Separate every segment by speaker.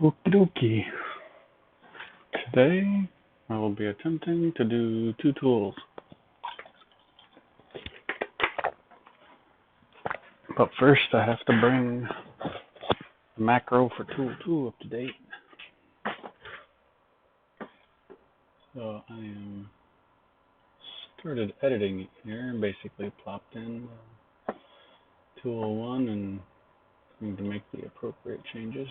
Speaker 1: Okie dokie. Today I will be attempting to do two tools. But first I have to bring the macro for tool 2 up to date. So I am started editing it here and basically plopped in tool 1 and going to make the appropriate changes.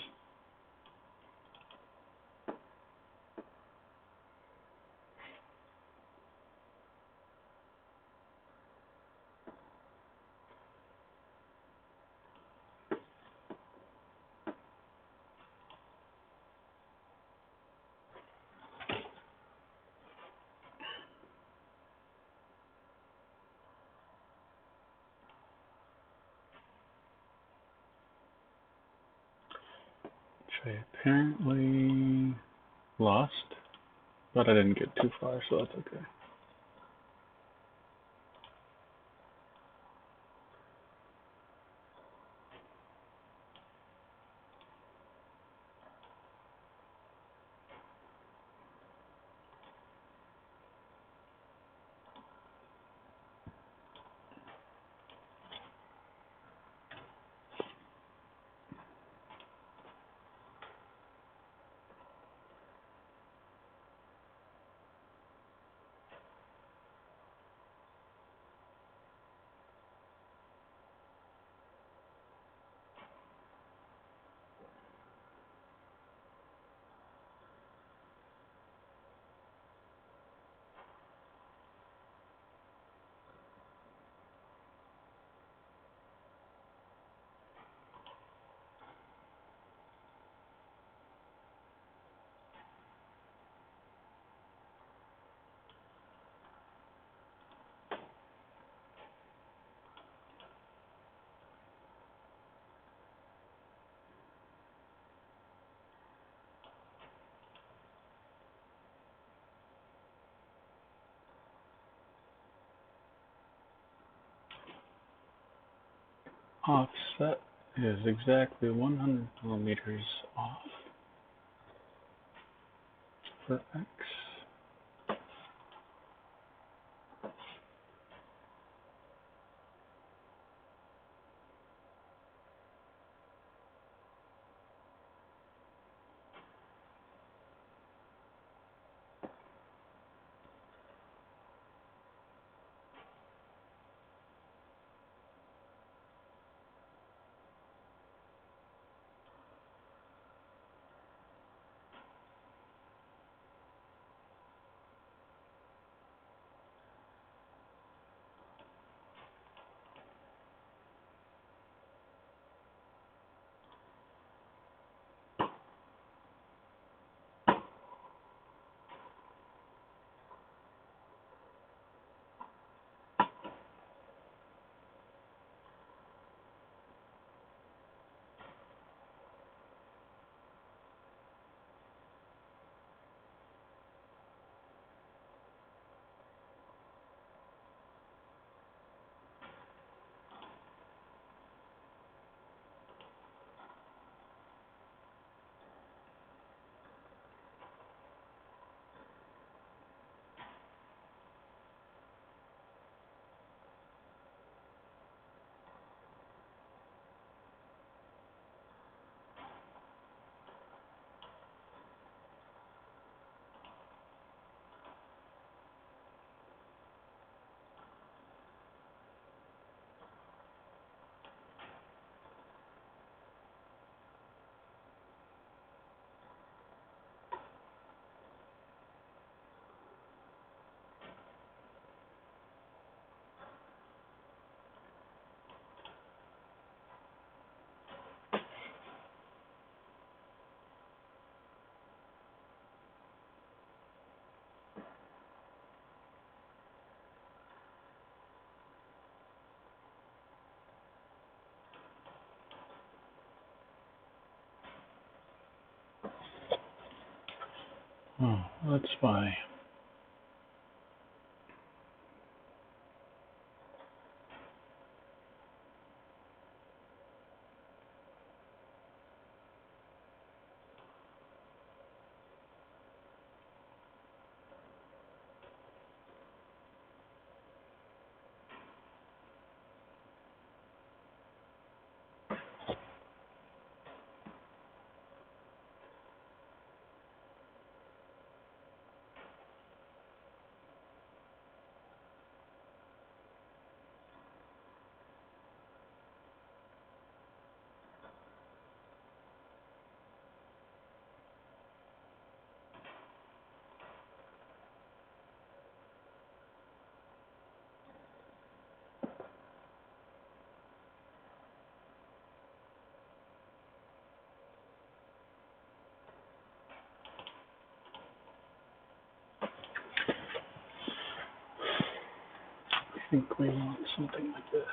Speaker 1: Which I apparently lost, but I didn't get too far, so that's okay. Offset is exactly 100 millimeters off for X. Oh, that's why. think we want something like this.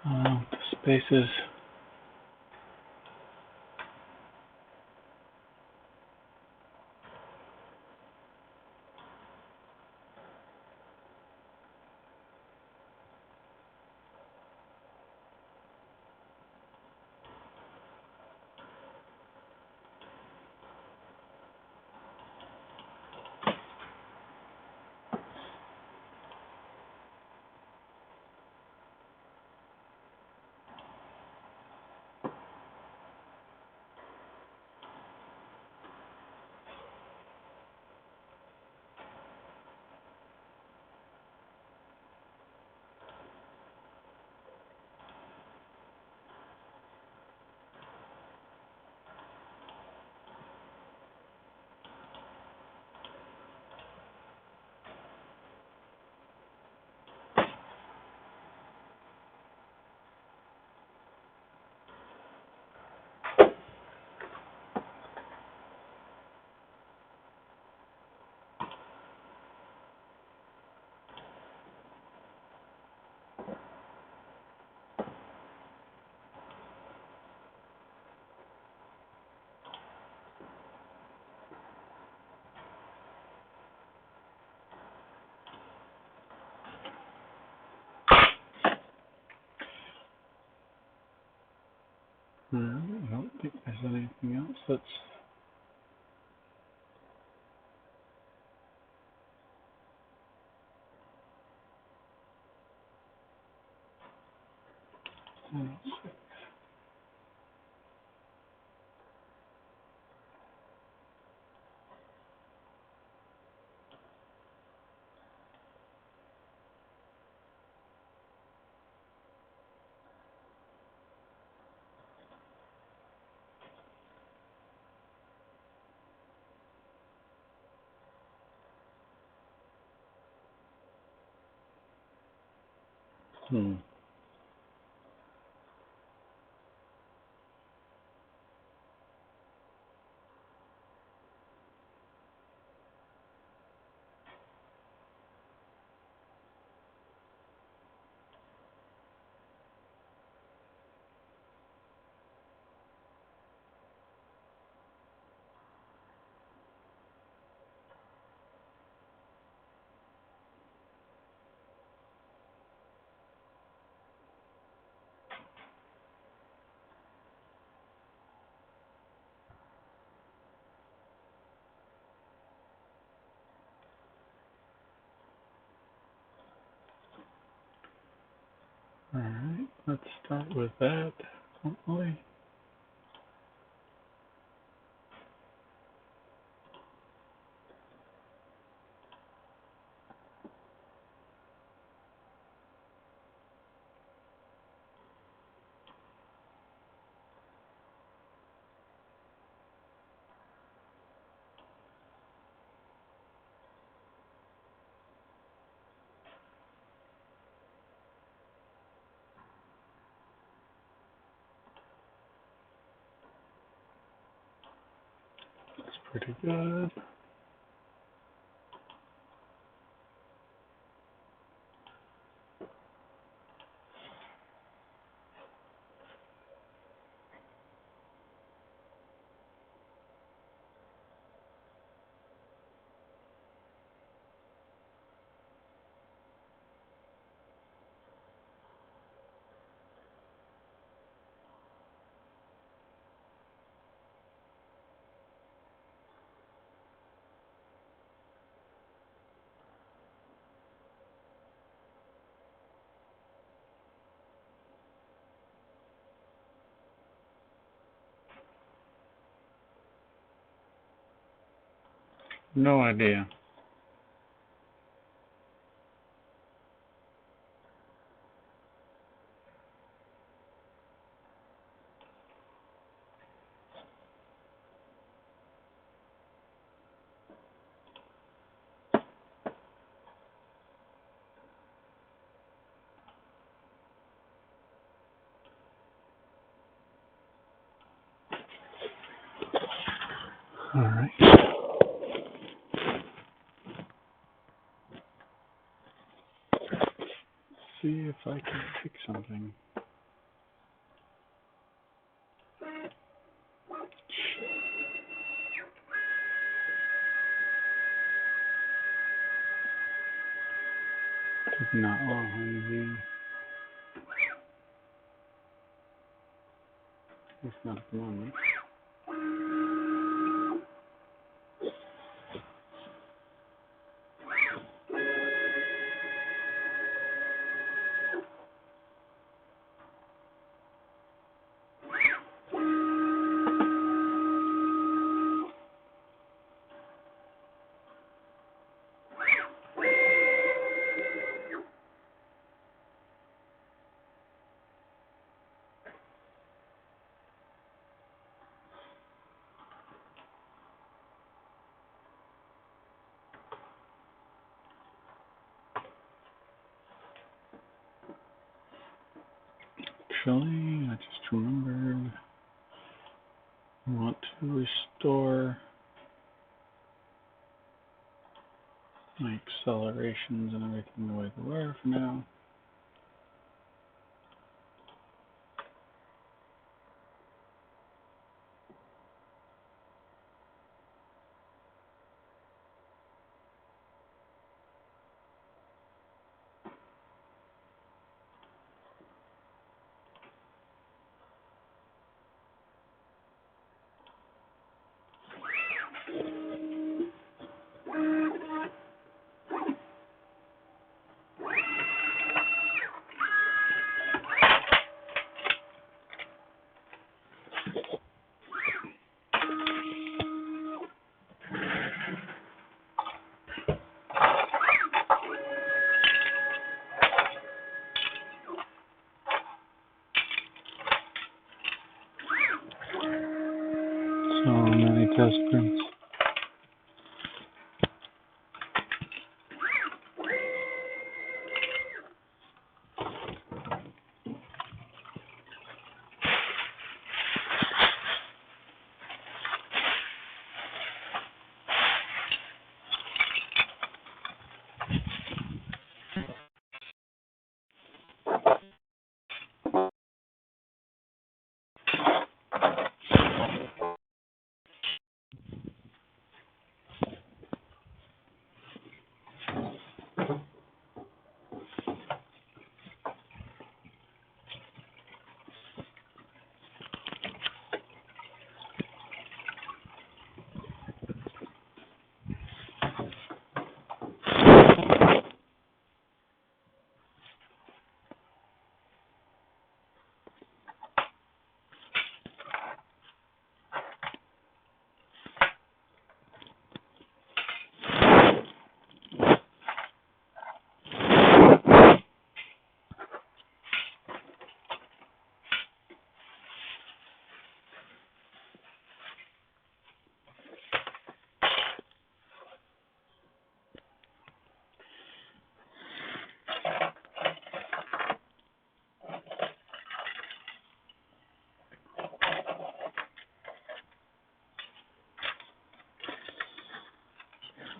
Speaker 1: The spaces. I don't think there's anything else that's all right. Let's start with that. Hopefully. That's pretty good. No idea. All right. See if I can pick something. Does not want honey. It's not at the moment. Actually, I just remembered I want to restore my accelerations and everything the way they were for now. So many test prints.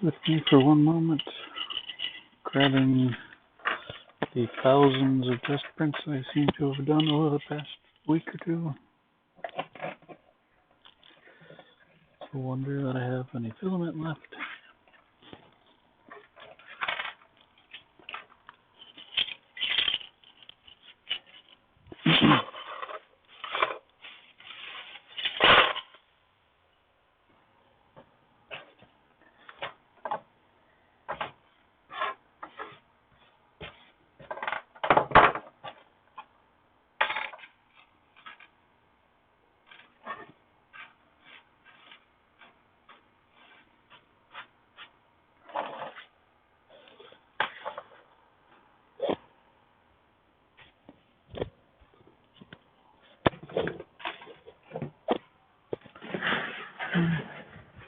Speaker 1: With me for one moment, grabbing the thousands of test prints I seem to have done over the past week or two. I wonder that I have any filament left.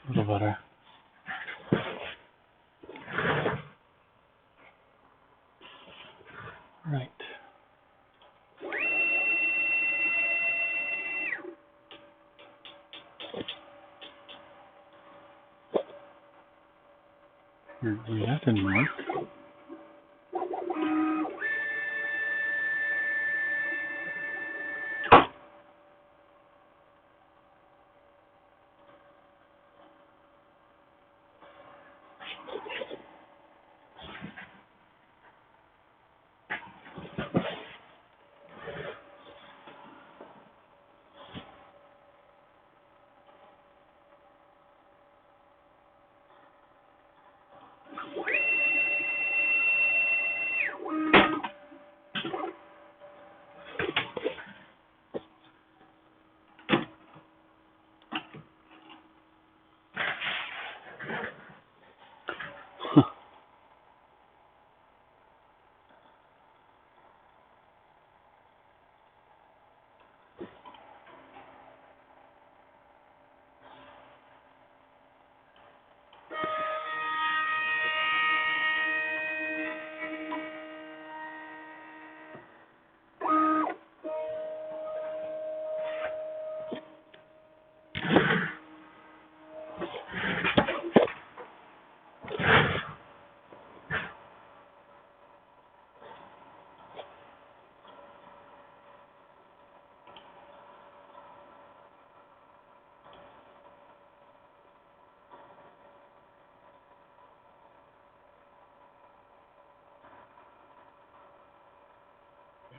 Speaker 1: A little better. Right. Apparently that didn't work.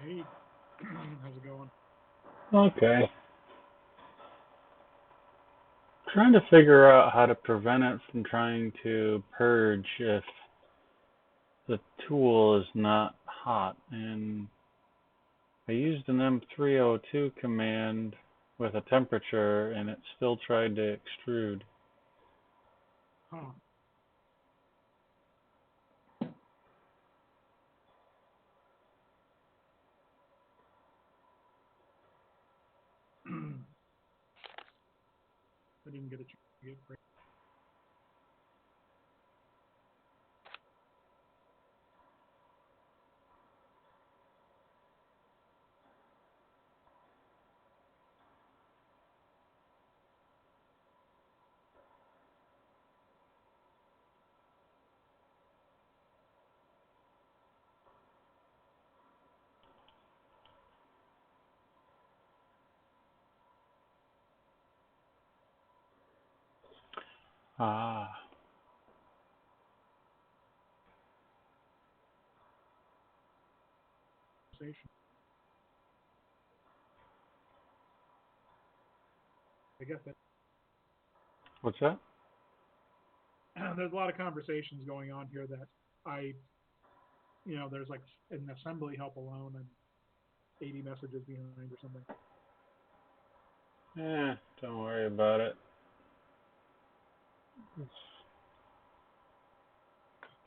Speaker 2: Hey, how's it going?
Speaker 1: Okay. Trying to figure out how to prevent it from trying to purge if the tool is not hot. And I used an M302 command with a temperature and it still tried to extrude.
Speaker 2: Huh. I didn't get a chance to get break.
Speaker 1: Ah,
Speaker 2: Conversation. I guess that
Speaker 1: what's that?
Speaker 2: there's a lot of conversations going on here that there's like an assembly help alone and 80 messages behind or something.
Speaker 1: Don't worry about it.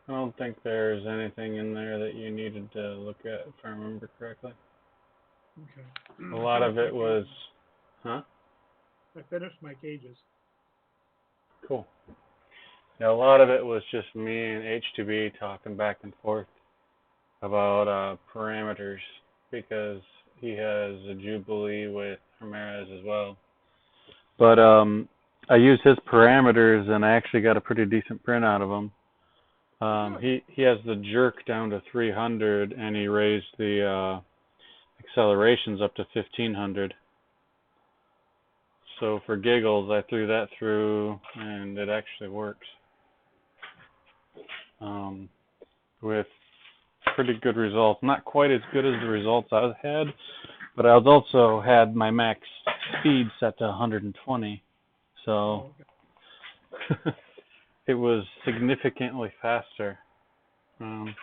Speaker 1: I don't think there's anything in there that you needed to look at, if I remember correctly.
Speaker 2: Okay.
Speaker 1: A lot of it was, huh?
Speaker 2: I finished my cages.
Speaker 1: Cool. Yeah, a lot of it was just me and H2B talking back and forth about parameters because he has a Jubilee with Ramirez as well. But I used his parameters and I actually got a pretty decent print out of him. He has the jerk down to 300 and he raised the accelerations up to 1500. So for giggles, I threw that through and it actually works. With pretty good results. Not quite as good as the results I had, but I also had my max speed set to 120. So
Speaker 2: Okay.
Speaker 1: it was significantly faster. For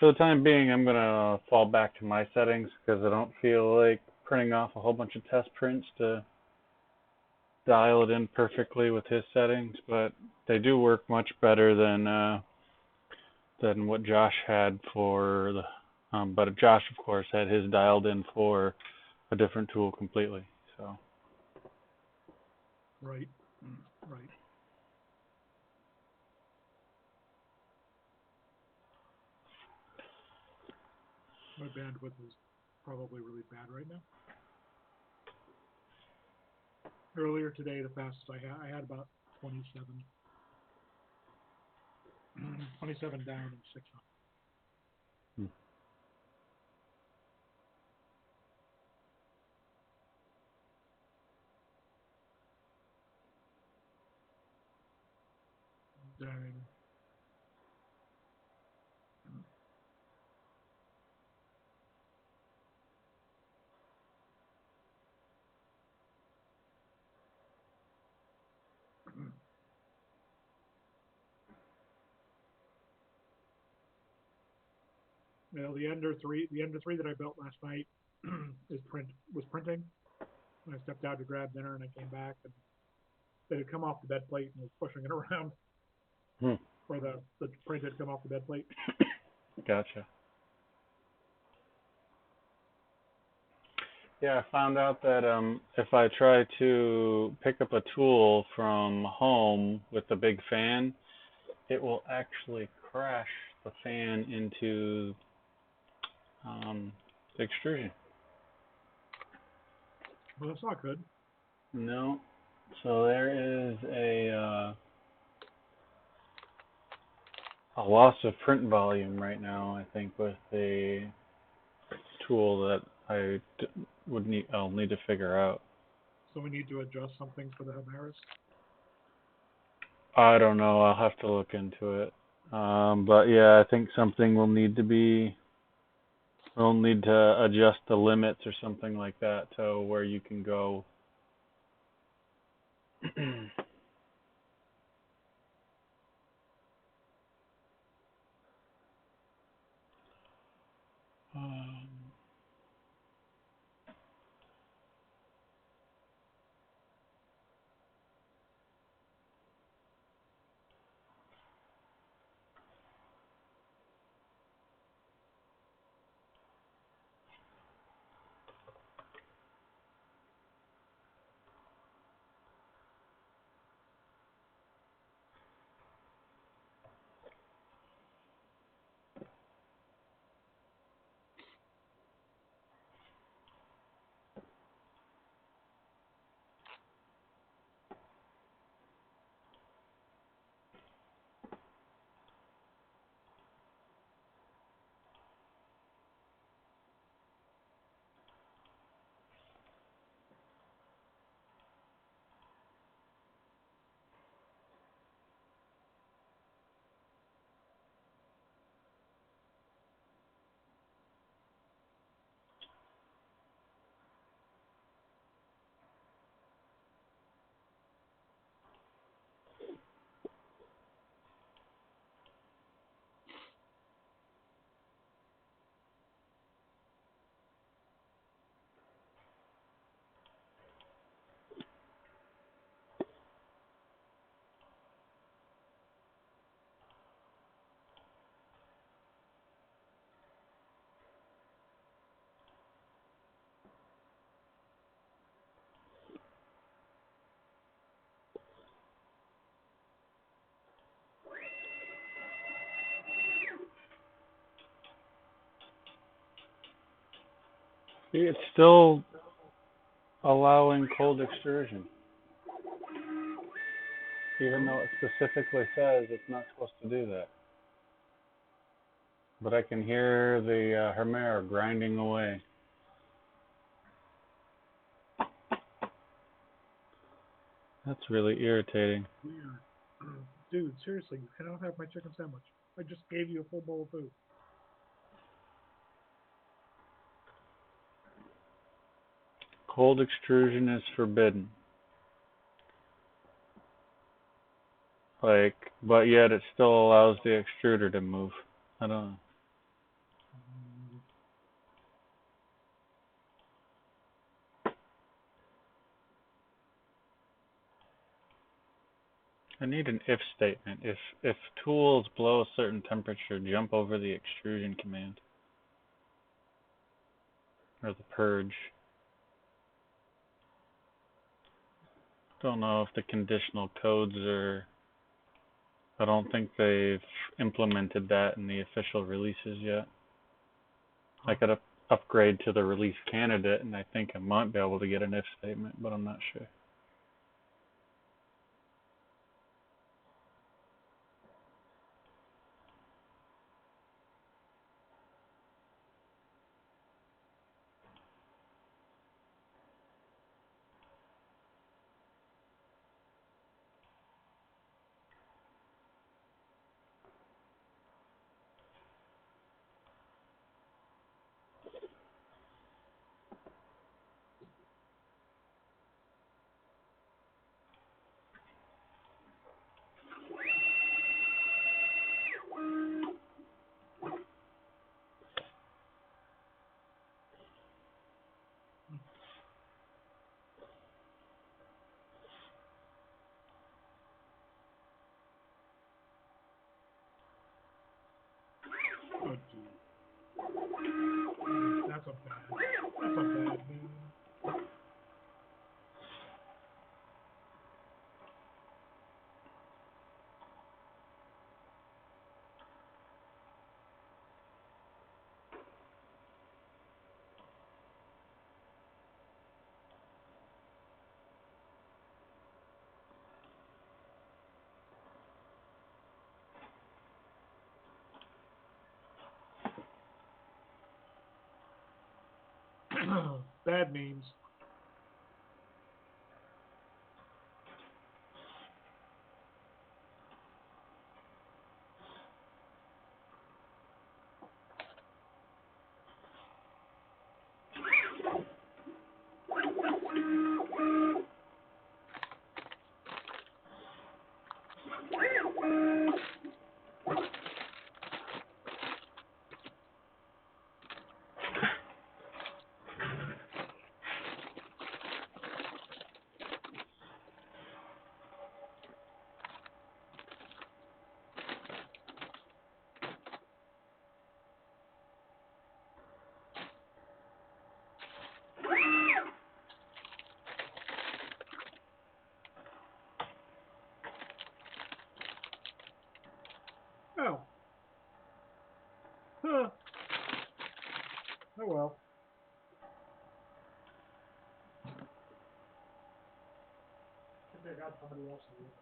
Speaker 1: the time being, I'm going to fall back to my settings because I don't feel like printing off a whole bunch of test prints to dial it in perfectly with his settings, but they do work much better than what Josh had for the, but Josh of course had his dialed in for a different tool completely. So.
Speaker 2: Right. Right. My bandwidth is probably really bad right now. Earlier today, the fastest I had about 27. 27 down and 6 up.
Speaker 1: Hmm.
Speaker 2: Dang. Well, the Ender 3 that I built last night was printing. And I stepped out to grab dinner and I came back and it had come off the bed plate and was pushing it around.
Speaker 1: Hmm.
Speaker 2: Or the print had come off the bed plate.
Speaker 1: Gotcha. Yeah, I found out that if I try to pick up a tool from home with the big fan, it will actually crash the fan into the extrusion.
Speaker 2: Well, that's not good.
Speaker 1: No. So there is a loss of print volume right now, I think, with the tool that I'll need to figure out.
Speaker 2: So we need to adjust something for the Himaris.
Speaker 1: I don't know. I'll have to look into it. But yeah, I think something will need to be. We'll need to adjust the limits or something like that to where you can go. um, See, it's still allowing cold extrusion, even though it specifically says it's not supposed to do that. But I can hear the Hemera grinding away. That's really irritating.
Speaker 2: Weird. Dude, seriously, you cannot have my chicken sandwich. I just gave you a full bowl of food.
Speaker 1: Cold extrusion is forbidden. But yet it still allows the extruder to move. I don't know. I need an if statement. If tools below a certain temperature, jump over the extrusion command. Or the purge. Don't know if the conditional codes are... I don't think they've implemented that in the official releases yet. I could upgrade to the release candidate, and I think I might be able to get an if statement, but I'm not sure.
Speaker 2: bad memes. Oh. Huh. Oh well. I think I got somebody else to do it.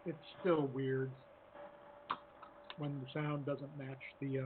Speaker 2: It's still weird when the sound doesn't match the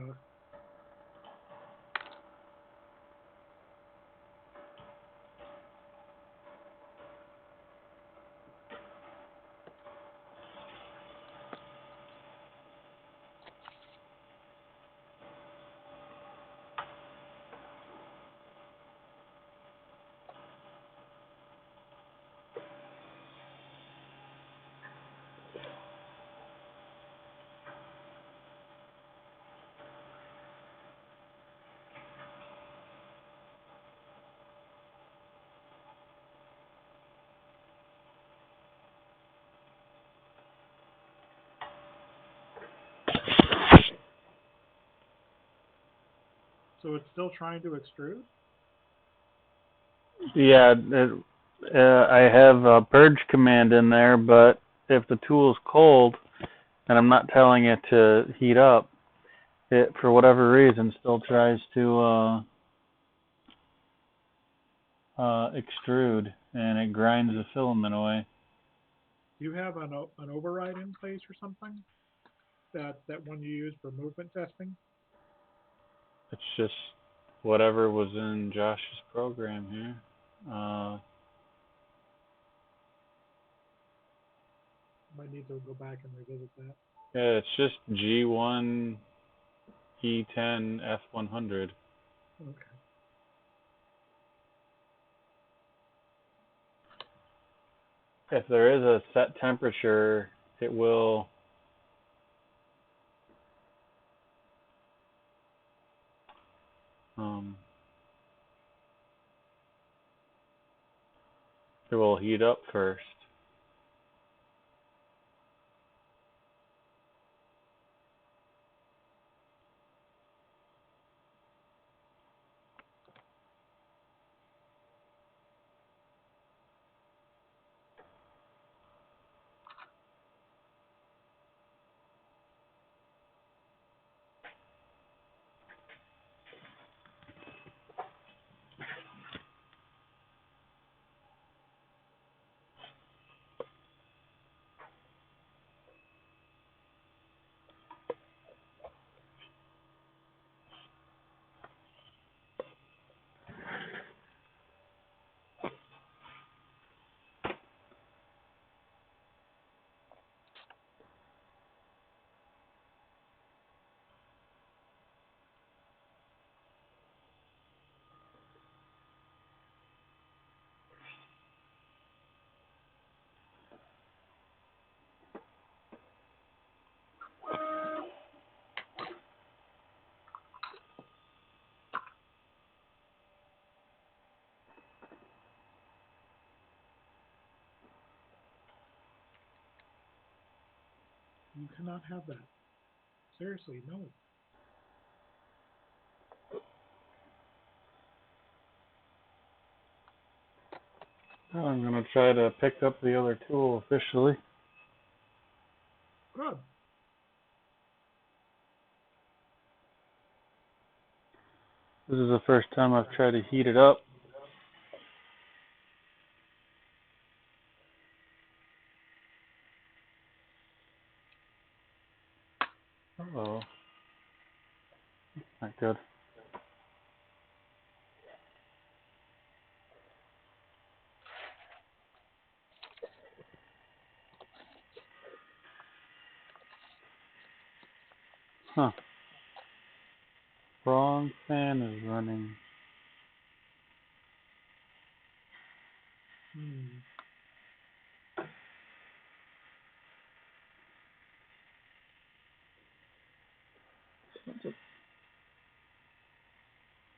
Speaker 2: so it's still trying to extrude?
Speaker 1: Yeah, I have a purge command in there, but if the tool is cold and I'm not telling it to heat up, it, for whatever reason, still tries to extrude, and it grinds the filament away.
Speaker 2: Do you have an override in place or something? That one you use for movement testing?
Speaker 1: It's just whatever was in Josh's program here.
Speaker 2: Might need to go back and revisit that.
Speaker 1: Yeah, it's just G1 E10 F100.
Speaker 2: Okay.
Speaker 1: If there is a set temperature, it will it will heat up first.
Speaker 2: You cannot have that. Seriously, no.
Speaker 1: Now I'm going to try to pick up the other tool officially.
Speaker 2: Good.
Speaker 1: This is the first time I've tried to heat it up. Uh-oh. Not good. Huh. Wrong fan is running.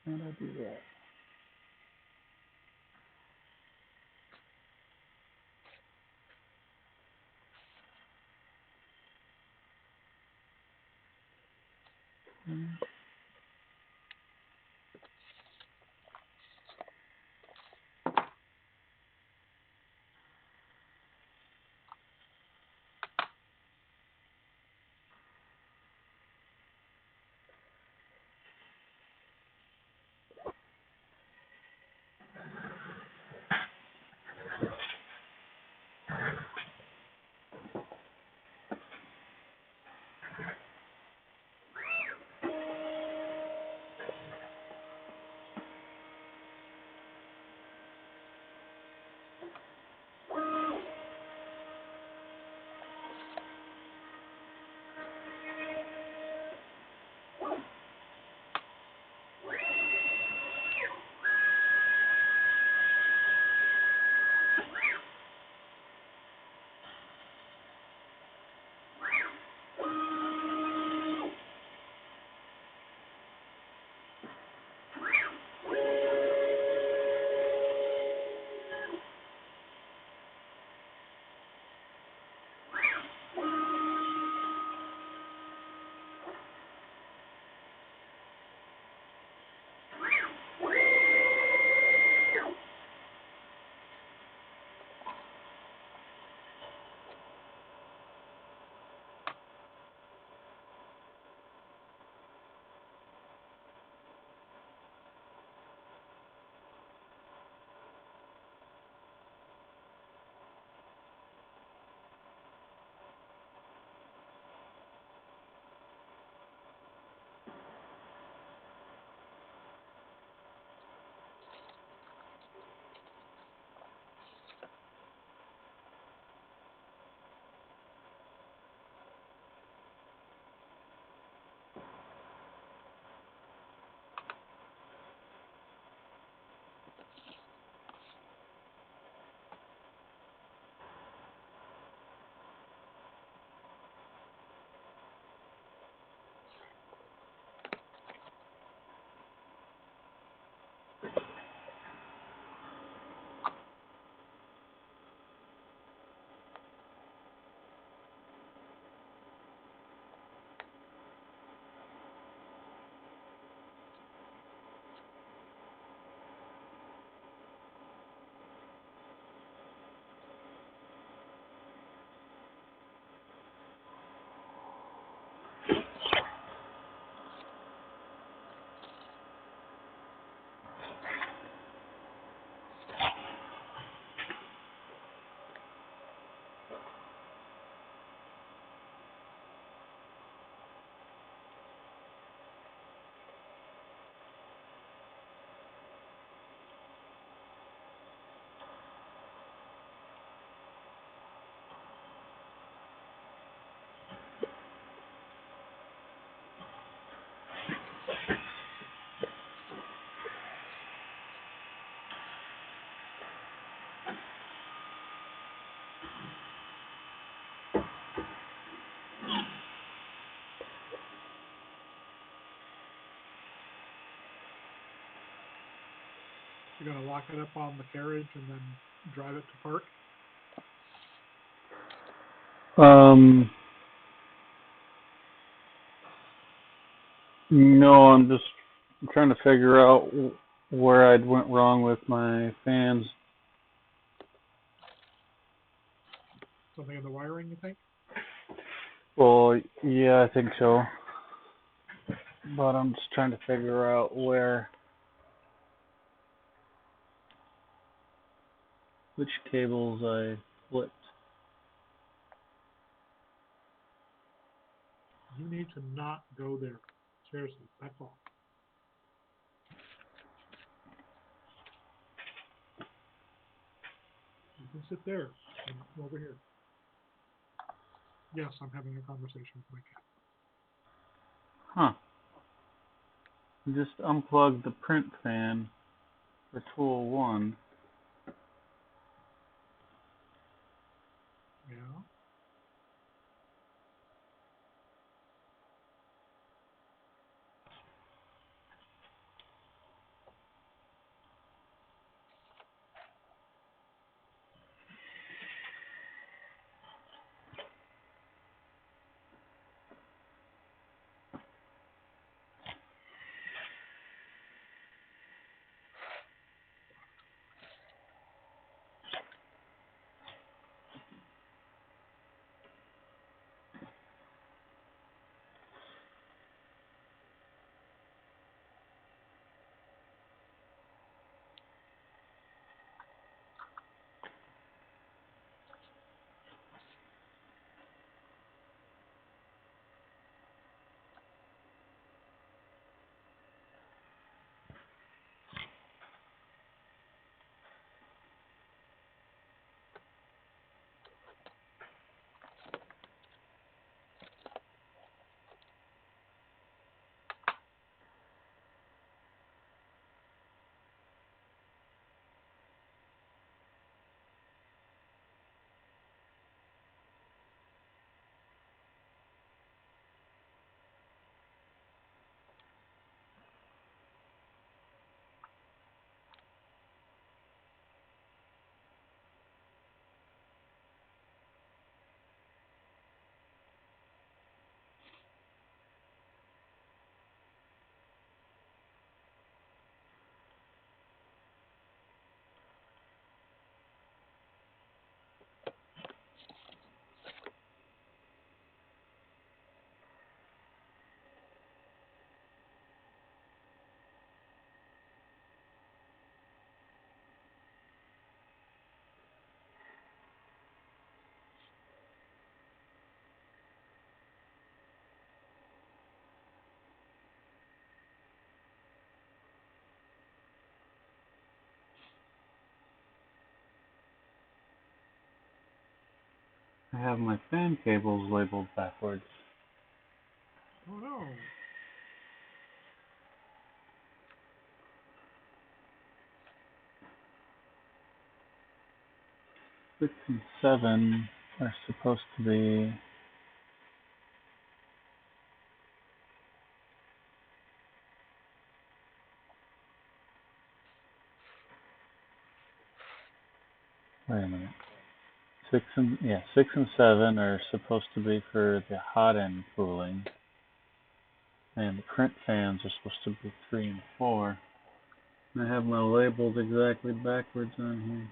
Speaker 1: How did I do that?
Speaker 2: You're gonna lock it up on the carriage and then drive it to park?
Speaker 1: No, I'm just trying to figure out where I went wrong with my fans.
Speaker 2: Something in the wiring, you think?
Speaker 1: Well, yeah, I think so. But I'm just trying to figure out which cables I flipped.
Speaker 2: You need to not go there. Seriously, that's all. You can sit there and come over here. Yes, I'm having a conversation with my cat.
Speaker 1: Huh. Just unplugged the print fan for tool 1.
Speaker 2: Yeah.
Speaker 1: I have my fan cables labeled backwards.
Speaker 2: Oh no.
Speaker 1: 6 and 7 are supposed to be... Wait a minute. 6 and 7 are supposed to be for the hot end cooling. And the print fans are supposed to be 3 and 4. I have my labels exactly backwards on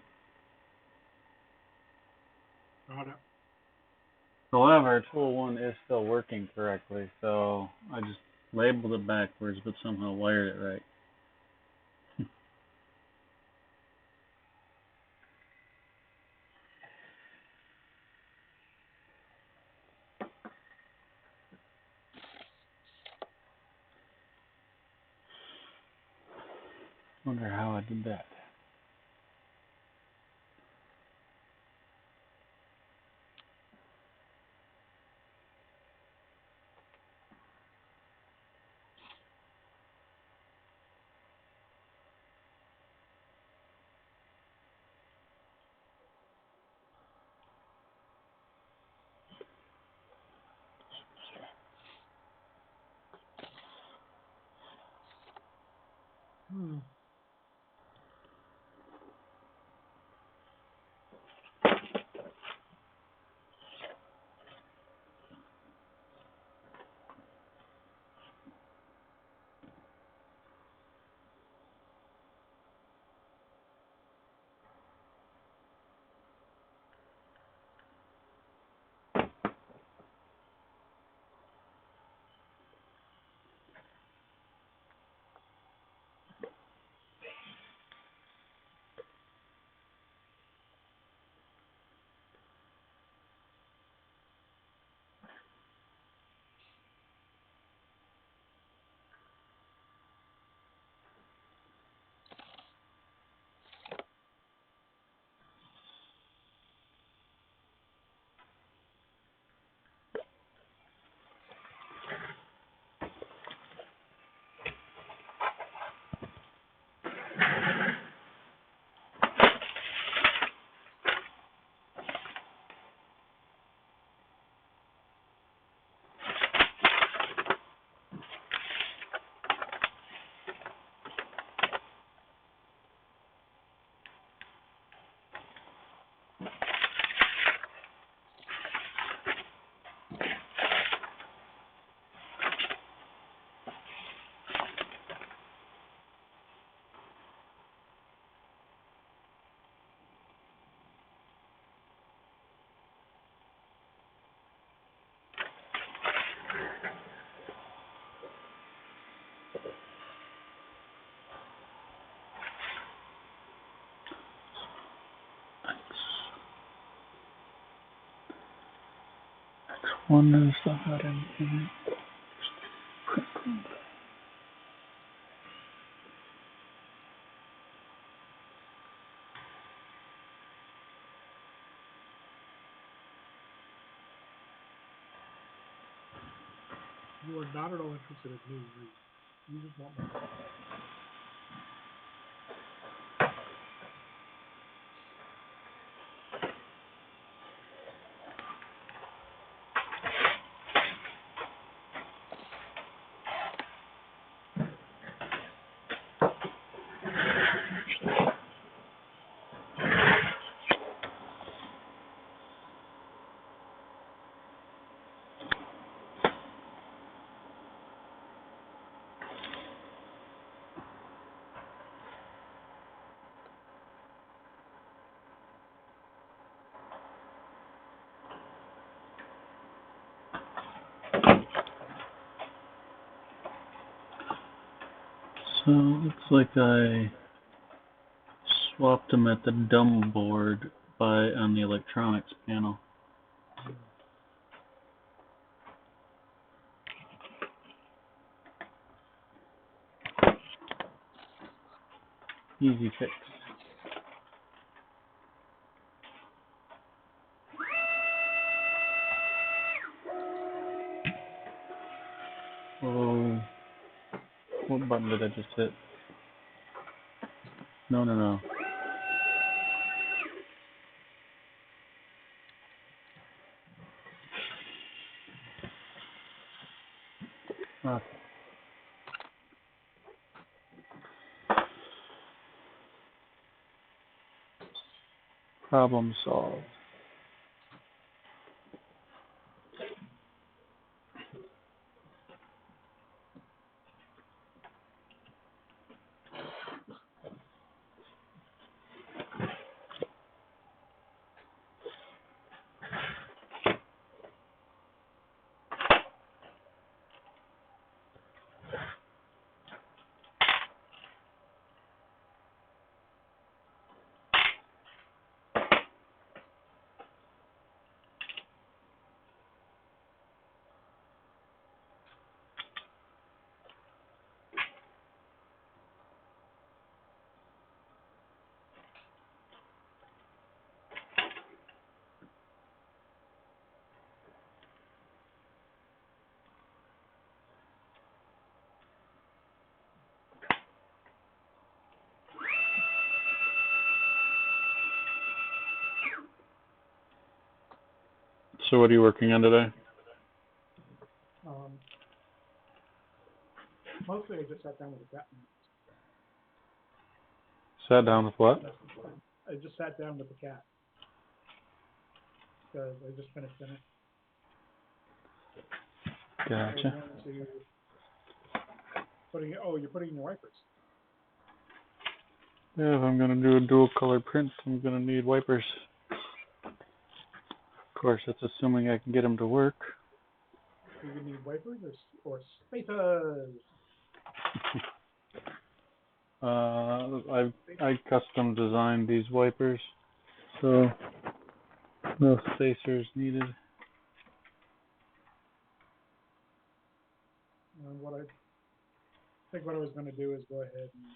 Speaker 1: here.
Speaker 2: Got it.
Speaker 1: However, tool 1 is still working correctly, so I just labeled it backwards, but somehow wired it right. Wonder how I did that.
Speaker 2: Hmm.
Speaker 1: One and stuff out in.
Speaker 2: You are not at all interested in me, are you? You just want my money.
Speaker 1: So it looks like I swapped them at the dumb board on the electronics panel. Easy fix. Oh, what button did I just hit? No. Okay. Problem solved. So what are you working on today?
Speaker 2: Mostly I just sat down with the cat.
Speaker 1: Sat down with what?
Speaker 2: I just sat down with the cat. Because I just finished dinner.
Speaker 1: Gotcha.
Speaker 2: You're putting in your wipers.
Speaker 1: Yeah, if I'm gonna do a dual color print, I'm gonna need wipers. Of course, that's assuming I can get them to work.
Speaker 2: Do you need wipers or spacers?
Speaker 1: I custom designed these wipers, so no spacers needed.
Speaker 2: And what I was going to do is go ahead and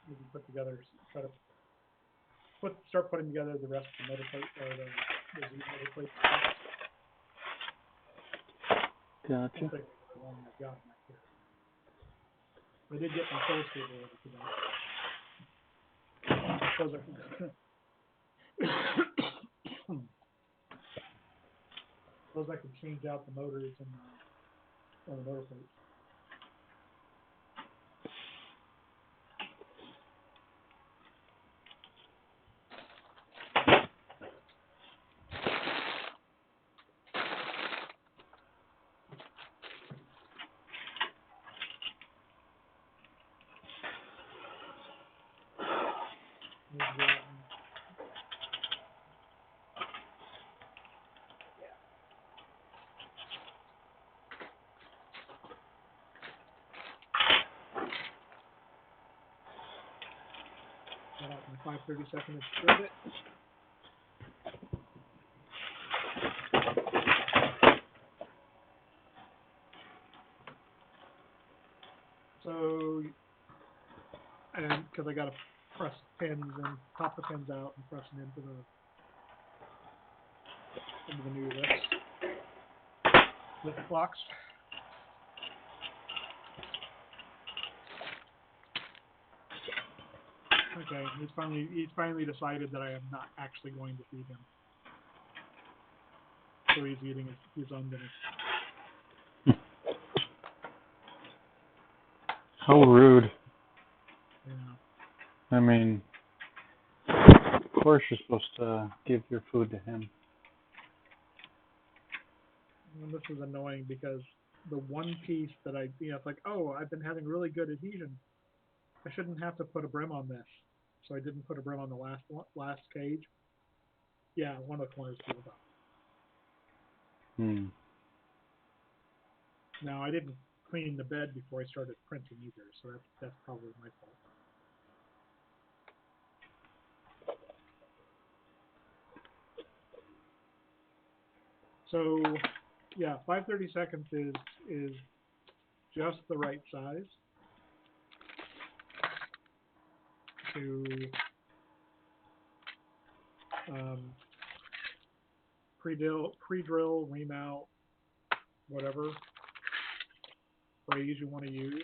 Speaker 2: maybe start putting together the rest of the motor plate or the Z motor plate.
Speaker 1: Gotcha.
Speaker 2: The one I've got back here. I did get my soul cable over to that. I suppose I could change out the motors and on the motor plates. Got out my 5/32 of bit. because I got to press pins and pop the pins out and press them into the new lift blocks. Okay, he's finally decided that I am not actually going to feed him. So he's eating his own dinner.
Speaker 1: How rude.
Speaker 2: Yeah.
Speaker 1: I mean, of course you're supposed to give your food to him.
Speaker 2: And this is annoying because the one piece that it's like, oh, I've been having really good adhesion. I shouldn't have to put a brim on this. So I didn't put a brim on the last cage. Yeah, one of the corners peeled off. Now, I didn't clean the bed before I started printing either, so that's probably my fault. So, yeah, 5/30 seconds is just the right size to pre-drill, remount, whatever phrase you want to use.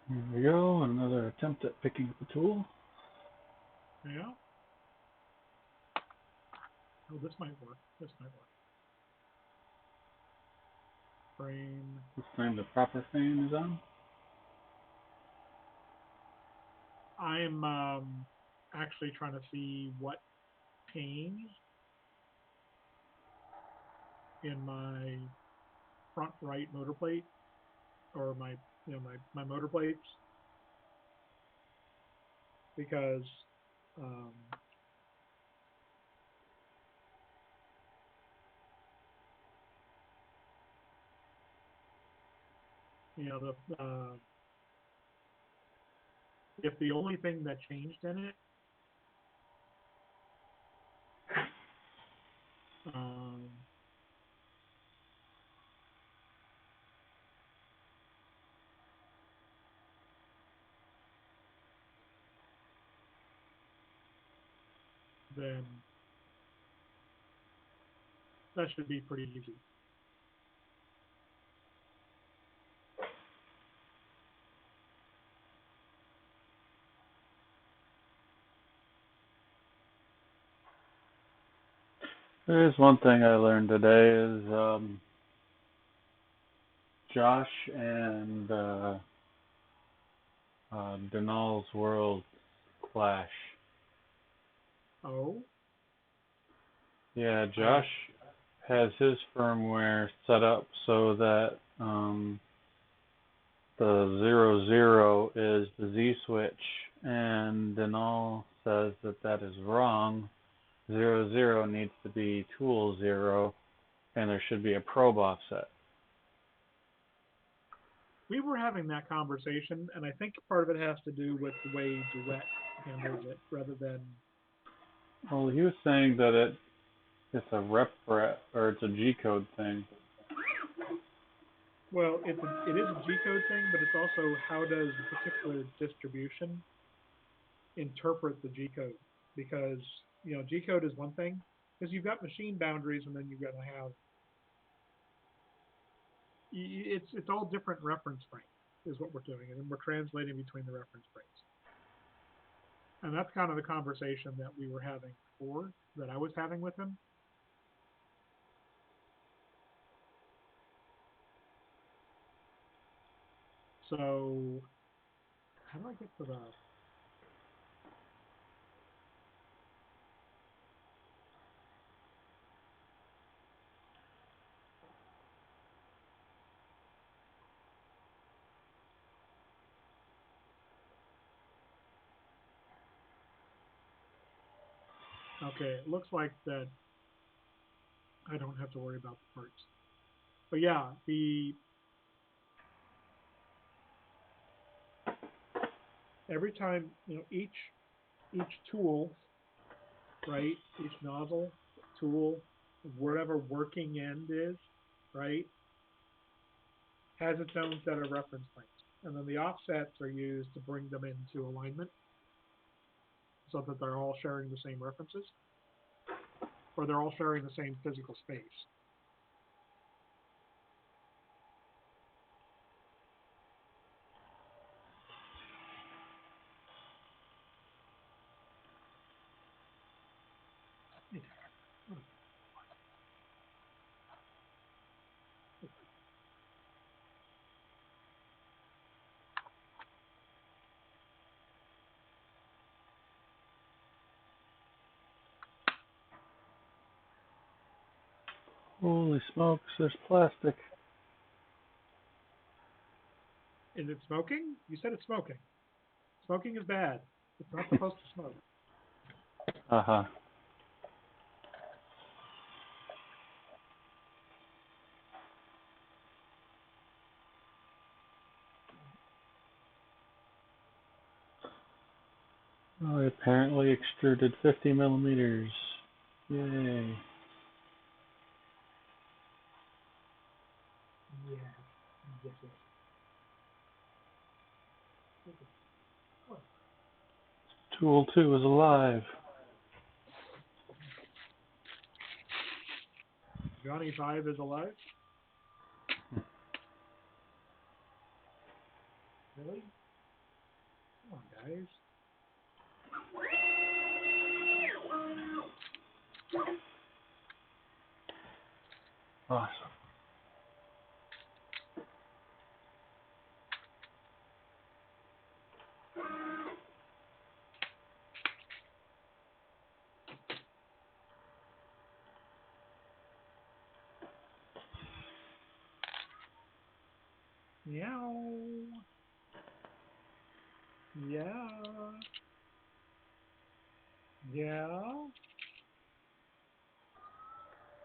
Speaker 1: Here we go, another attempt at picking up a tool.
Speaker 2: Yeah. Oh, this might work. Frame.
Speaker 1: This time the proper fan is on.
Speaker 2: I'm actually trying to see what changed in my front right motor plate, or my motor plates, because if the only thing that changed in it then that should be pretty easy.
Speaker 1: There's one thing I learned today is Josh and Denal's world clash.
Speaker 2: Oh?
Speaker 1: Yeah, Josh has his firmware set up so that the 00 is the Z switch, and Denal says that that is wrong. 0, 0 needs to be tool 0, and there should be a probe offset.
Speaker 2: We were having that conversation, and I think part of it has to do with the way Duet handles it, rather than.
Speaker 1: Well, he was saying that it's a ref or it's a G-code thing.
Speaker 2: Well, it is a G-code thing, but it's also how does the particular distribution interpret the G-code? Because G-code is one thing, because you've got machine boundaries, and then you've got to have. It's all different reference frames is what we're doing, and then we're translating between the reference frames. And that's kind of the conversation that we were having before, that I was having with him. So, how do I get to the... Okay, it looks like that I don't have to worry about the parts. But yeah, every time, each tool, right, each nozzle, tool, whatever working end is, right, has its own set of reference frames. And then the offsets are used to bring them into alignment so that they're all sharing the same references, or they're all sharing the same physical space.
Speaker 1: Holy smokes, there's plastic.
Speaker 2: Is it smoking? You said it's smoking. Smoking is bad. It's not supposed to smoke.
Speaker 1: Uh-huh. Oh, I apparently extruded 50 millimeters. Yay.
Speaker 2: Yeah. Yes, yes.
Speaker 1: Tool 2 is alive.
Speaker 2: Johnny 5 is alive? Really? Come on, guys.
Speaker 1: Awesome.
Speaker 2: Meow. Yeah. Yeah.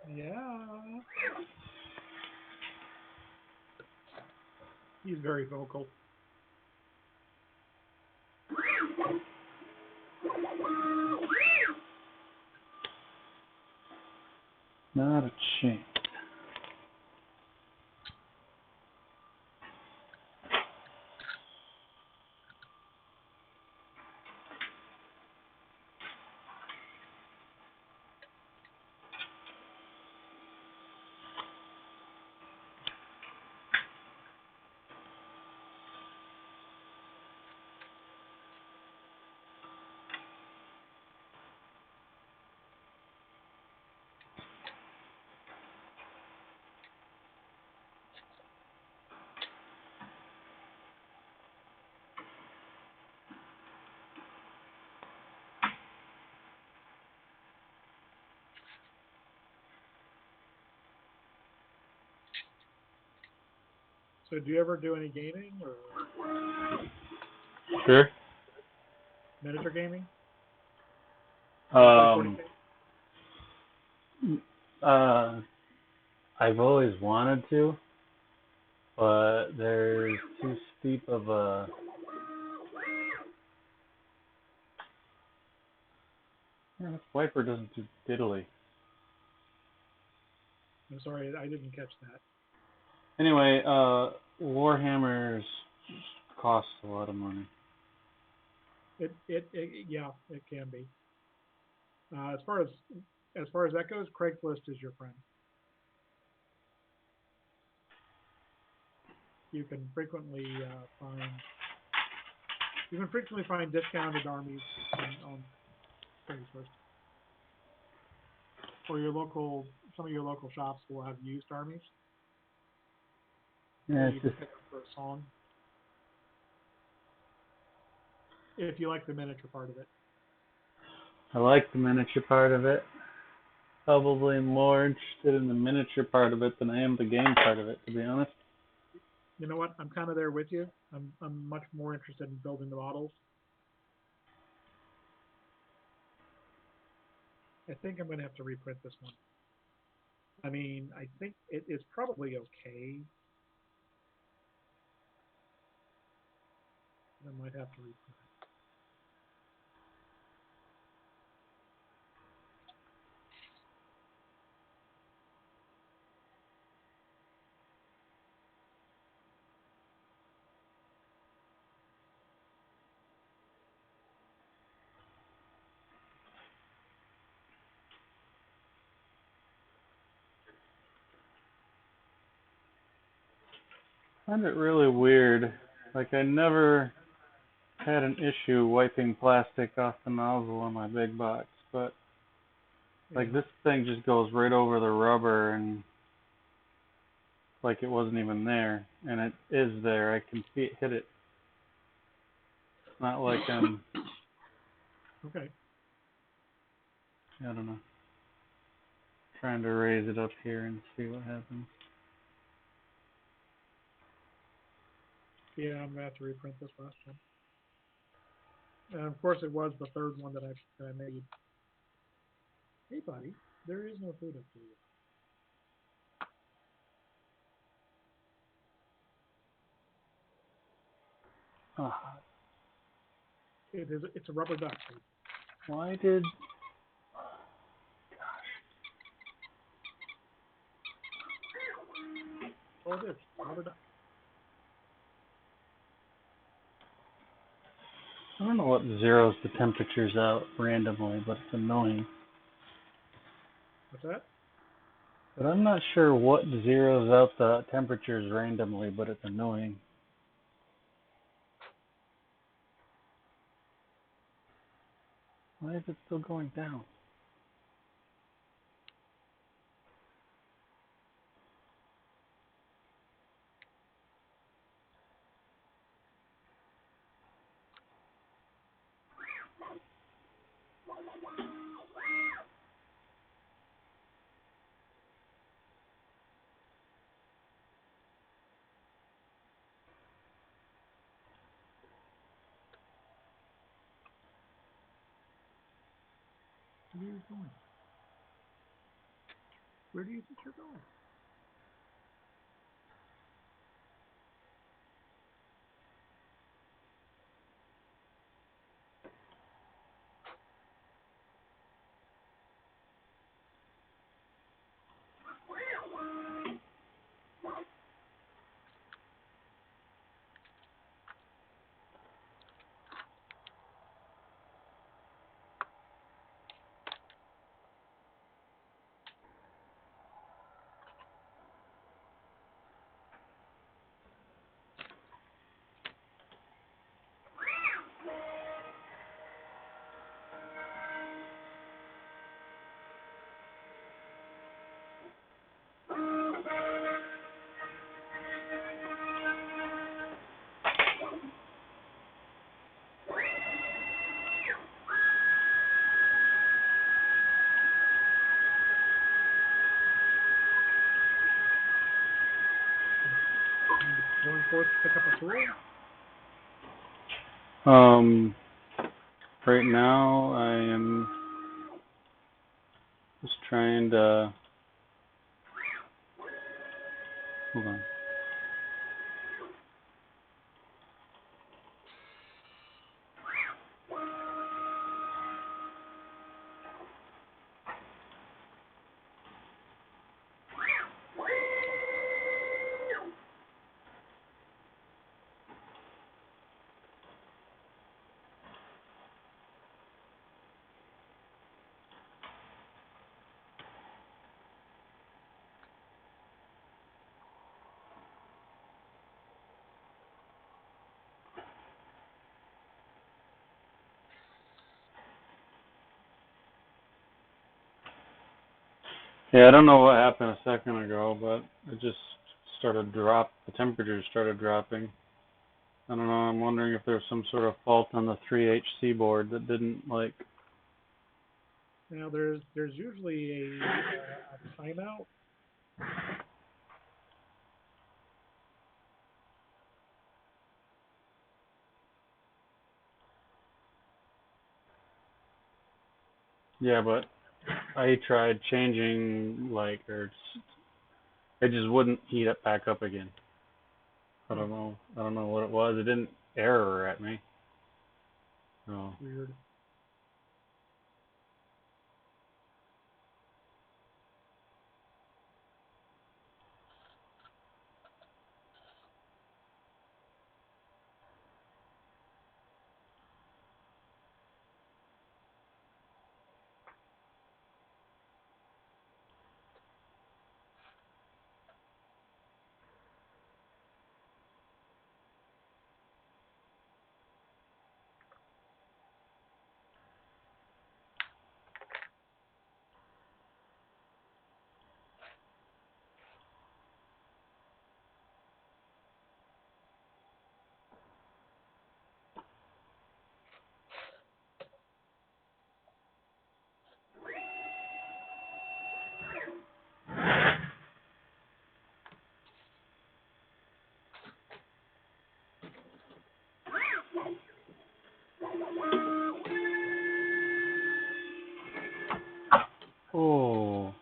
Speaker 2: Yeah. He's very vocal.
Speaker 1: Not a chance.
Speaker 2: So do you ever do any gaming or
Speaker 1: Sure.
Speaker 2: miniature gaming?
Speaker 1: Um, I've always wanted to, but there's too steep of a. Yeah, this wiper doesn't do diddly.
Speaker 2: I'm sorry, I didn't catch that.
Speaker 1: Anyway, Warhammers cost a lot of money.
Speaker 2: Yeah, it can be. As far as that goes, Craigslist is your friend. You can frequently find discounted armies on Craigslist, or some of your local shops will have used armies.
Speaker 1: Yeah,
Speaker 2: You can pick up for a song if you like the miniature part of it.
Speaker 1: I like the miniature part of it. Probably more interested in the miniature part of it than I am the game part of it, to be honest.
Speaker 2: You know what? I'm kind of there with you. I'm much more interested in building the models. I think I'm going to have to reprint this one. I mean, I think it is probably okay. I might have to reprint it.
Speaker 1: I find it really weird. Like, I never had an issue wiping plastic off the nozzle on my big box, but like this thing just goes right over the rubber and like it wasn't even there, and it is there. I can hit it. It's not like I'm.
Speaker 2: Okay.
Speaker 1: I don't know. Trying to raise it up here and see what happens.
Speaker 2: Yeah, I'm going to have to reprint this last one. And of course, it was the third one that I made. Hey, buddy, there is no food up here yet.
Speaker 1: Oh,
Speaker 2: It's a rubber duck.
Speaker 1: why did?
Speaker 2: Oh, it is rubber duck.
Speaker 1: I don't know what zeroes the temperatures out randomly, but it's annoying.
Speaker 2: What's that?
Speaker 1: But I'm not sure what zeroes out the temperatures randomly, but it's annoying. Why is it still going down?
Speaker 2: Where are you going? Where do you think you're going? Going forth to pick up a tool?
Speaker 1: Um, right now I am Just trying to, hold on. Yeah, I don't know what happened a second ago, but it just started the temperature started dropping. I don't know, I'm wondering if there's some sort of fault on the 3HC board that didn't like.
Speaker 2: Now there's usually a timeout.
Speaker 1: Yeah, but I tried changing, like, it just wouldn't heat it back up again. I don't know what it was. It didn't error at me. So.
Speaker 2: Weird.
Speaker 1: Oh,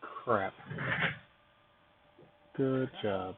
Speaker 1: crap. Good job.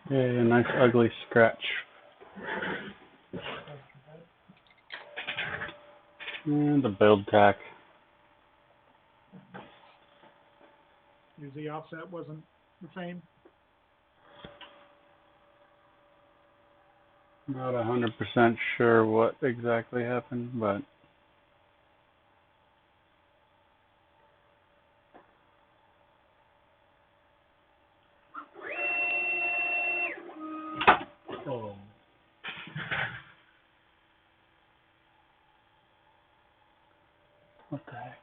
Speaker 1: Yeah, a nice ugly scratch. And the build tech.
Speaker 2: Use the offset wasn't the same.
Speaker 1: Not 100% sure what exactly happened, but oh. What the heck?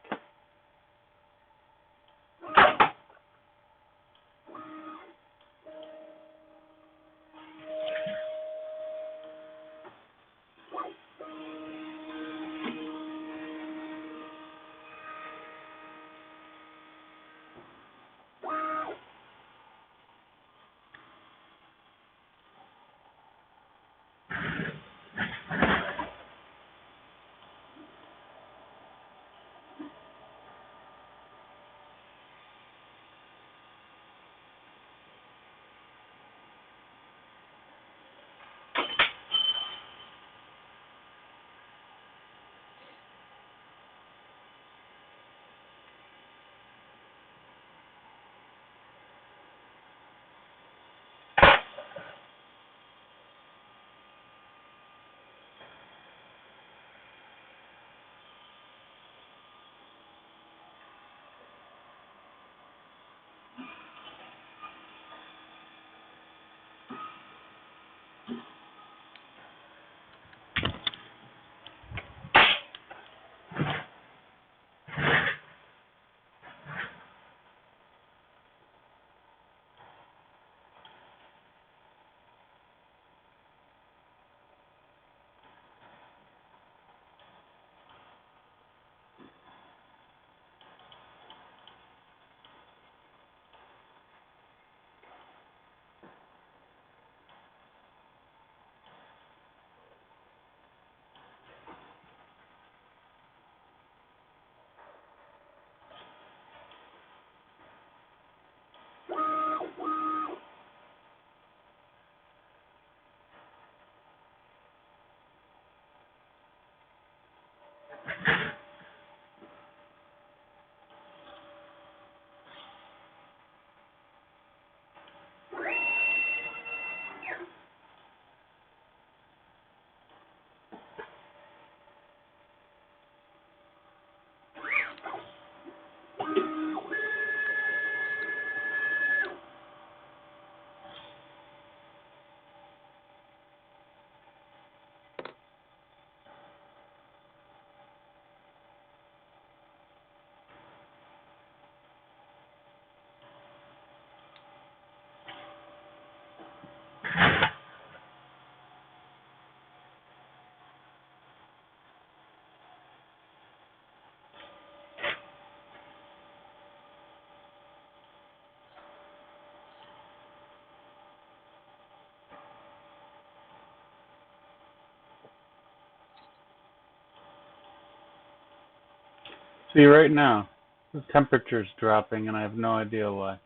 Speaker 1: See, right now, the temperature's dropping and I have no idea why.
Speaker 2: Is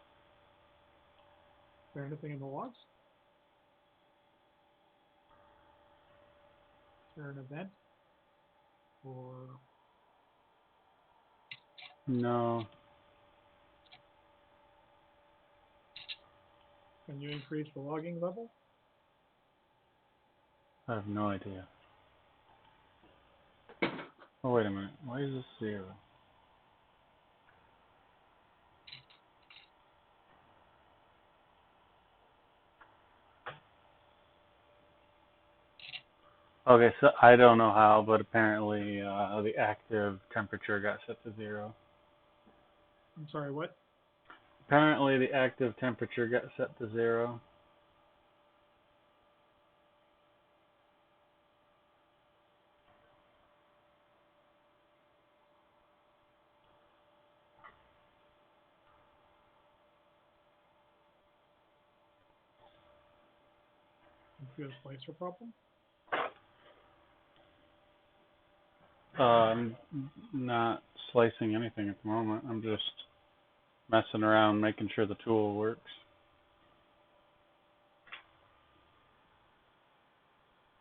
Speaker 2: there anything in the logs? Is there an event? Or
Speaker 1: No.
Speaker 2: can you increase the logging level?
Speaker 1: I have no idea. Oh, wait a minute. Why is this 0? Okay, so I don't know how, but apparently the active temperature got set to 0.
Speaker 2: I'm sorry, what?
Speaker 1: Apparently the active temperature got set to 0.
Speaker 2: Confused placer problem?
Speaker 1: I'm not slicing anything at the moment. I'm just messing around, making sure the tool works.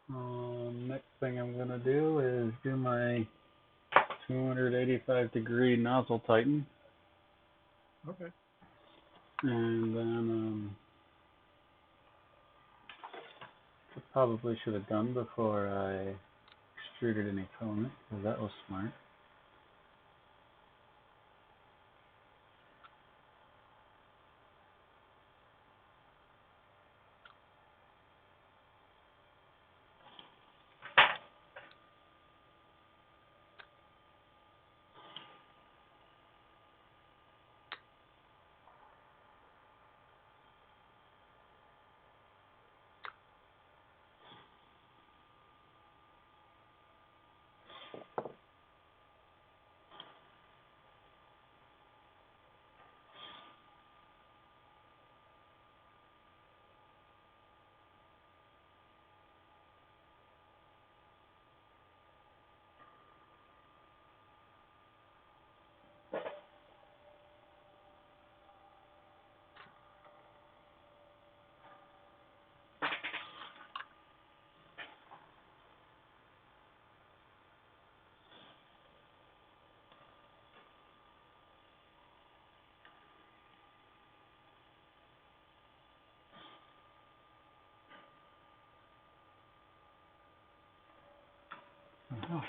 Speaker 1: Next thing I'm going to do is do my 285-degree nozzle tighten.
Speaker 2: Okay.
Speaker 1: And then I probably should have done before I extruded any filament, because that was smart. Oh.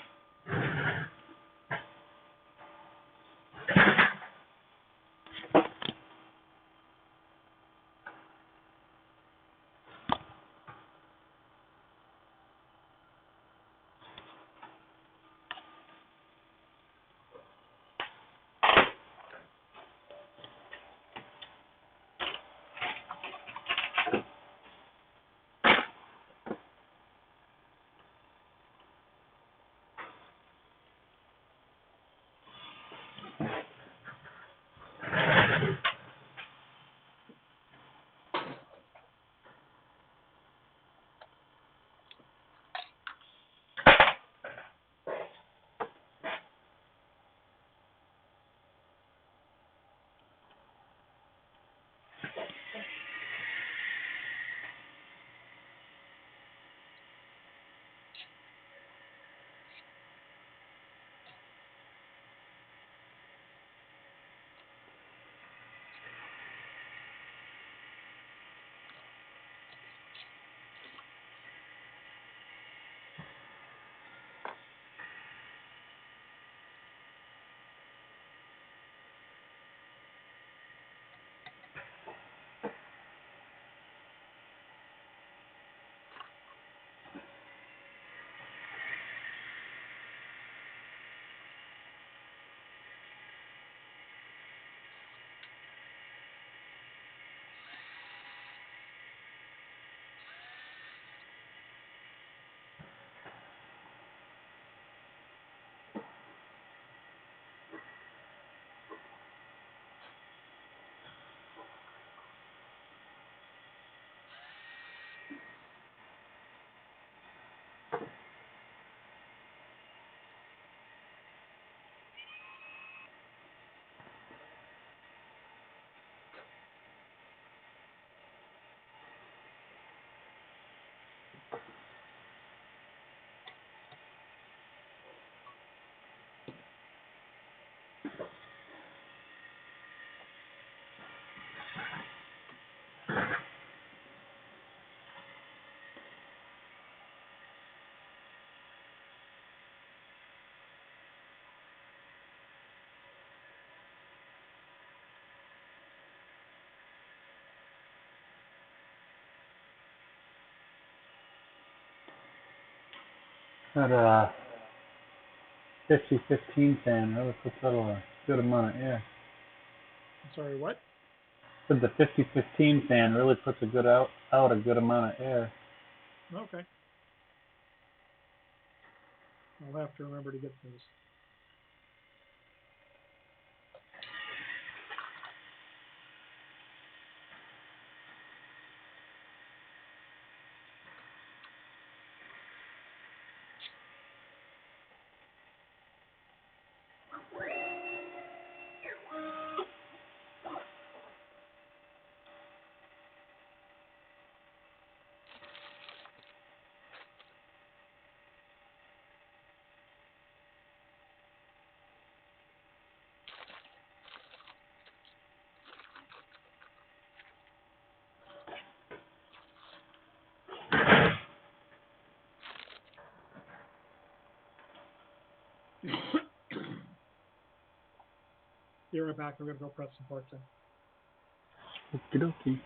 Speaker 1: That 50-15 fan really puts out a good amount of air.
Speaker 2: I'm sorry, what?
Speaker 1: Said the 50-15 fan really puts a good out a good amount of air.
Speaker 2: Okay. I'll have to remember to get those. Be right back. I'm gonna go press some parts in.
Speaker 1: Okie dokie.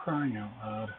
Speaker 1: crying out loud.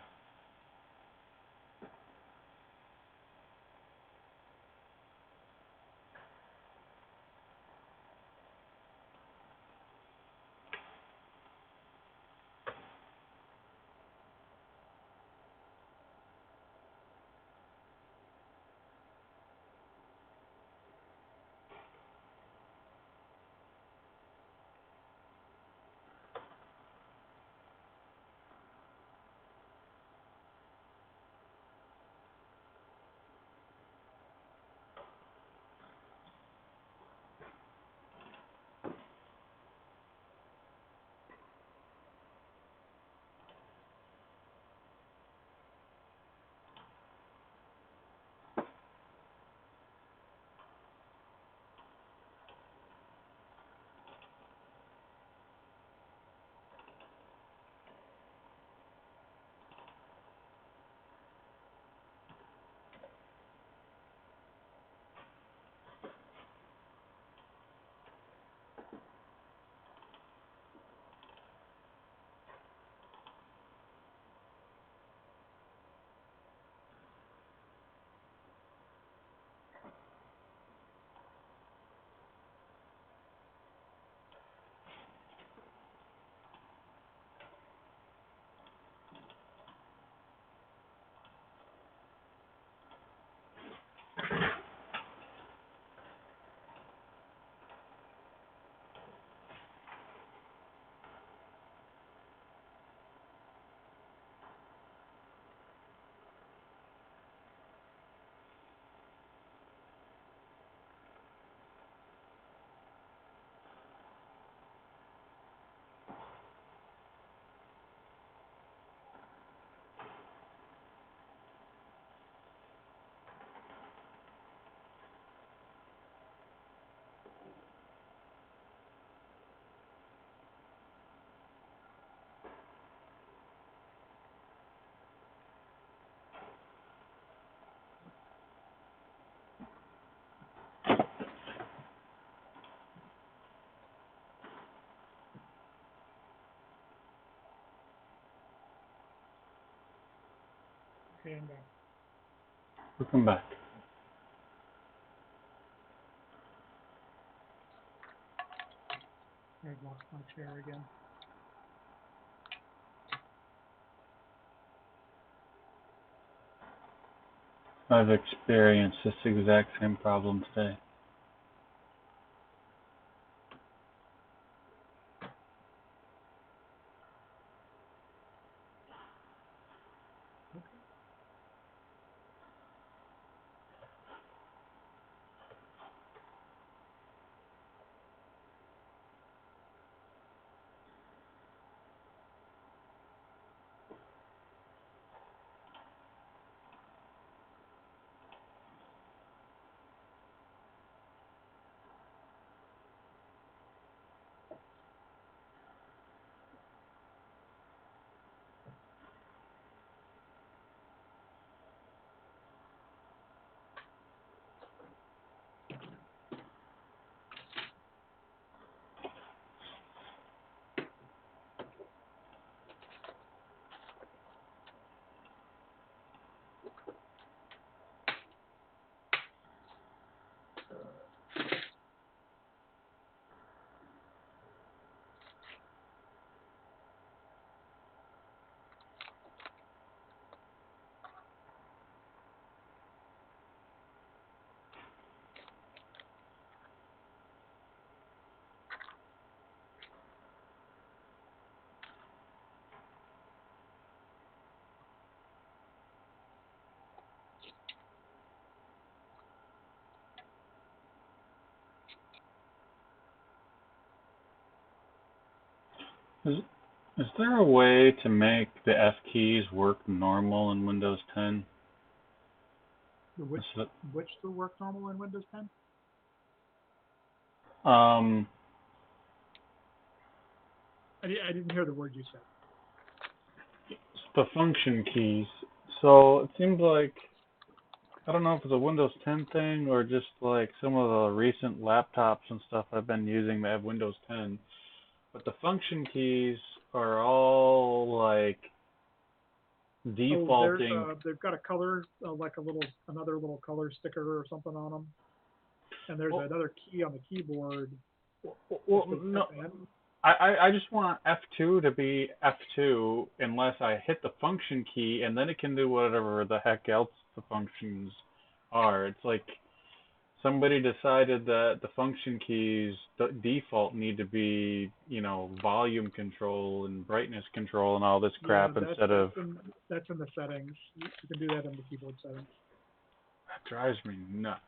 Speaker 2: Okay, I'm back.
Speaker 1: Welcome back.
Speaker 2: I've lost my chair again.
Speaker 1: I've experienced this exact same problem today.
Speaker 2: Okay.
Speaker 1: Is there a way to make the F keys work normal in Windows 10?
Speaker 2: Which to work normal in Windows 10?
Speaker 1: Um,
Speaker 2: I didn't hear the word you said.
Speaker 1: the function keys. So it seems like, I don't know if it's a Windows 10 thing or just like some of the recent laptops and stuff I've been using that have Windows 10. But the function keys are all like defaulting.
Speaker 2: They've got a color, like another little color sticker or something on them. And there's another key on the keyboard.
Speaker 1: Well, no, I just want F2 to be F2 unless I hit the function key, and then it can do whatever the heck else the functions are. It's like somebody decided that the function keys default need to be, volume control and brightness control and all this crap instead of.
Speaker 2: That's in the settings. You can do that in the keyboard settings.
Speaker 1: That drives me nuts.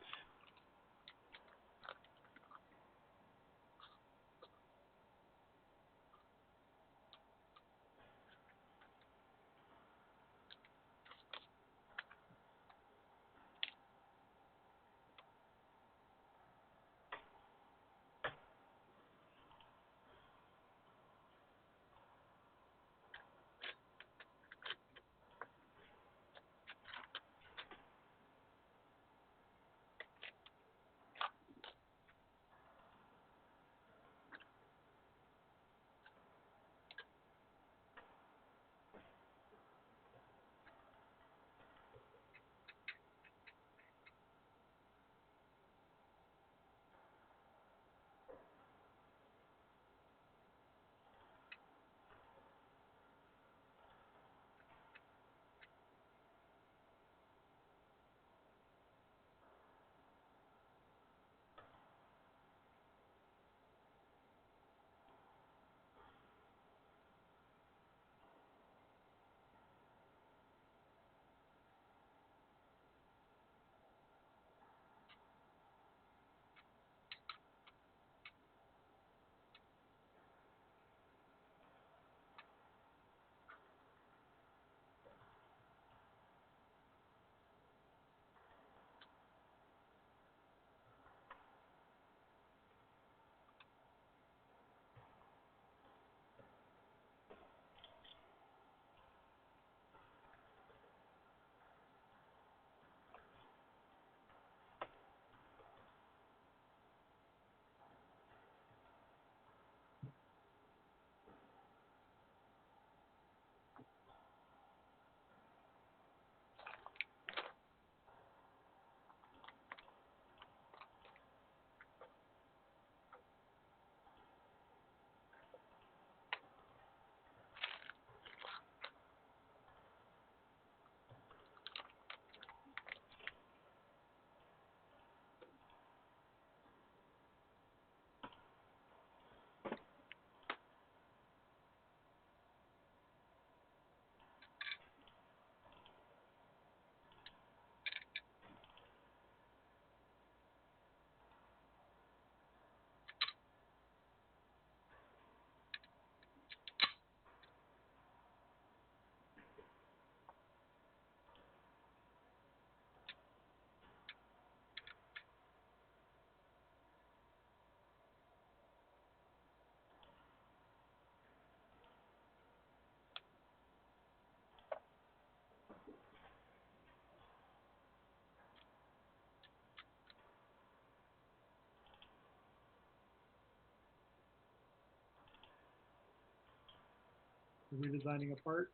Speaker 2: Redesigning a part.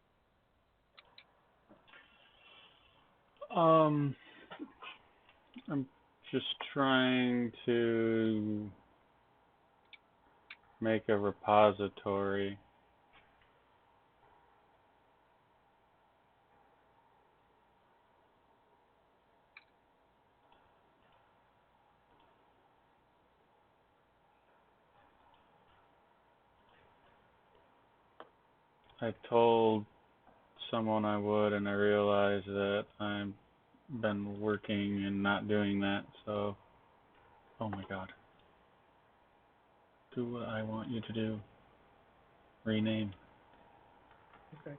Speaker 1: I'm just trying to make a repository. I told someone I would, and I realized that I've been working and not doing that, so, oh my god. Do what I want you to do. Rename.
Speaker 2: Okay.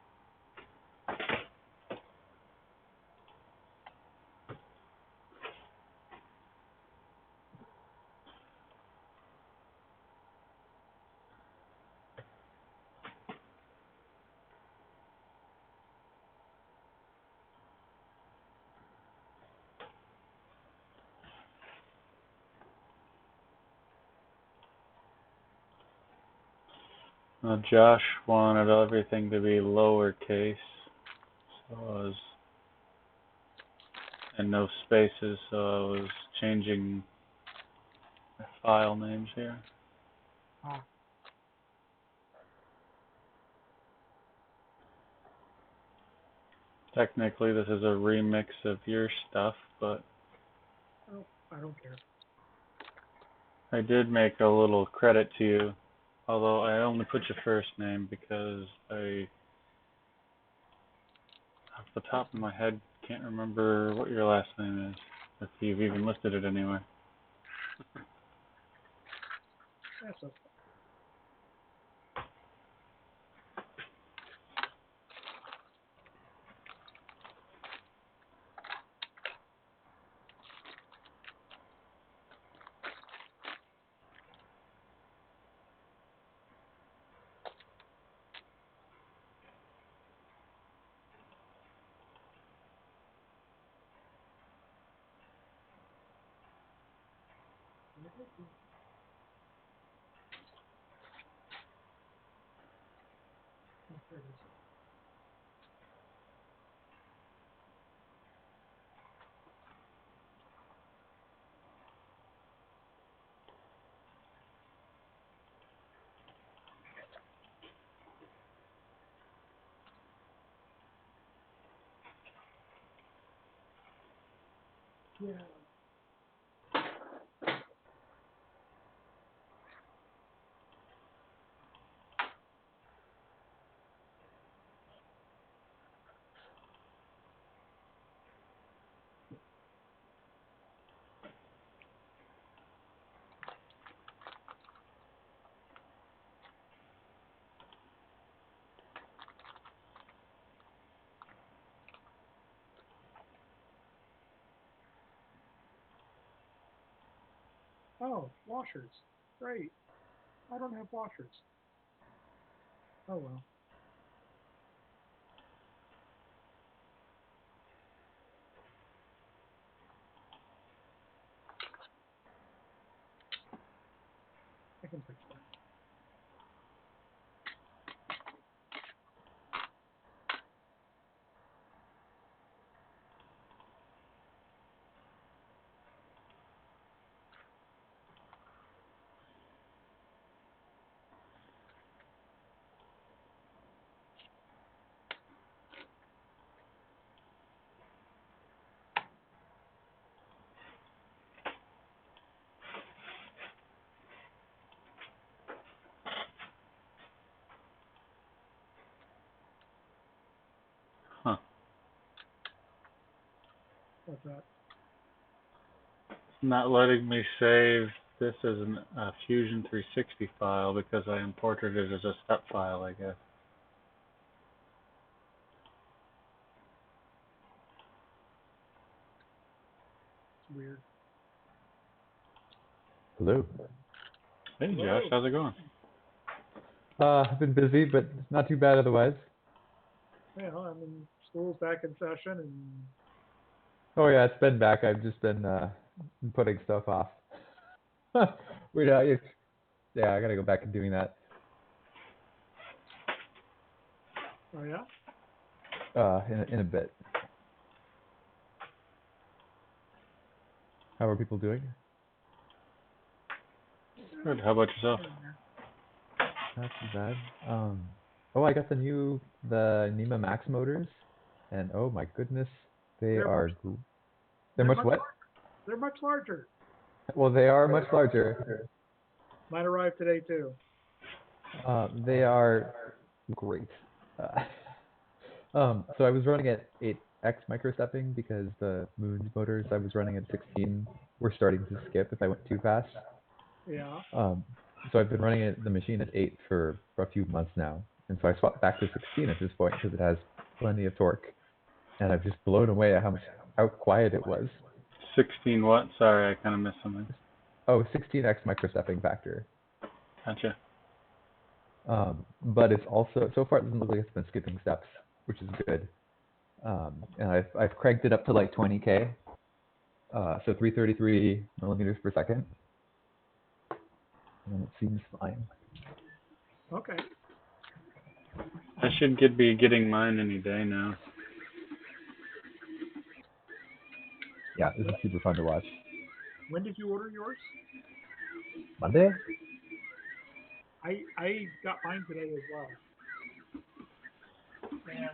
Speaker 1: Josh wanted everything to be lowercase, was, and no spaces, so I was changing my file names here.
Speaker 2: Ah.
Speaker 1: Technically, this is a remix of your stuff, but
Speaker 2: Oh, I don't care.
Speaker 1: I did make a little credit to you, although I only put your first name because I, off the top of my head, can't remember what your last name is, if you've even listed it anywhere.
Speaker 2: That's okay. Yeah. Oh, washers. Great. I don't have washers. Oh well. I can fix that.
Speaker 1: Huh.
Speaker 2: What's that?
Speaker 1: It's not letting me save this as a Fusion 360 file because I imported it as a step file, I guess.
Speaker 2: It's weird.
Speaker 3: Hello.
Speaker 1: Hey
Speaker 2: Hello.
Speaker 1: Josh, how's it going?
Speaker 3: I've been busy, but not too bad otherwise.
Speaker 2: Yeah, I mean, school's back in session, and
Speaker 3: Oh yeah, it's been back. I've just been putting stuff off. Yeah, I gotta go back and doing that.
Speaker 2: oh yeah.
Speaker 3: In a bit. How are people doing?
Speaker 1: Good, how about yourself?
Speaker 3: Not too bad. Oh, I got the NEMA Max motors, and oh my goodness,
Speaker 2: They're much,
Speaker 3: they're much what?
Speaker 2: they're much larger.
Speaker 3: Well, they are much larger.
Speaker 2: Mine arrived today too.
Speaker 3: They are great. So I was running at 8x microstepping because the Moon's motors I was running at 16 were starting to skip if I went too fast.
Speaker 2: Yeah.
Speaker 3: So I've been running the machine at 8 for a few months now, and so I swapped back to 16 at this point because it has plenty of torque, and I've just blown away at how quiet it was.
Speaker 1: 16 what? Sorry, I kind of missed something.
Speaker 3: Oh, 16x microstepping factor.
Speaker 1: Gotcha.
Speaker 3: But it's also, so far it doesn't look like it's been skipping steps, which is good. And I've cranked it up to like 20K, so 333 millimeters per second, and it seems fine.
Speaker 2: Okay.
Speaker 1: I should be getting mine any day now.
Speaker 3: Yeah, this is super fun to watch.
Speaker 2: When did you order yours?
Speaker 3: Monday?
Speaker 2: I got mine today as well. And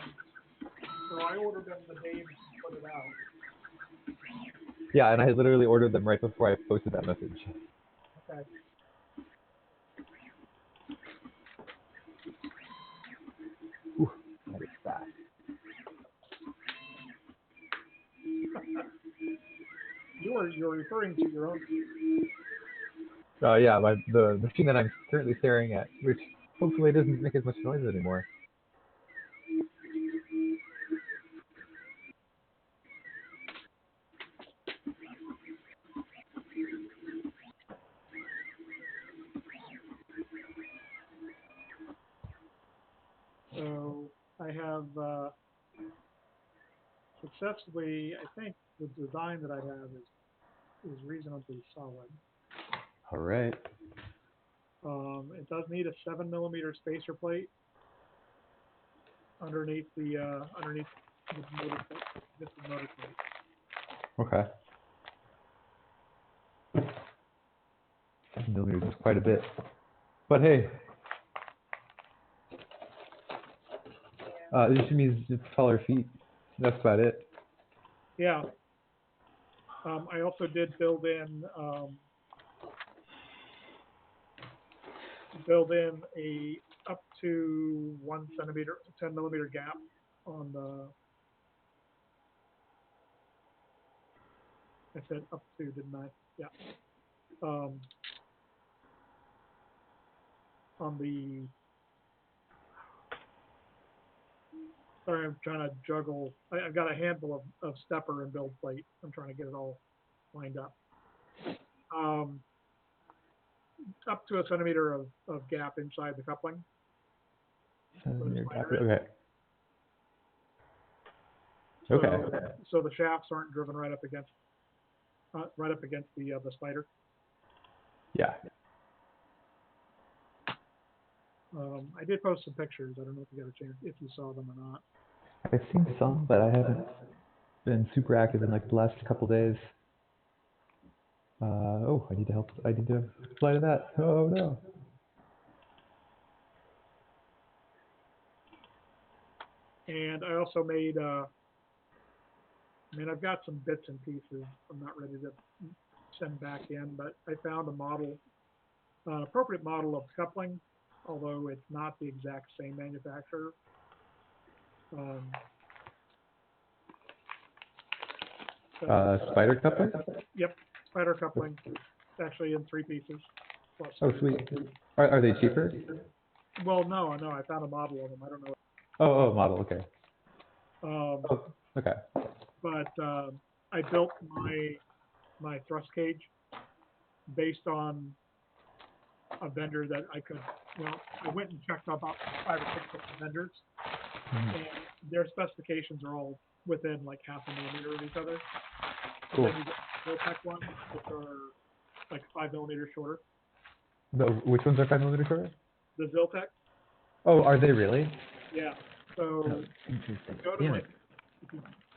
Speaker 2: so I ordered them the day that you put it out.
Speaker 3: Yeah, and I had literally ordered them right before I posted that message.
Speaker 2: Okay.
Speaker 3: Ooh, that is fast.
Speaker 2: You're referring to your own.
Speaker 3: Yeah, the machine that I'm currently staring at, which hopefully doesn't make as much noise anymore.
Speaker 2: So I have successfully, I think the design that I have is reasonably solid.
Speaker 3: All right.
Speaker 2: It does need a 7mm spacer plate underneath the motor plate.
Speaker 3: Okay. 7mm is quite a bit. But hey, this means it's taller feet. That's about it.
Speaker 2: Yeah. I also did build in a up to 1 centimeter, 10mm gap on the. I said up to, didn't I? Yeah. On the. Sorry, I'm trying to juggle. I've got a handful of stepper and build plate. I'm trying to get it all lined up. Up to a centimeter of gap inside the coupling.
Speaker 3: Centimeter gap. Okay.
Speaker 2: So,
Speaker 3: Okay.
Speaker 2: so the shafts aren't driven right up against the spider.
Speaker 3: Yeah.
Speaker 2: I did post some pictures. I don't know if you got a chance, if you saw them or not.
Speaker 3: I've seen some, but I haven't been super active in like the last couple days. Oh, I need to help. I need to reply to that. Oh no.
Speaker 2: And I also made, I've got some bits and pieces I'm not ready to send back in, but I found a model, an appropriate model of coupling, although it's not the exact same manufacturer.
Speaker 3: Spider coupling?
Speaker 2: Yep, spider coupling. It's actually in 3 pieces. Plus
Speaker 3: Oh, sweet. Are they cheaper?
Speaker 2: Well, no, I found a model of them. I don't know.
Speaker 3: Oh, model. Okay. Okay.
Speaker 2: But I built my thrust cage based on a vendor that I could, I went and checked about 5 or 6 different vendors, and their specifications are all within like 0.5 millimeter of each other.
Speaker 3: Cool.
Speaker 2: And then you get the Ziltech ones, which are like 5mm shorter.
Speaker 3: Which ones are 5mm shorter?
Speaker 2: The Ziltech.
Speaker 3: Oh, are they really?
Speaker 2: Yeah. So
Speaker 3: Interesting.
Speaker 2: go to
Speaker 3: Damn
Speaker 2: my,
Speaker 3: it.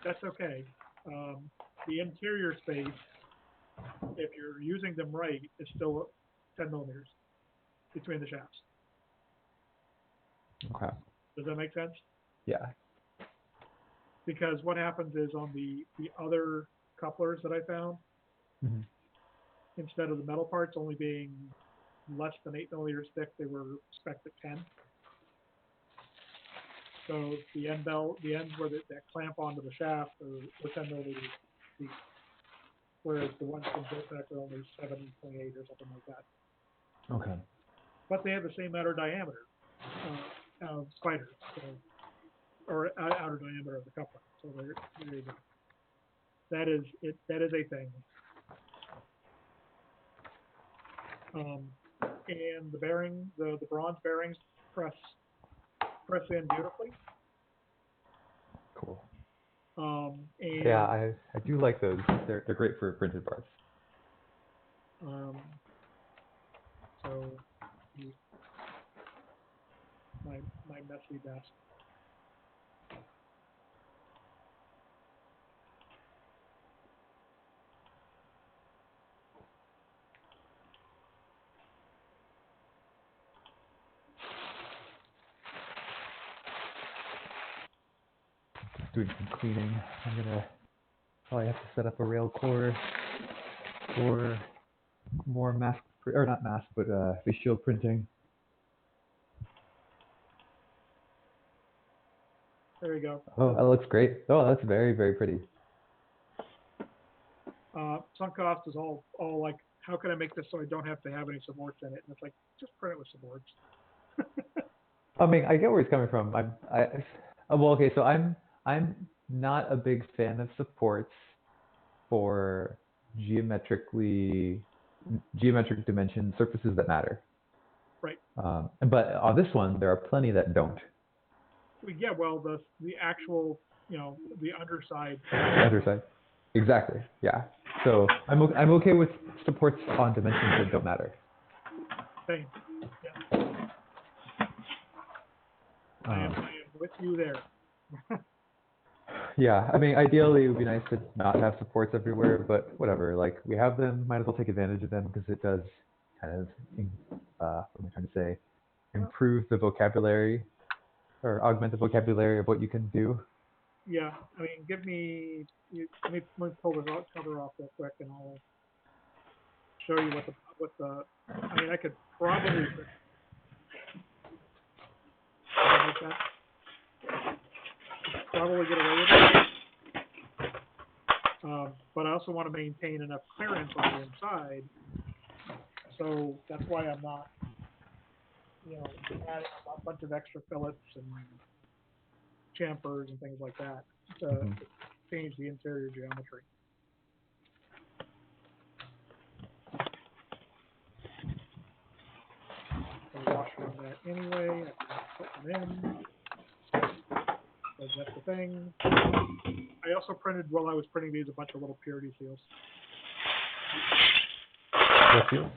Speaker 2: that's okay. The interior space, if you're using them right, is still 10mm between the shafts.
Speaker 3: Okay.
Speaker 2: Does that make sense?
Speaker 3: Yeah.
Speaker 2: Because what happens is on the other couplers that I found, instead of the metal parts only being less than 8mm thick, they were spec'd at 10. So the end where that clamp onto the shaft are 10mm deep, whereas the ones from Ziltech are only 7.8 or something like that.
Speaker 3: Okay.
Speaker 2: But they have the same outer diameter spider, so, or outer diameter of the coupling. So there you go. That is it. That is a thing. And the bearing, the bronze bearings press in beautifully.
Speaker 3: Cool.
Speaker 2: And
Speaker 3: Yeah, I do like those. They're great for printed parts.
Speaker 2: So my messy desk.
Speaker 3: doing some cleaning. I'm gonna probably have to set up a rail core for more mask, or not mask, but face shield printing.
Speaker 2: There you go.
Speaker 3: Oh, that looks great. Oh, that's very, very pretty.
Speaker 2: Sunk cost is all like, how can I make this so I don't have to have any supports in it? And it's like, just print it with supports.
Speaker 3: I mean, I get where he's coming from. Well, okay, so I'm not a big fan of supports for geometric dimension surfaces that matter.
Speaker 2: Right.
Speaker 3: But on this one, there are plenty that don't.
Speaker 2: Yeah, well, the actual, the underside.
Speaker 3: Underside. Exactly. Yeah. So I'm okay with supports on dimensions that don't matter.
Speaker 2: Same. Yeah. I am with you there.
Speaker 3: Yeah, I mean, ideally it would be nice to not have supports everywhere, but whatever. Like, we have them, might as well take advantage of them because it does kind of, what am I trying to say, improve the vocabulary or augment the vocabulary of what you can do.
Speaker 2: Yeah, I mean, let me pull this cover off real quick, and I'll show you what the. I mean, I could probably get away with it, but I also want to maintain enough clearance on the inside, so that's why I'm not, adding a bunch of extra fillets and chamfers and things like that to change the interior geometry. I'll wash on that anyway. I can put them in. So that's the thing. I also printed, while I was printing these, a bunch of little purity seals.
Speaker 3: What seals?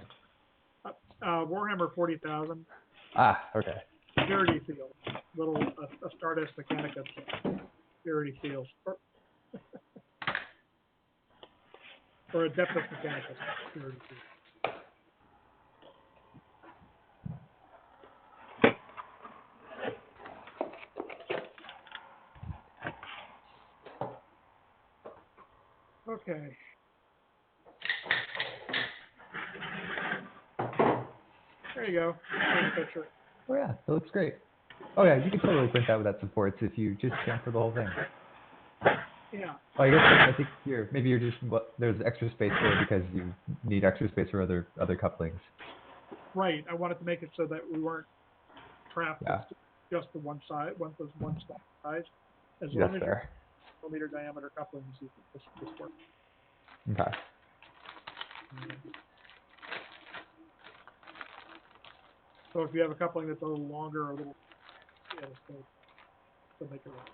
Speaker 2: Warhammer 40,000.
Speaker 3: Ah, okay.
Speaker 2: Purity seals. Little Stardust Mechanica purity seals. Or Adeptus Mechanica purity seals. Okay. There you go. Picture.
Speaker 3: Oh yeah, that looks great. Oh yeah, you can totally print that without supports if you just chamfer the whole thing.
Speaker 2: Yeah.
Speaker 3: Oh, I think maybe you're just there's extra space there because you need extra space for other couplings.
Speaker 2: Right. I wanted to make it so that we weren't trapped
Speaker 3: Yeah.
Speaker 2: with just the one side, one size. As
Speaker 3: That's
Speaker 2: long as
Speaker 3: fair.
Speaker 2: you're millimeter diameter couplings, this works.
Speaker 3: Okay.
Speaker 2: So if you have a coupling that's a little longer or a little, still make it work.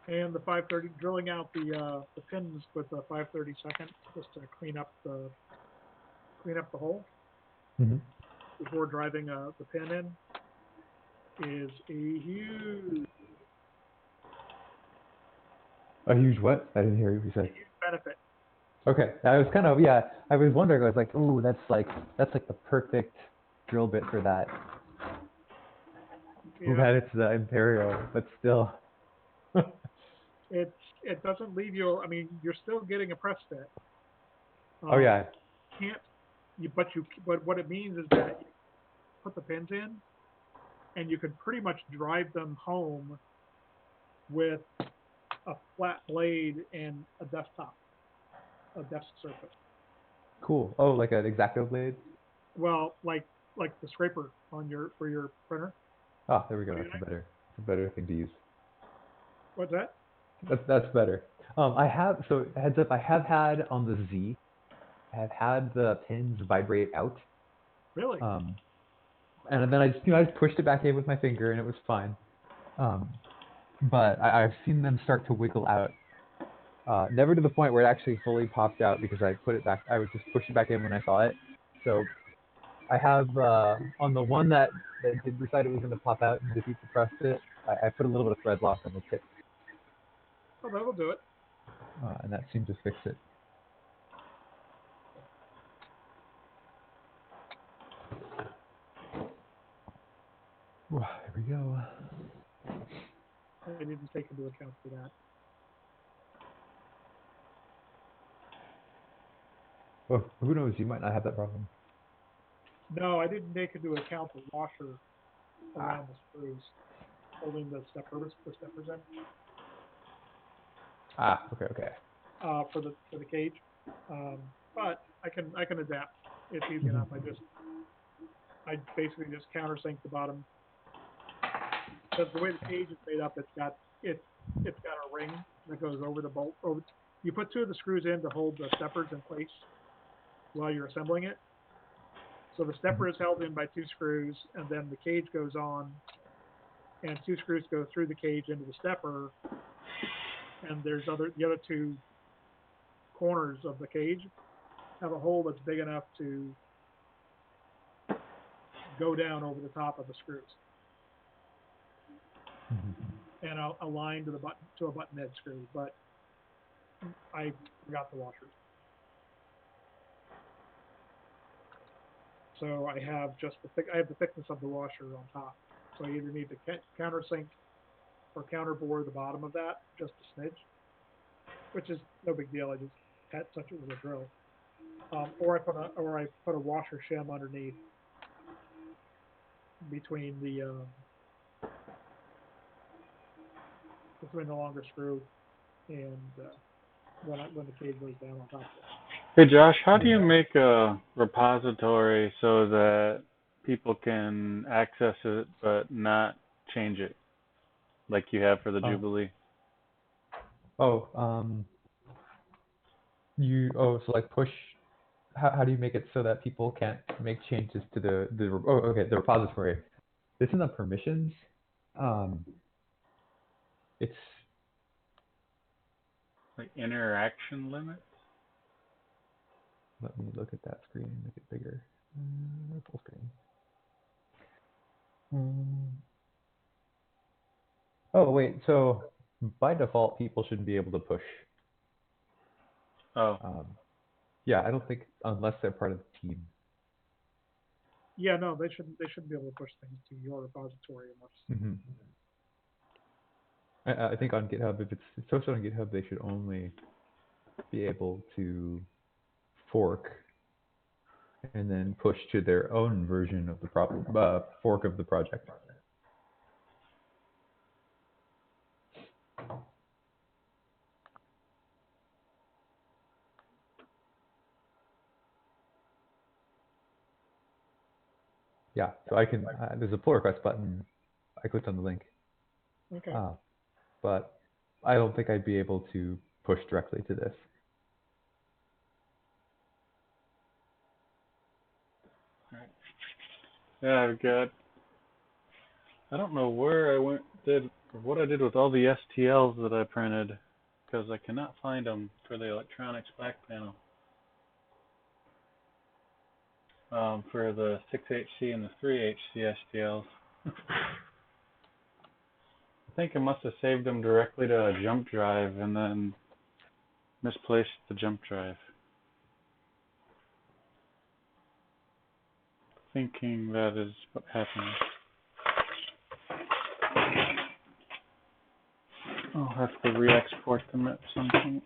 Speaker 2: And the 530, drilling out the pins with the 5/32 just to clean up the hole before driving the pin in is a huge.
Speaker 3: A huge what? I didn't hear what you said.
Speaker 2: Huge benefit.
Speaker 3: Okay, I was kind of I was wondering. I was like, ooh, that's like the perfect drill bit for that.
Speaker 2: Yeah.
Speaker 3: That it's the Imperial, but still.
Speaker 2: It doesn't leave you. I mean, you're still getting a press fit.
Speaker 3: Oh yeah.
Speaker 2: But what it means is that you put the pins in, and you can pretty much drive them home with a flat blade and a desk surface.
Speaker 3: Cool. Oh, like an X-Acto blade?
Speaker 2: Well, like the scraper for your printer.
Speaker 3: Oh, there we go. That's a better thing to use.
Speaker 2: What's that?
Speaker 3: That's better. Heads up, I have had on the Z, I have had the pins vibrate out.
Speaker 2: Really?
Speaker 3: And then I just pushed it back in with my finger and it was fine. But I've seen them start to wiggle out. Never to the point where it actually fully popped out because I put it back. I would just push it back in when I saw it. So I have on the one that did decide it was going to pop out and defeat the press fit, I put a little bit of thread lock on the tip.
Speaker 2: Oh, that'll do it.
Speaker 3: And that seemed to fix it.
Speaker 2: into account for that.
Speaker 3: Well, who knows? You might not have that problem.
Speaker 2: No, I didn't take into account the washer around the screws, holding the steppers in.
Speaker 3: Okay.
Speaker 2: For the cage, but I can adapt. It's easy enough. I basically just countersink the bottom, because the way the cage is made up, it's got a ring that goes over the bolt. You put 2 of the screws in to hold the steppers in place while you're assembling it. So the stepper is held in by 2 screws, and then the cage goes on, and 2 screws go through the cage into the stepper, and the other 2 corners of the cage have a hole that's big enough to go down over the top of the screws, and aligned to a button head screw. But I forgot the washers, so I have the thickness of the washer on top. So I either need to countersink or counterbore the bottom of that just a smidge, which is no big deal. I just touch it with a drill, or I put a washer shim underneath between the longer screw and when the cage goes down on top of it.
Speaker 1: Hey Josh, how do you make a repository so that people can access it but not change it, like you have for the Jubilee?
Speaker 3: So like push. How do you make it so that people can't make changes to the repository? It's in the permissions. It's
Speaker 1: Like interaction limits?
Speaker 3: Let me look at that screen and make it bigger. Full screen. Oh wait, so by default, people shouldn't be able to push.
Speaker 1: Oh.
Speaker 3: Yeah, I don't think unless they're part of the team.
Speaker 2: Yeah, no, they shouldn't be able to push things to your repository unless.
Speaker 3: I think on GitHub, if it's hosted on GitHub, they should only be able to fork and then push to their own version of the fork of the project. Yeah, so I can, there's a pull request button. I clicked on the link.
Speaker 2: Okay.
Speaker 3: But I don't think I'd be able to push directly to this.
Speaker 1: Yeah, I've got, I don't know where or what I did with all the STLs that I printed, because I cannot find them for the electronics back panel. For the 6HC and the 3HC STLs. I think I must have saved them directly to a jump drive and then misplaced the jump drive. Thinking that is what happened. I'll have to re-export them at some point.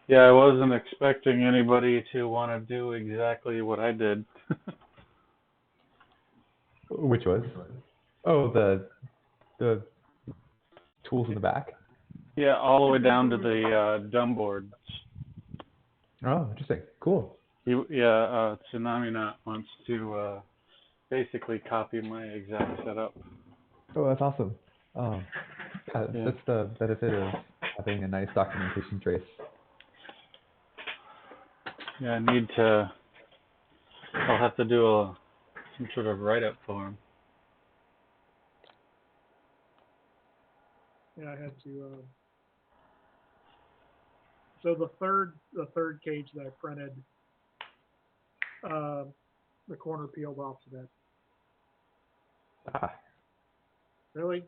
Speaker 1: Yeah, I wasn't expecting anybody to want to do exactly what I did.
Speaker 3: Which was? Oh, the tools in the back?
Speaker 1: Yeah, all the way down to the dumb boards.
Speaker 3: Oh, interesting. Cool.
Speaker 1: Tsunami Knot wants to basically copy my exact setup.
Speaker 3: Oh, that's awesome. That's the benefit of having a nice documentation trace.
Speaker 1: Yeah, I'll have to do some sort of write-up for him.
Speaker 2: Yeah, I had to. So the third cage that I printed, the corner peeled off to that. Really?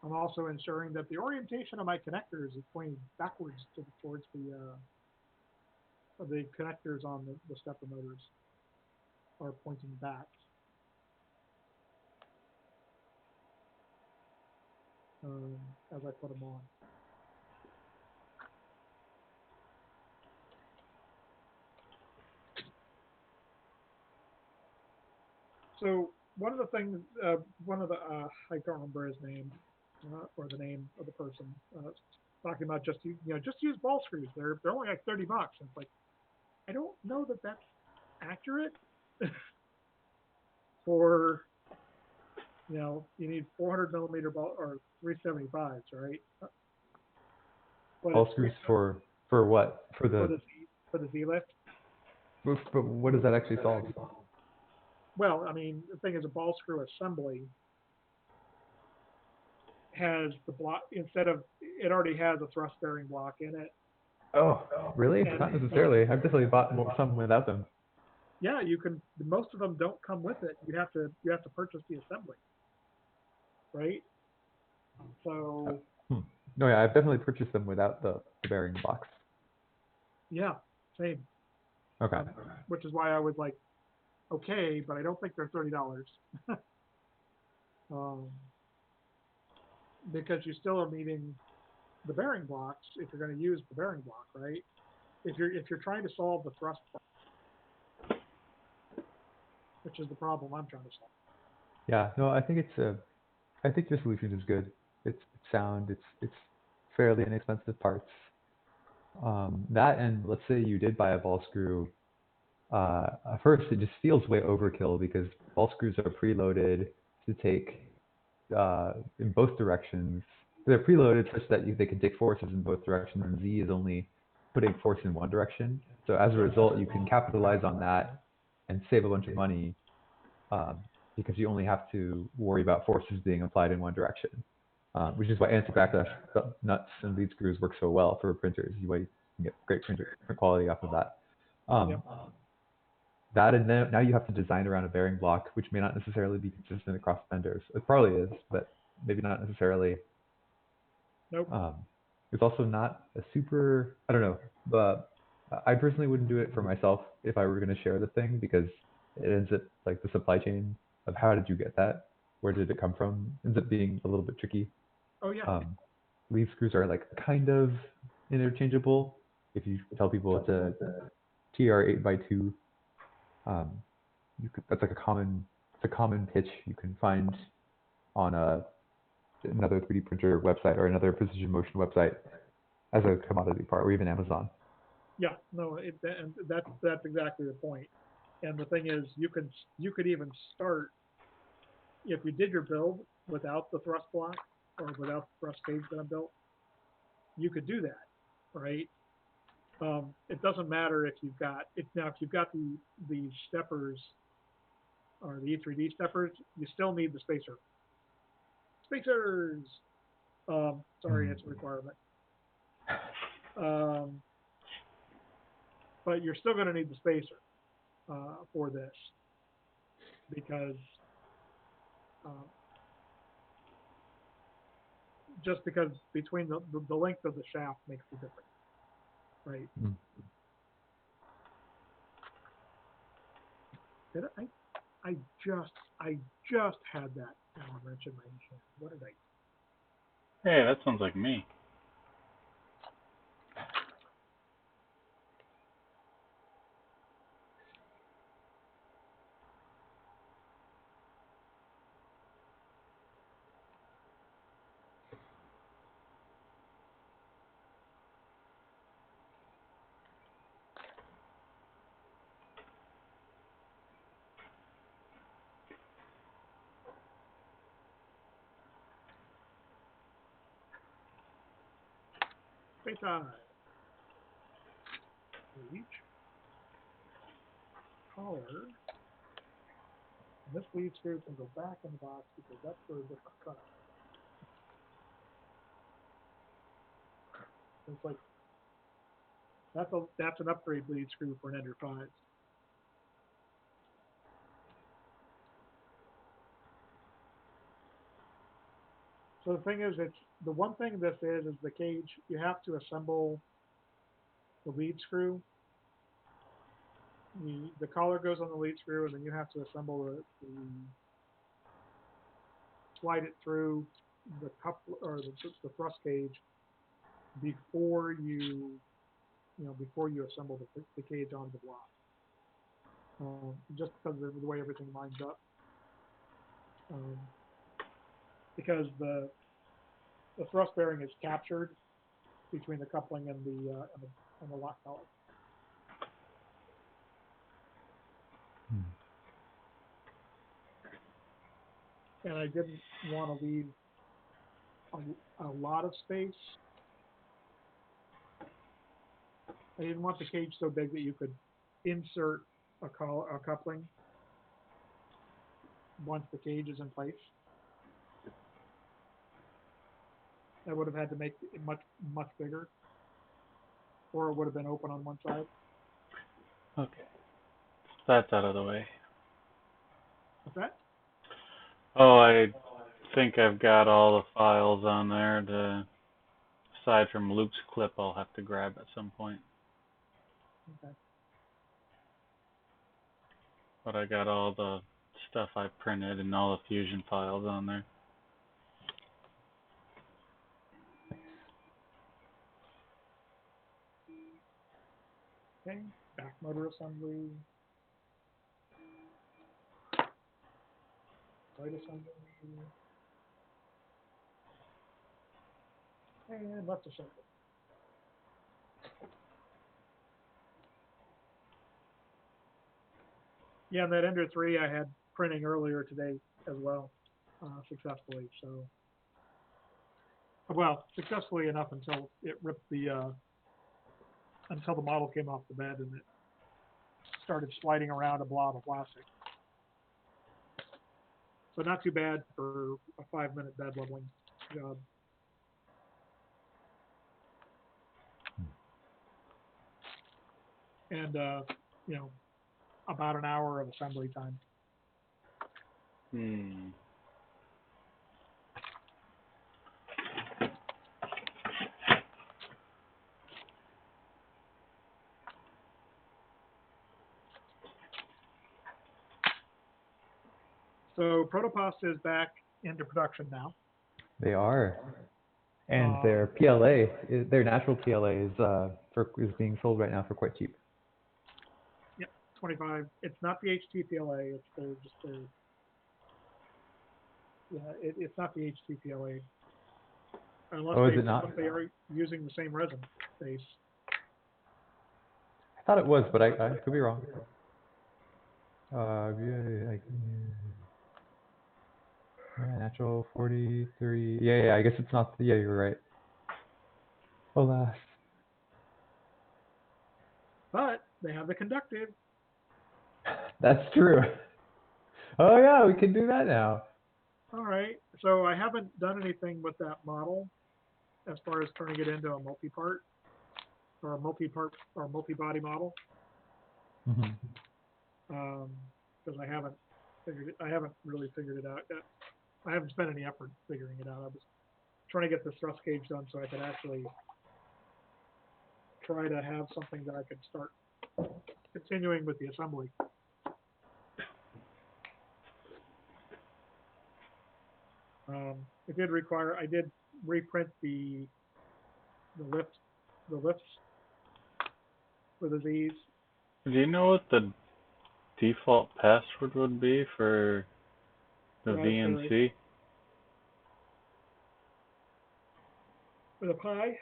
Speaker 2: I'm also ensuring that the orientation of my connectors is pointing backwards towards the the connectors on the stepper motors are pointing back. As I put them on. So one of the things, I don't remember his name, or the name of the person, talking about just use ball screws. They're only like $30. And it's like, I don't know that that's accurate. For you need 400 millimeter ball or 375s, right? But
Speaker 3: Ball screws for what? For
Speaker 2: the Z lift.
Speaker 3: But what does that actually solve?
Speaker 2: Well, I mean, the thing is, a ball screw assembly has the block instead of it already has a thrust bearing block in it.
Speaker 3: Oh, really?
Speaker 2: And,
Speaker 3: not necessarily. I've definitely bought some without them.
Speaker 2: Yeah, you can. Most of them don't come with it. You have to purchase the assembly, right? So.
Speaker 3: No, yeah, I've definitely purchased them without the bearing box.
Speaker 2: Yeah, same.
Speaker 3: Okay.
Speaker 2: Which is why I was like, okay, but I don't think they're $30. Because you still are needing the bearing blocks if you're going to use the bearing block, right? If you're trying to solve the thrust problem, which is the problem I'm trying to solve.
Speaker 3: Yeah, no, I think I think your solution is good. It's sound. It's fairly inexpensive parts. That and let's say you did buy a ball screw. At first, it just feels way overkill because ball screws are preloaded to take in both directions. They're preloaded such that they can take forces in both directions, and Z is only putting force in one direction. So as a result, you can capitalize on that and save a bunch of money because you only have to worry about forces being applied in one direction, which is why anti-backlash nuts and lead screws work so well for printers. You can get great print quality off of that. That and now you have to design around a bearing block, which may not necessarily be consistent across vendors. It probably is, but maybe not necessarily.
Speaker 2: Nope.
Speaker 3: It's also not a super, I don't know, but I personally wouldn't do it for myself if I were going to share the thing because it ends up like the supply chain of how did you get that? Where did it come from? Ends up being a little bit tricky.
Speaker 2: Oh yeah.
Speaker 3: Lead screws are like kind of interchangeable. If you tell people it's a TR 8x2, that's like a common pitch you can find on another 3D printer website or another precision motion website as a commodity part, or even Amazon.
Speaker 2: Yeah, no, and that's exactly the point. And the thing is, you could even start if you did your build without the thrust block or without the thrust cage that I built. You could do that, right? It doesn't matter if you've got the steppers or the E3D steppers, you still need the spacer. Spacers. Sorry, it's a requirement. But you're still going to need the spacer for this because just because between the length of the shaft makes the difference, right? Did I just had that Allen wrench in my hand. What did I?
Speaker 1: Hey, that sounds like me.
Speaker 2: Space eye. Reach. Collar. And this lead screw can go back in the box because that's for a different cut. It's like that's an upgrade lead screw for an Ender 5. So the thing is, it's the one thing this is the cage. You have to assemble the lead screw the collar goes on the lead screw, and then you have to assemble slide it through the or the thrust cage before before you assemble the cage onto the block. Just because of the way everything lines up. Because the thrust bearing is captured between the coupling and the lock collar. And I didn't want to leave a lot of space. I didn't want the cage so big that you could insert a coupling once the cage is in place. I would have had to make it much bigger, or it would have been open on one side.
Speaker 1: Okay. That's out of the way.
Speaker 2: What's that?
Speaker 1: Oh, I think I've got all the files on there. Aside from Luke's clip, I'll have to grab at some point.
Speaker 2: Okay.
Speaker 1: But I got all the stuff I printed and all the Fusion files on there.
Speaker 2: Okay, back motor assembly. Right assembly. And left assembly. Yeah, that Ender 3 I had printing earlier today as well, successfully. So, well, successfully enough until it ripped until the model came off the bed and it started sliding around a blob of plastic. So not too bad for a 5-minute bed leveling job. And about an hour of assembly time. So Protopasta is back into production now.
Speaker 3: They are. And their PLA, their natural PLA is being sold right now for quite cheap.
Speaker 2: Yep, 25. It's not the HT PLA. It's it's not the HT PLA. Unless they are using the same resin base.
Speaker 3: I thought it was, but I could be wrong. Natural 43. Yeah, I guess it's not. Yeah, you're right. Alas.
Speaker 2: But they have the conductive.
Speaker 3: That's true. Oh yeah, we can do that now.
Speaker 2: All right. So I haven't done anything with that model as far as turning it into a multi-part or a multi-body model. Because I haven't really figured it out yet. I haven't spent any effort figuring it out. I was trying to get the thrust cage done so I could actually try to have something that I could start continuing with the assembly. It did require, I did reprint the lifts for the Z's.
Speaker 1: Do you know what the default password would be for the VNC?
Speaker 2: For the Pi?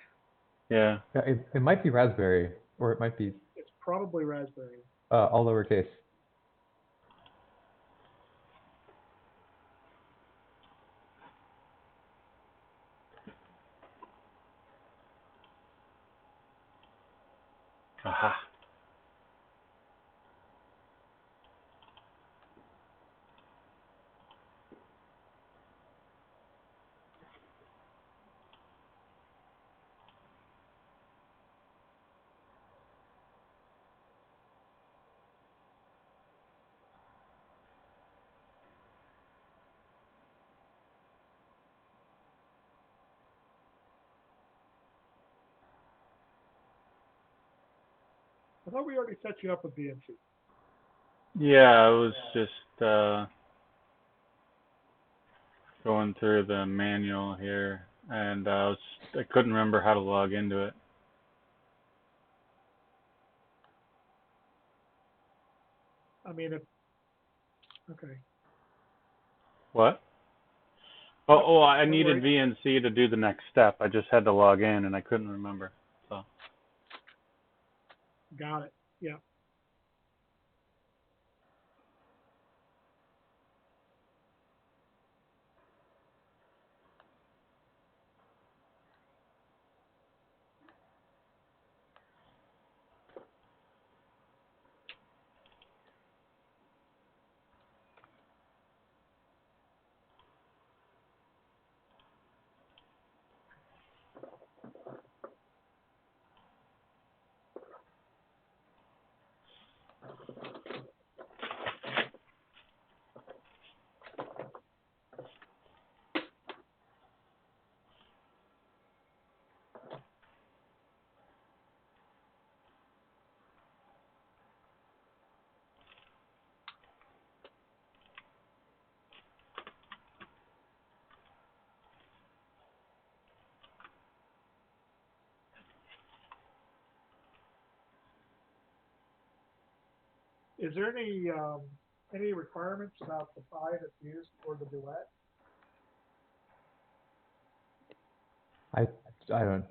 Speaker 3: Yeah, it might be Raspberry, or it might be...
Speaker 2: It's probably Raspberry.
Speaker 3: All lowercase.
Speaker 1: Aha.
Speaker 2: I thought we already set you up with VNC.
Speaker 1: Yeah, I was just going through the manual here, and I couldn't remember how to log into it.
Speaker 2: I mean, okay.
Speaker 1: What? Oh, I
Speaker 2: Don't
Speaker 1: needed
Speaker 2: worry.
Speaker 1: VNC to do the next step. I just had to log in, and I couldn't remember. So.
Speaker 2: Got it. Yeah. Is there any requirements about the phi that's used for the duet?
Speaker 3: I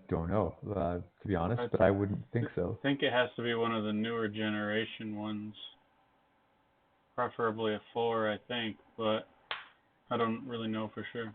Speaker 3: don't know, to be honest, but I wouldn't think so.
Speaker 1: I think it has to be one of the newer generation ones, preferably a 4, I think, but I don't really know for sure.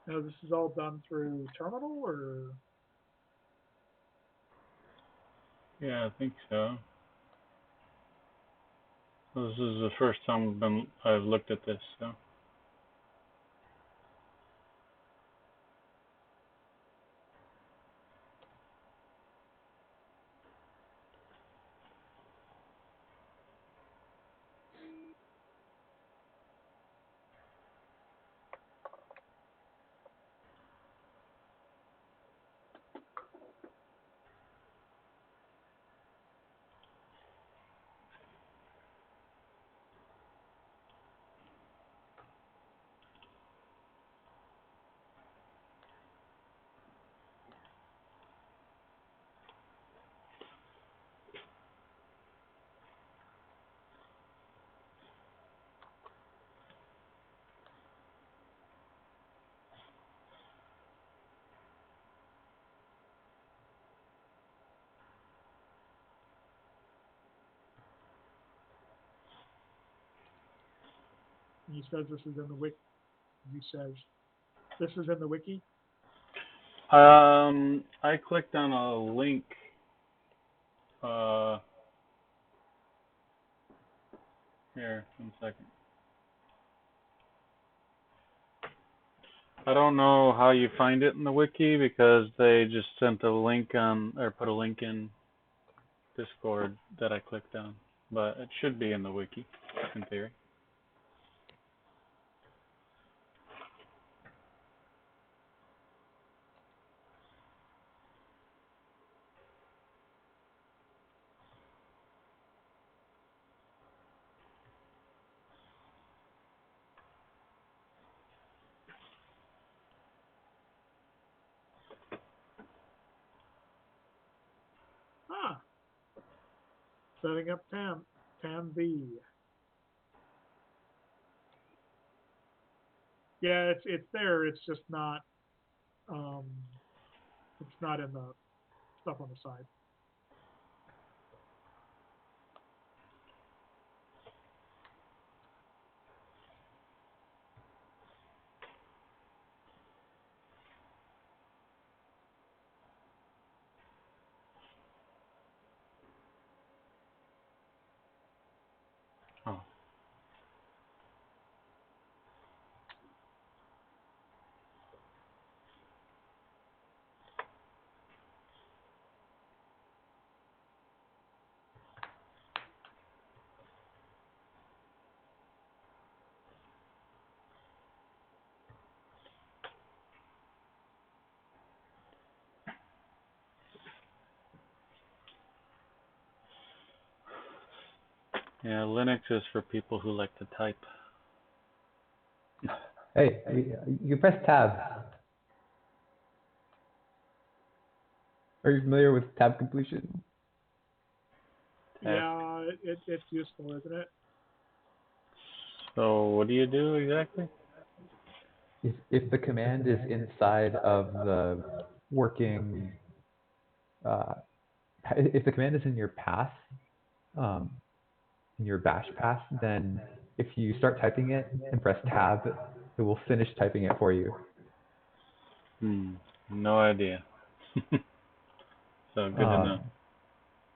Speaker 2: Now, this is all done through terminal, or?
Speaker 1: Yeah, I think so. This is the first time I've looked at this, so.
Speaker 2: He says this is in the wiki. He says this is in the wiki.
Speaker 1: I clicked on a link. Here, 1 second. I don't know how you find it in the wiki because they just sent a link on, or put a link in Discord that I clicked on, but it should be in the wiki, in theory.
Speaker 2: Ah, setting up tam B. Yeah, it's there. It's just not. It's not in the stuff on the side.
Speaker 1: Yeah, Linux is for people who like to type.
Speaker 3: Hey, you press tab. Are you familiar with tab completion?
Speaker 2: Yeah, it's useful, isn't it?
Speaker 1: So what do you do exactly?
Speaker 3: If the command is inside of the working, uh, if the command is in your path, um, in your bash path, then if you start typing it and press tab, it will finish typing it for you.
Speaker 1: No idea. So good to know.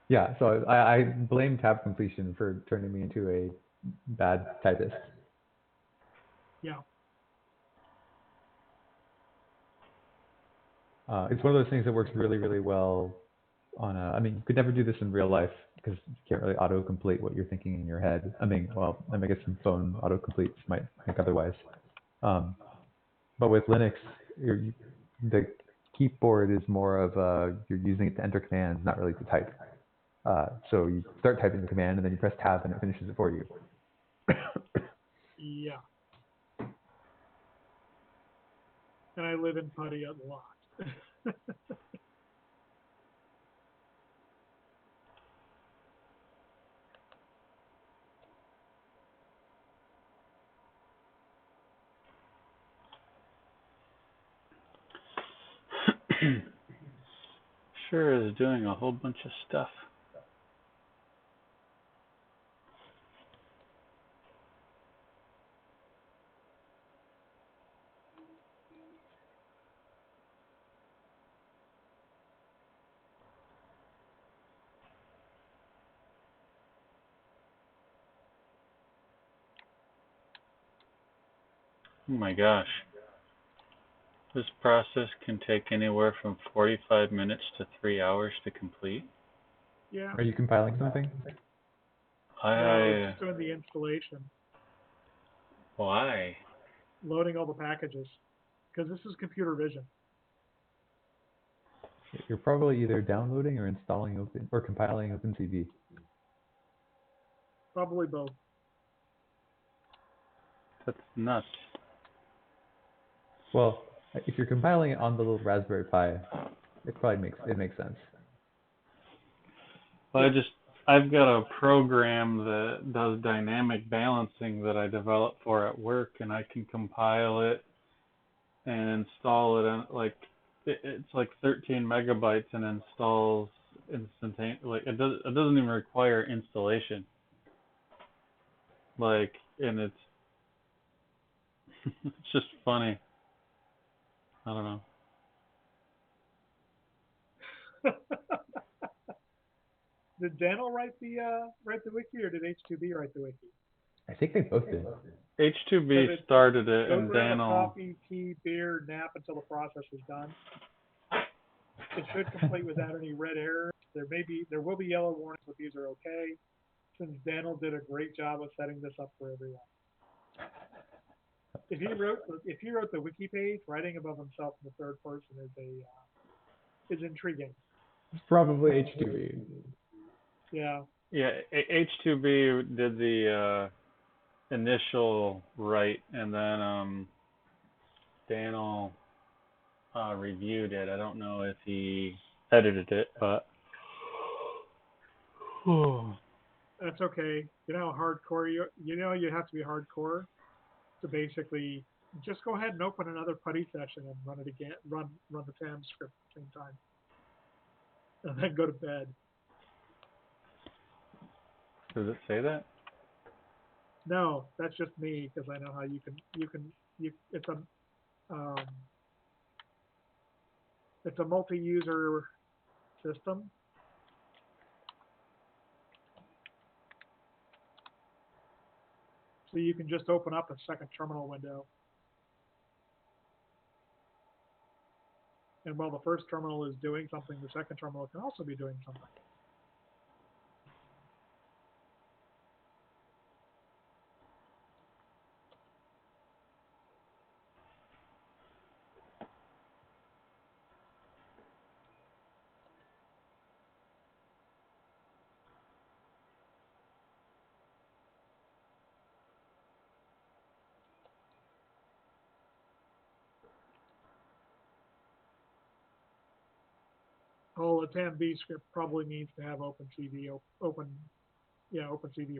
Speaker 3: Yeah, so I blame tab completion for turning me into a bad typist.
Speaker 2: Yeah.
Speaker 3: It's one of those things that works really, really well on a, I mean, you could never do this in real life because you can't really auto-complete what you're thinking in your head. I mean, well, I guess some phone auto-completes might think otherwise. But with Linux, the keyboard is more of you're using it to enter commands, not really to type. So you start typing the command and then you press tab and it finishes it for you.
Speaker 2: Yeah. And I live in Putty a lot.
Speaker 1: Sure is doing a whole bunch of stuff. Oh my gosh. This process can take anywhere from 45 minutes to 3 hours to complete.
Speaker 2: Yeah.
Speaker 3: Are you compiling something?
Speaker 2: No, it's just doing the installation,
Speaker 1: Why?
Speaker 2: loading all the packages, because this is computer vision.
Speaker 3: You're probably either downloading or installing or compiling OpenCV.
Speaker 2: Probably both.
Speaker 1: That's nuts.
Speaker 3: Well, if you're compiling it on the little Raspberry Pi, it probably makes sense.
Speaker 1: Well,
Speaker 2: Yeah.
Speaker 1: I've got a program that does dynamic balancing that I developed for at work, and I can compile it and install it, and it's like 13 megabytes and installs instantaneously. Like it doesn't even require installation. Like, and it's it's just funny. I don't know.
Speaker 2: Did Daniel write the wiki, or did H2B write the wiki?
Speaker 3: I think they both did.
Speaker 1: H2B started it,
Speaker 2: Go
Speaker 1: and
Speaker 2: grab a
Speaker 1: Daniel.
Speaker 2: coffee, tea, beer, nap until the process is done. It should complete without any red errors. There will be yellow warnings, but these are okay. Since Daniel did a great job of setting this up for everyone. If he wrote the wiki page, writing above himself in the third person is intriguing.
Speaker 3: It's probably H2B.
Speaker 2: Yeah.
Speaker 1: Yeah, H2B did the initial write, and then Daniel reviewed it. I don't know if he edited it, but
Speaker 2: That's okay. You know how hardcore you have to be hardcore to basically just go ahead and open another putty session and run it again, run the TAM script at the same time, and then go to bed.
Speaker 1: Does it say that?
Speaker 2: No, that's just me because I know how you um, it's a multi-user system. So you can just open up a second terminal window. And while the first terminal is doing something, the second terminal can also be doing something. Oh, a TAMB script probably needs to have OpenCV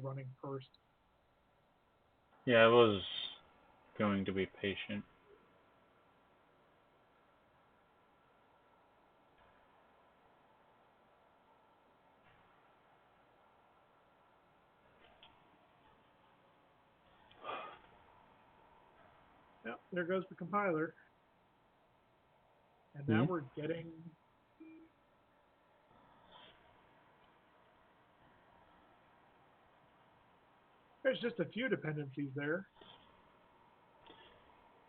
Speaker 2: running first.
Speaker 1: Yeah, I was going to be patient.
Speaker 2: Yep, there goes the compiler. And now we're getting there's just a few dependencies there.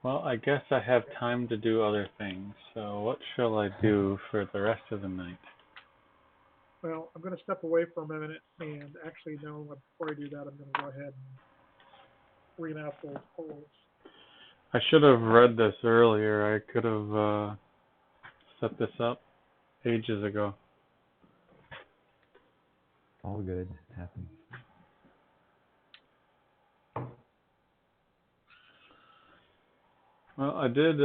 Speaker 1: Well, I guess I have time to do other things. So what shall I do for the rest of the night?
Speaker 2: Well, I'm going to step away for a minute and actually, no, before I do that, I'm going to go ahead and remap those polls.
Speaker 1: I should have read this earlier. I could have set this up ages ago.
Speaker 3: All good. It happens.
Speaker 1: Well, I did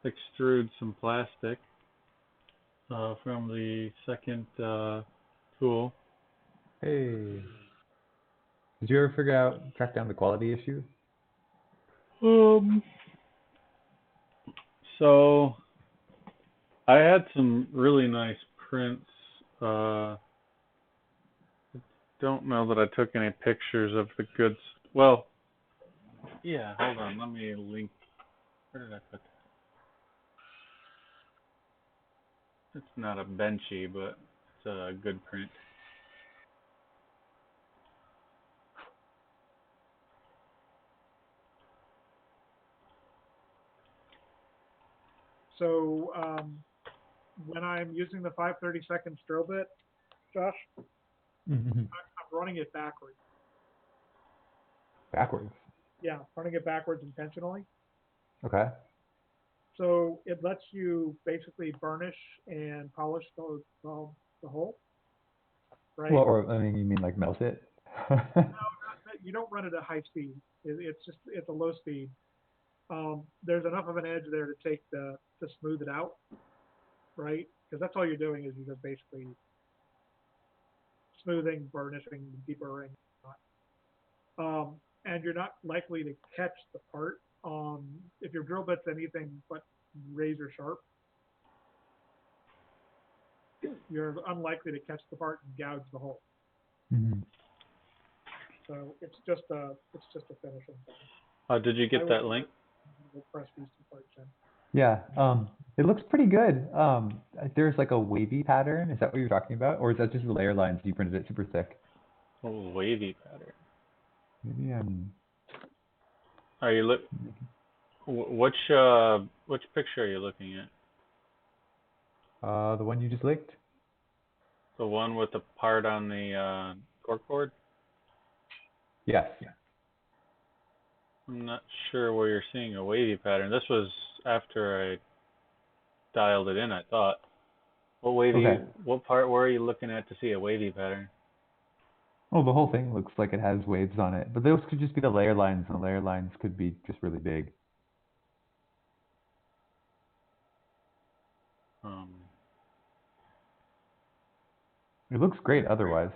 Speaker 1: extrude some plastic from the second tool.
Speaker 3: Hey. Did you ever track down the quality issue?
Speaker 1: So I had some really nice prints. Don't know that I took any pictures of the goods. Well, yeah, hold on. Let me link. Where did I put that? It's not a benchy, but it's a good print.
Speaker 2: So when I'm using the 5/32 drill bit, Josh, I'm running it backwards.
Speaker 3: Backwards?
Speaker 2: Yeah, running it backwards intentionally.
Speaker 3: Okay.
Speaker 2: So it lets you basically burnish and polish the hole, right?
Speaker 3: Well, or I mean, you mean like melt it?
Speaker 2: No, you don't run it at high speed. It's a low speed. There's enough of an edge there to smooth it out, right? Because that's all you're doing is you're just basically smoothing, burnishing, deburring. And you're not likely to catch the part if your drill bit's anything but razor sharp. You're unlikely to catch the part and gouge the hole.
Speaker 3: Mm-hmm.
Speaker 2: So it's just a finishing thing.
Speaker 1: Did you get that link?
Speaker 2: We'll press these two parts in.
Speaker 3: Yeah. It looks pretty good. There's like a wavy pattern. Is that what you're talking about, or is that just the layer lines? You printed it super thick.
Speaker 1: Oh, wavy pattern.
Speaker 3: Maybe I'm.
Speaker 1: Are you which picture are you looking at?
Speaker 3: The one you just linked.
Speaker 1: The one with the part on the corkboard?
Speaker 3: Yes.
Speaker 1: I'm not sure where you're seeing a wavy pattern. This was after I dialed it in, I thought. What wavy?
Speaker 3: Okay.
Speaker 1: What part were you looking at to see a wavy pattern?
Speaker 3: Oh, the whole thing looks like it has waves on it, but those could just be the layer lines, and the layer lines could be just really big. It looks great otherwise.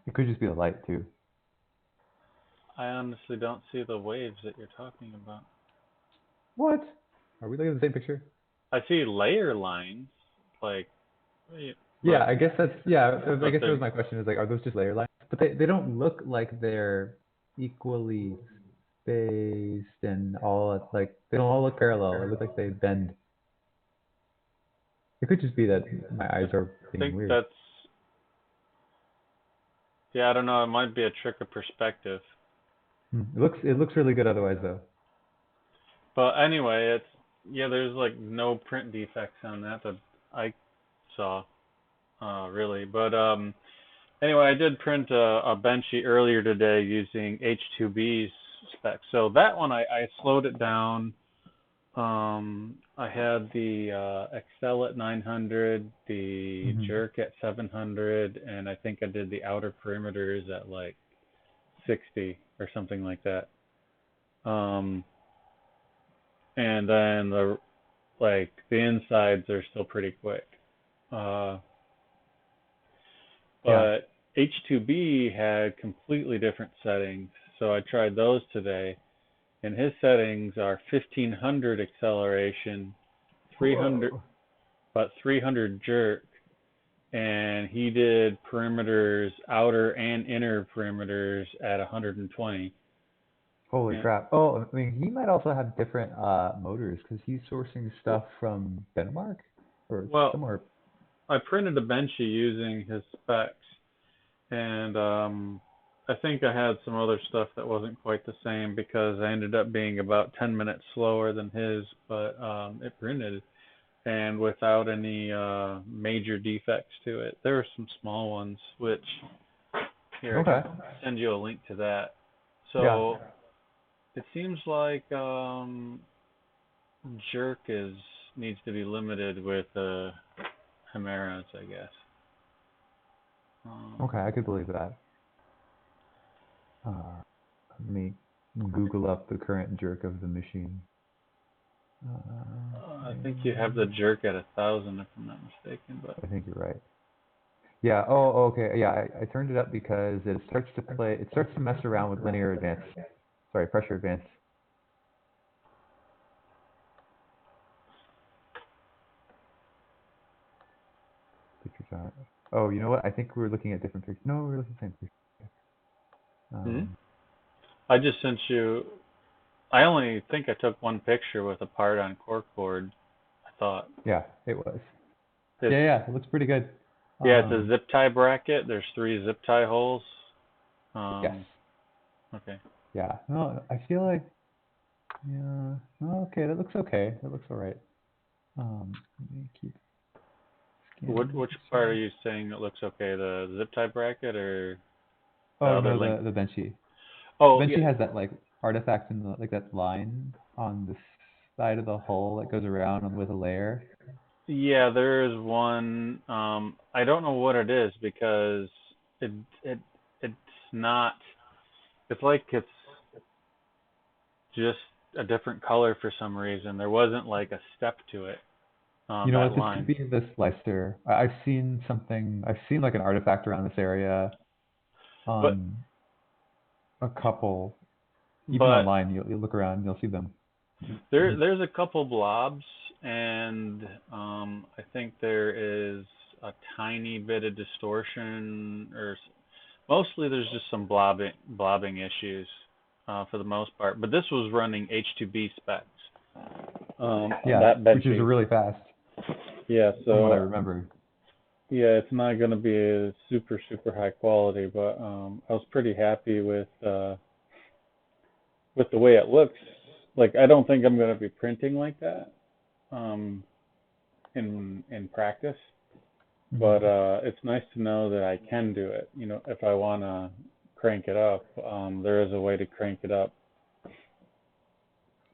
Speaker 3: It could just be the light too.
Speaker 1: I honestly don't see the waves that you're talking about.
Speaker 3: What? Are we looking at the same picture?
Speaker 1: I see layer lines, like.
Speaker 3: Yeah, I guess that's I guess that was my question. Is like, are those just layer lines? But they don't look like they're equally spaced and all like they don't all look parallel. It looks like they bend. It could just be that my eyes are being weird.
Speaker 1: That's. Yeah, I don't know. It might be a trick of perspective.
Speaker 3: It looks really good otherwise though.
Speaker 1: But anyway, there's like no print defects on that I saw, really. But anyway, I did print a benchy earlier today using H2B's specs. So that one I slowed it down. I had the Excel at 900, the jerk at 700, and I think I did the outer perimeters at like 60 or something like that. and then the insides are still pretty quick. But H2B had completely different settings, so I tried those today, and his settings are 1500 acceleration, 300,
Speaker 3: Whoa.
Speaker 1: but 300 jerk, and he did perimeters, outer and inner perimeters at 120.
Speaker 3: Holy crap. Oh, I mean, he might also have different motors because he's sourcing stuff from Denmark or
Speaker 1: Well,
Speaker 3: somewhere.
Speaker 1: I printed a Benchy using his specs, and I think I had some other stuff that wasn't quite the same because I ended up being about 10 minutes slower than his, but it printed, and without any major defects to it. There were some small ones, which, here,
Speaker 3: Okay.
Speaker 1: I can send you a link to that. So,
Speaker 3: Yeah.
Speaker 1: it seems like jerk needs to be limited with Chimeras, I guess.
Speaker 3: Okay, I could believe that. Let me Google up the current jerk of the machine.
Speaker 1: I think you have the jerk at 1,000 if I'm not mistaken, but
Speaker 3: I think you're right. Yeah. Oh, okay. Yeah, I turned it up because it starts to mess around with linear advance. Sorry, pressure advance. Pictures on it. Oh, you know what? I think we're looking at different pictures. No, we're looking at the same picture.
Speaker 1: I just sent you. I only think I took one picture with a part on corkboard. I thought.
Speaker 3: Yeah, it was. Yeah, it looks pretty good.
Speaker 1: Yeah, it's a zip tie bracket. There's 3 zip tie holes.
Speaker 3: Yes.
Speaker 1: Okay.
Speaker 3: Yeah. No, I feel like. Yeah. Oh, okay, that looks okay. That looks all right. Let me keep.
Speaker 1: Which part are you saying that looks okay? The zip tie bracket or the
Speaker 3: Oh
Speaker 1: other
Speaker 3: no,
Speaker 1: link?
Speaker 3: the Benchy.
Speaker 1: Oh,
Speaker 3: Benchy
Speaker 1: yeah.
Speaker 3: has that like artifact in the that line on the side of the hull that goes around with a layer.
Speaker 1: Yeah, there is one. I don't know what it is because it it's not. It's like it's just a different color for some reason. There wasn't like a step to it.
Speaker 3: You know
Speaker 1: That
Speaker 3: what? This
Speaker 1: line.
Speaker 3: could be the slicer. I've seen something. I've seen like an artifact around this area
Speaker 1: But
Speaker 3: on a couple. Even
Speaker 1: but
Speaker 3: online, you'll look around, you'll see them.
Speaker 1: there's a couple blobs, and I think there is a tiny bit of distortion, or mostly there's just some blobbing issues for the most part. But this was running H2B specs.
Speaker 3: Yeah,
Speaker 1: that Benchy.
Speaker 3: which is really fast.
Speaker 1: Yeah, so
Speaker 3: from what I remember.
Speaker 1: Yeah, it's not going to be a super high quality, but I was pretty happy with the way it looks. Like, I don't think I'm going to be printing like that in practice, but it's nice to know that I can do it. You know, if I want to crank it up, there is a way to crank it up.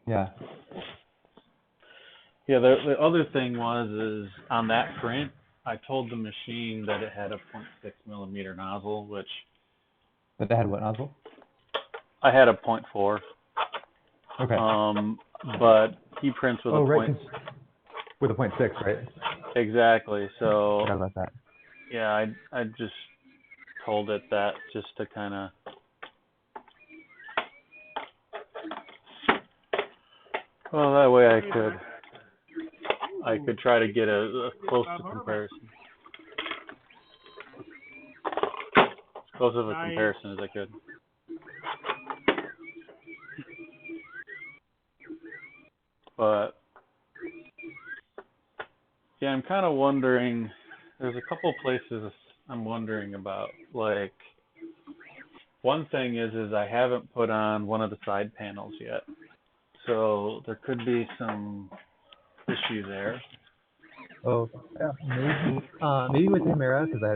Speaker 3: Yeah.
Speaker 1: Yeah, the other thing is on that print, I told the machine that it had a 0.6 millimeter nozzle, which
Speaker 3: But they had what nozzle?
Speaker 1: I had a 0.4.
Speaker 3: Okay.
Speaker 1: But he prints with a
Speaker 3: right,
Speaker 1: point.
Speaker 3: with a 0.6, right?
Speaker 1: Exactly. So
Speaker 3: Forgot about that.
Speaker 1: yeah, I just told it that just to kind of. Well, that way I could try to get a close to comparison. As close of a comparison as I could. But yeah, I'm kind of wondering. There's a couple places I'm wondering about. Like, one thing is I haven't put on one of the side panels yet, so there could be some issue there.
Speaker 3: Oh, yeah, maybe with Chimera, because I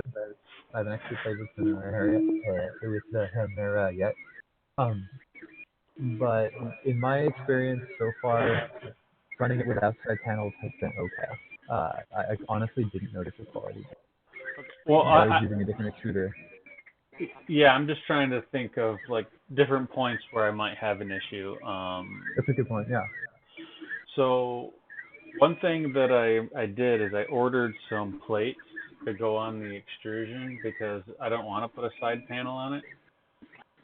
Speaker 3: haven't actually played with the Chimera yet. But in my experience so far, running it with outside panels has been okay. I honestly didn't notice the quality.
Speaker 1: Well,
Speaker 3: I was using a different extruder.
Speaker 1: Yeah, I'm just trying to think of like different points where I might have an issue.
Speaker 3: That's a good point. Yeah.
Speaker 1: So one thing that I did is I ordered some plates to go on the extrusion because I don't want to put a side panel on it.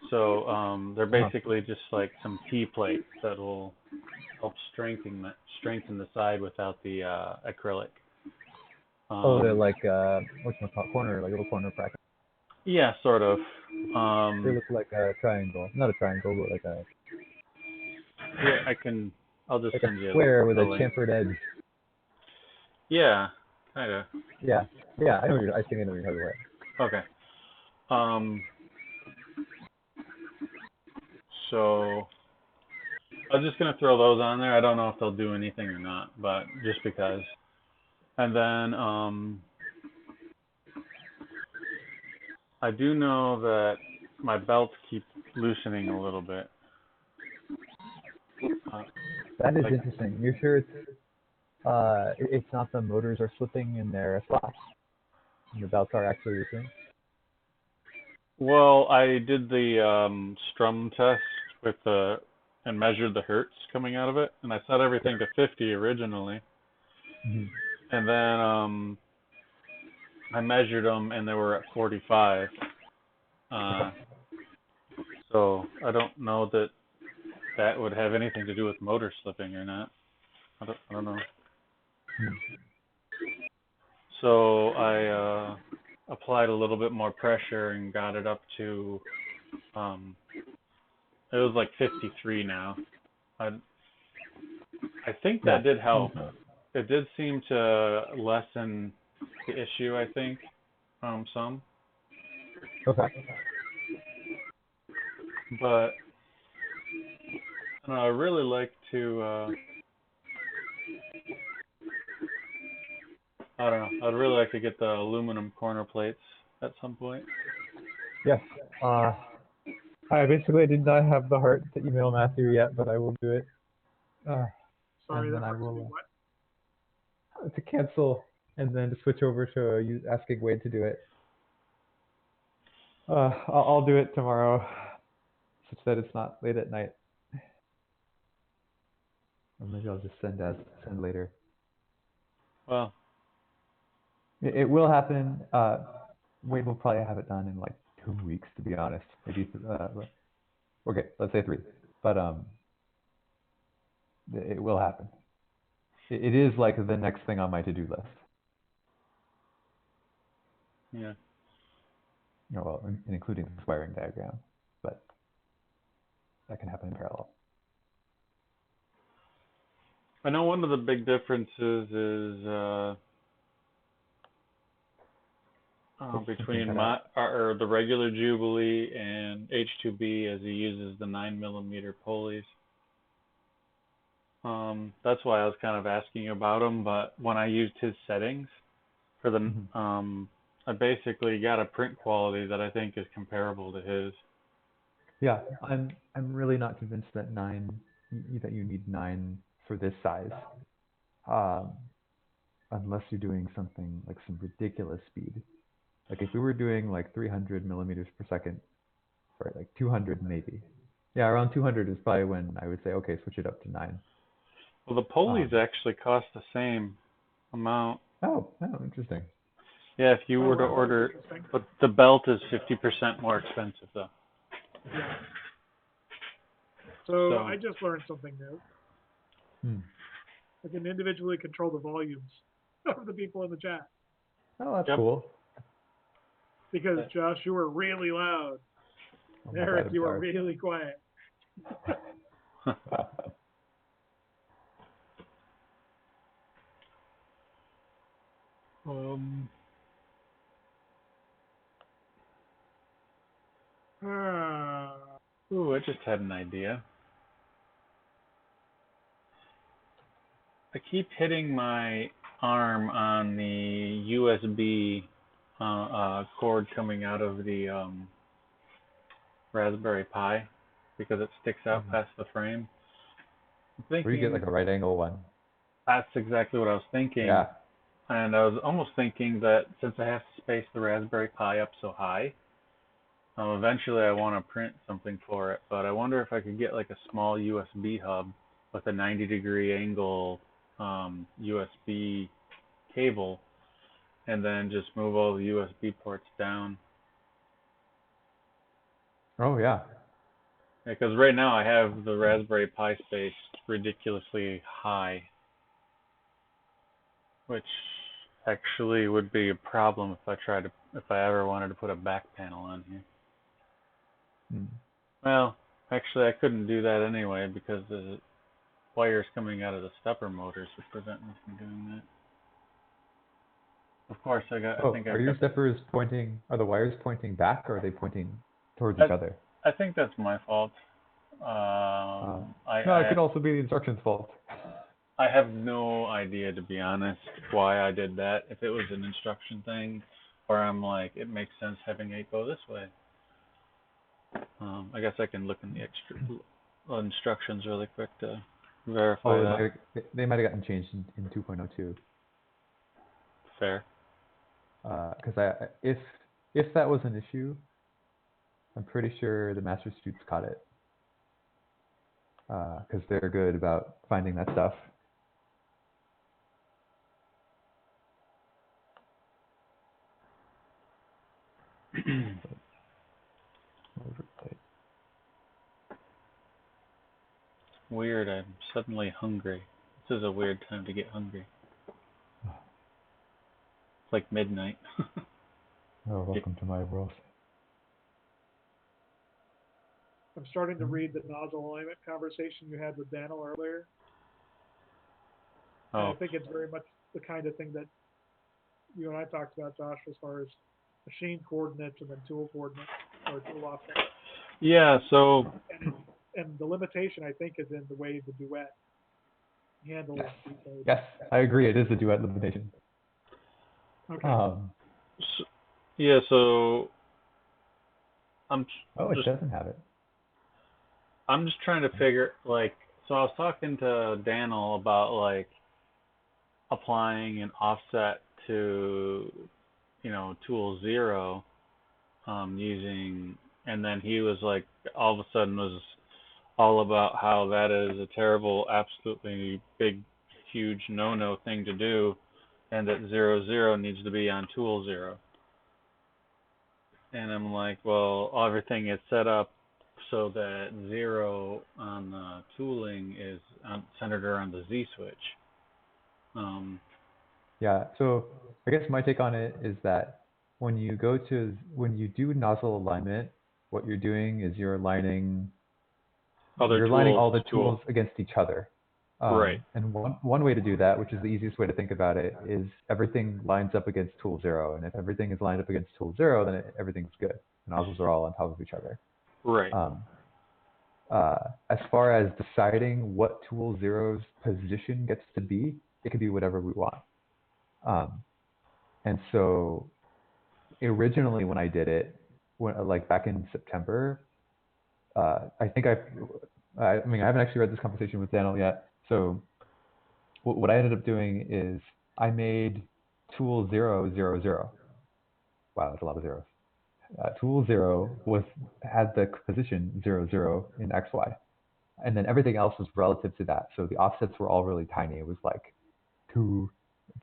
Speaker 1: So they're basically just like some T plates that will help strengthen the side without the acrylic.
Speaker 3: Oh, they're like whatchamacallit, corner, like little corner brackets.
Speaker 1: Yeah, sort of.
Speaker 3: They look like a triangle, not a triangle, but like a
Speaker 1: I'll just
Speaker 3: like
Speaker 1: send
Speaker 3: a
Speaker 1: you
Speaker 3: square with
Speaker 1: a
Speaker 3: a
Speaker 1: link.
Speaker 3: chamfered edge.
Speaker 1: Yeah, kinda.
Speaker 3: Yeah, yeah, I know what you're. I think I know what you're talking about.
Speaker 1: Okay. So I'm just gonna throw those on there. I don't know if they'll do anything or not, but just because. And then I do know that my belts keep loosening a little bit.
Speaker 3: That is
Speaker 1: Like,
Speaker 3: interesting. You're sure it's not the motors are slipping in their slots, and the belts are actually loosening?
Speaker 1: well, I did the strum test with and measured the hertz coming out of it, and I set everything to 50 originally,
Speaker 3: Mm-hmm.
Speaker 1: and then I measured them and they were at 45. So I don't know that would have anything to do with motor slipping or not. I don't know. So I applied a little bit more pressure and got it up to it was like 53 now. I think that did help. It did seem to lessen the issue, I think, some.
Speaker 3: Okay.
Speaker 1: But I don't know, I really like to I don't know. I'd really like to get the aluminum corner plates at some point.
Speaker 3: Yes. I basically did not have the heart to email Matthew yet, but I will do it.
Speaker 2: Sorry,
Speaker 3: And then
Speaker 2: that
Speaker 3: I
Speaker 2: hurts me.
Speaker 3: will
Speaker 2: What?
Speaker 3: to cancel and then to switch over to asking Wade to do it. I'll do it tomorrow, such that it's not late at night. Or maybe I'll just send later.
Speaker 1: Well,
Speaker 3: It will happen. Wade will probably have it done in like 2 weeks, to be honest. Maybe okay, let's say 3. But it will happen. It is like the next thing on my to-do list.
Speaker 1: yeah.
Speaker 3: Well, including the wiring diagram, but that can happen in parallel.
Speaker 1: I know one of the big differences is between the regular Jubilee and H2B, as he uses the 9mm pulleys. That's why I was kind of asking about him, but when I used his settings for the I basically got a print quality that I think is comparable to his.
Speaker 3: Yeah, I'm really not convinced that you need 9 for this size, unless you're doing something like some ridiculous speed. Like if we were doing like 300 millimeters per second, or like 200 maybe. Yeah, around 200 is probably when I would say, okay, switch it up to 9.
Speaker 1: Well, the pulleys actually cost the same amount.
Speaker 3: Oh, interesting.
Speaker 1: Yeah, if you were to order, but the belt is 50% more expensive though.
Speaker 2: Yeah. So I just learned something new. I can individually control the volumes of the people in the chat.
Speaker 3: Oh, that's cool.
Speaker 2: Because Josh, you were really loud. Eric, you were really quiet.
Speaker 1: Ooh, I just had an idea. I keep hitting my arm on the USB cord coming out of the Raspberry Pi because it sticks out past the frame. I'm thinking,
Speaker 3: or you get like a right angle one.
Speaker 1: That's exactly what I was thinking.
Speaker 3: Yeah.
Speaker 1: And I was almost thinking that since I have to space the Raspberry Pi up so high, eventually I want to print something for it. But I wonder if I could get like a small USB hub with a 90-degree angle USB cable, and then just move all the USB ports down.
Speaker 3: Oh yeah.
Speaker 1: Because right now I have the Raspberry Pi space ridiculously high, which actually would be a problem if I ever wanted to put a back panel on here.
Speaker 3: Hmm.
Speaker 1: Well, actually I couldn't do that anyway because the wires coming out of the stepper motors would prevent me from doing that. Of course, I think
Speaker 3: are your steppers pointing? Are the wires pointing back, or are they pointing towards each other?
Speaker 1: I think that's my fault.
Speaker 3: No, it could also be the instructions fault.
Speaker 1: I have no idea, to be honest, why I did that. If it was an instruction thing, or I'm like, it makes sense having it go this way. I guess I can look in the extra instructions really quick to verify that.
Speaker 3: They might have gotten changed in 2.02.
Speaker 1: Fair.
Speaker 3: Because if that was an issue, I'm pretty sure the master students caught it. Because they're good about finding that stuff.
Speaker 1: Weird, I'm suddenly hungry. This is a weird time to get hungry. It's like midnight.
Speaker 3: Oh, welcome to my world.
Speaker 2: I'm starting to read the nozzle alignment conversation you had with Daniel earlier.
Speaker 1: Oh.
Speaker 2: And I think it's very much the kind of thing that you and I talked about, Josh, as far as machine coordinates and then tool coordinates or tool offset.
Speaker 1: Yeah, so...
Speaker 2: And the limitation, I think, is in the way the duet handles GCode.
Speaker 3: Yes, I agree. It is a duet limitation.
Speaker 2: Okay.
Speaker 1: Yeah, so...
Speaker 3: it doesn't have it.
Speaker 1: I'm just trying to figure, like... So I was talking to Daniel about, like, applying an offset to, tool 0 using... And then he was like, all of a sudden was all about how that is a terrible, absolutely big, huge no-no thing to do, and that 0, needs to be on tool 0. And I'm like, well, everything is set up so that 0 on the tooling is centered around the Z switch.
Speaker 3: Yeah, so I guess my take on it is that when you do nozzle alignment, what you're doing is you're aligning all the tools against each other.
Speaker 1: Right.
Speaker 3: And one way to do that, which is the easiest way to think about it, is everything lines up against tool 0. And if everything is lined up against tool 0, then everything's good. The nozzles are all on top of each other.
Speaker 1: Right.
Speaker 3: As far as deciding what tool 0's position gets to be, it could be whatever we want. And so originally when I did it, like back in September, I haven't actually read this conversation with Daniel yet. So what I ended up doing is I made tool 0, 0, 0. Wow, that's a lot of zeros. Tool 0 had the position 0, 0 in XY. And then everything else was relative to that. So the offsets were all really tiny. It was like 2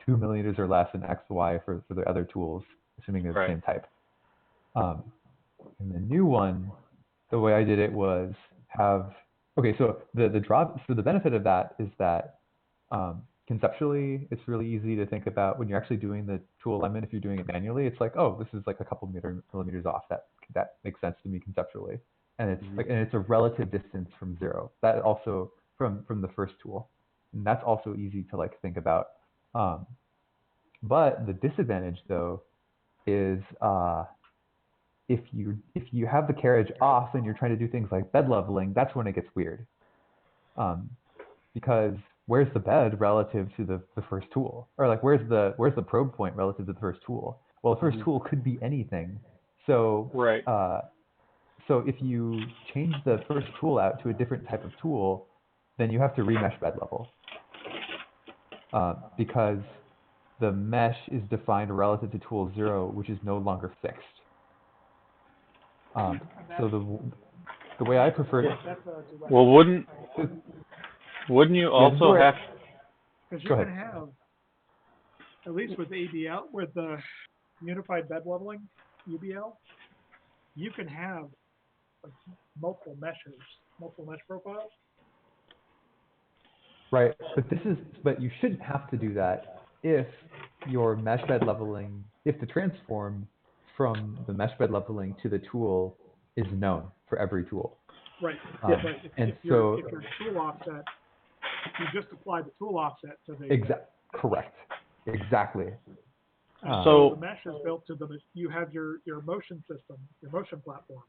Speaker 3: millimeters or less in XY for the other tools, assuming they're the same type. And the new one, the way I did it was so the benefit of that is that conceptually it's really easy to think about when you're actually doing the tool alignment. If you're doing it manually, it's like, oh, this is like a couple millimeters off. That makes sense to me conceptually. And it's and it's a relative distance from 0. That also from the first tool. And that's also easy to like think about. But the disadvantage though is if you have the carriage off and you're trying to do things like bed leveling, that's when it gets weird. Because where's the bed relative to the first tool? Or like where's the probe point relative to the first tool? Well, the first tool could be anything. So so if you change the first tool out to a different type of tool, then you have to remesh bed level. Because the mesh is defined relative to tool 0, which is no longer fixed. So the way I prefer.
Speaker 1: Well, Wouldn't you
Speaker 3: Yeah, this is
Speaker 1: also
Speaker 3: where-
Speaker 1: have?
Speaker 2: Because
Speaker 3: Go
Speaker 2: you
Speaker 3: ahead.
Speaker 2: can have, at least with ABL, with the Unified Bed Leveling, UBL, you can have like multiple mesh profiles.
Speaker 3: Right, but you shouldn't have to do that if your mesh bed leveling, if the transform from the mesh bed leveling to the tool is known for every tool.
Speaker 2: Right.
Speaker 3: Um,
Speaker 2: Right.
Speaker 3: and
Speaker 2: If your
Speaker 3: so,
Speaker 2: tool offset, you just apply the tool offset to the.
Speaker 3: correct, exactly.
Speaker 2: So the mesh is built to you have your motion system, your motion platform,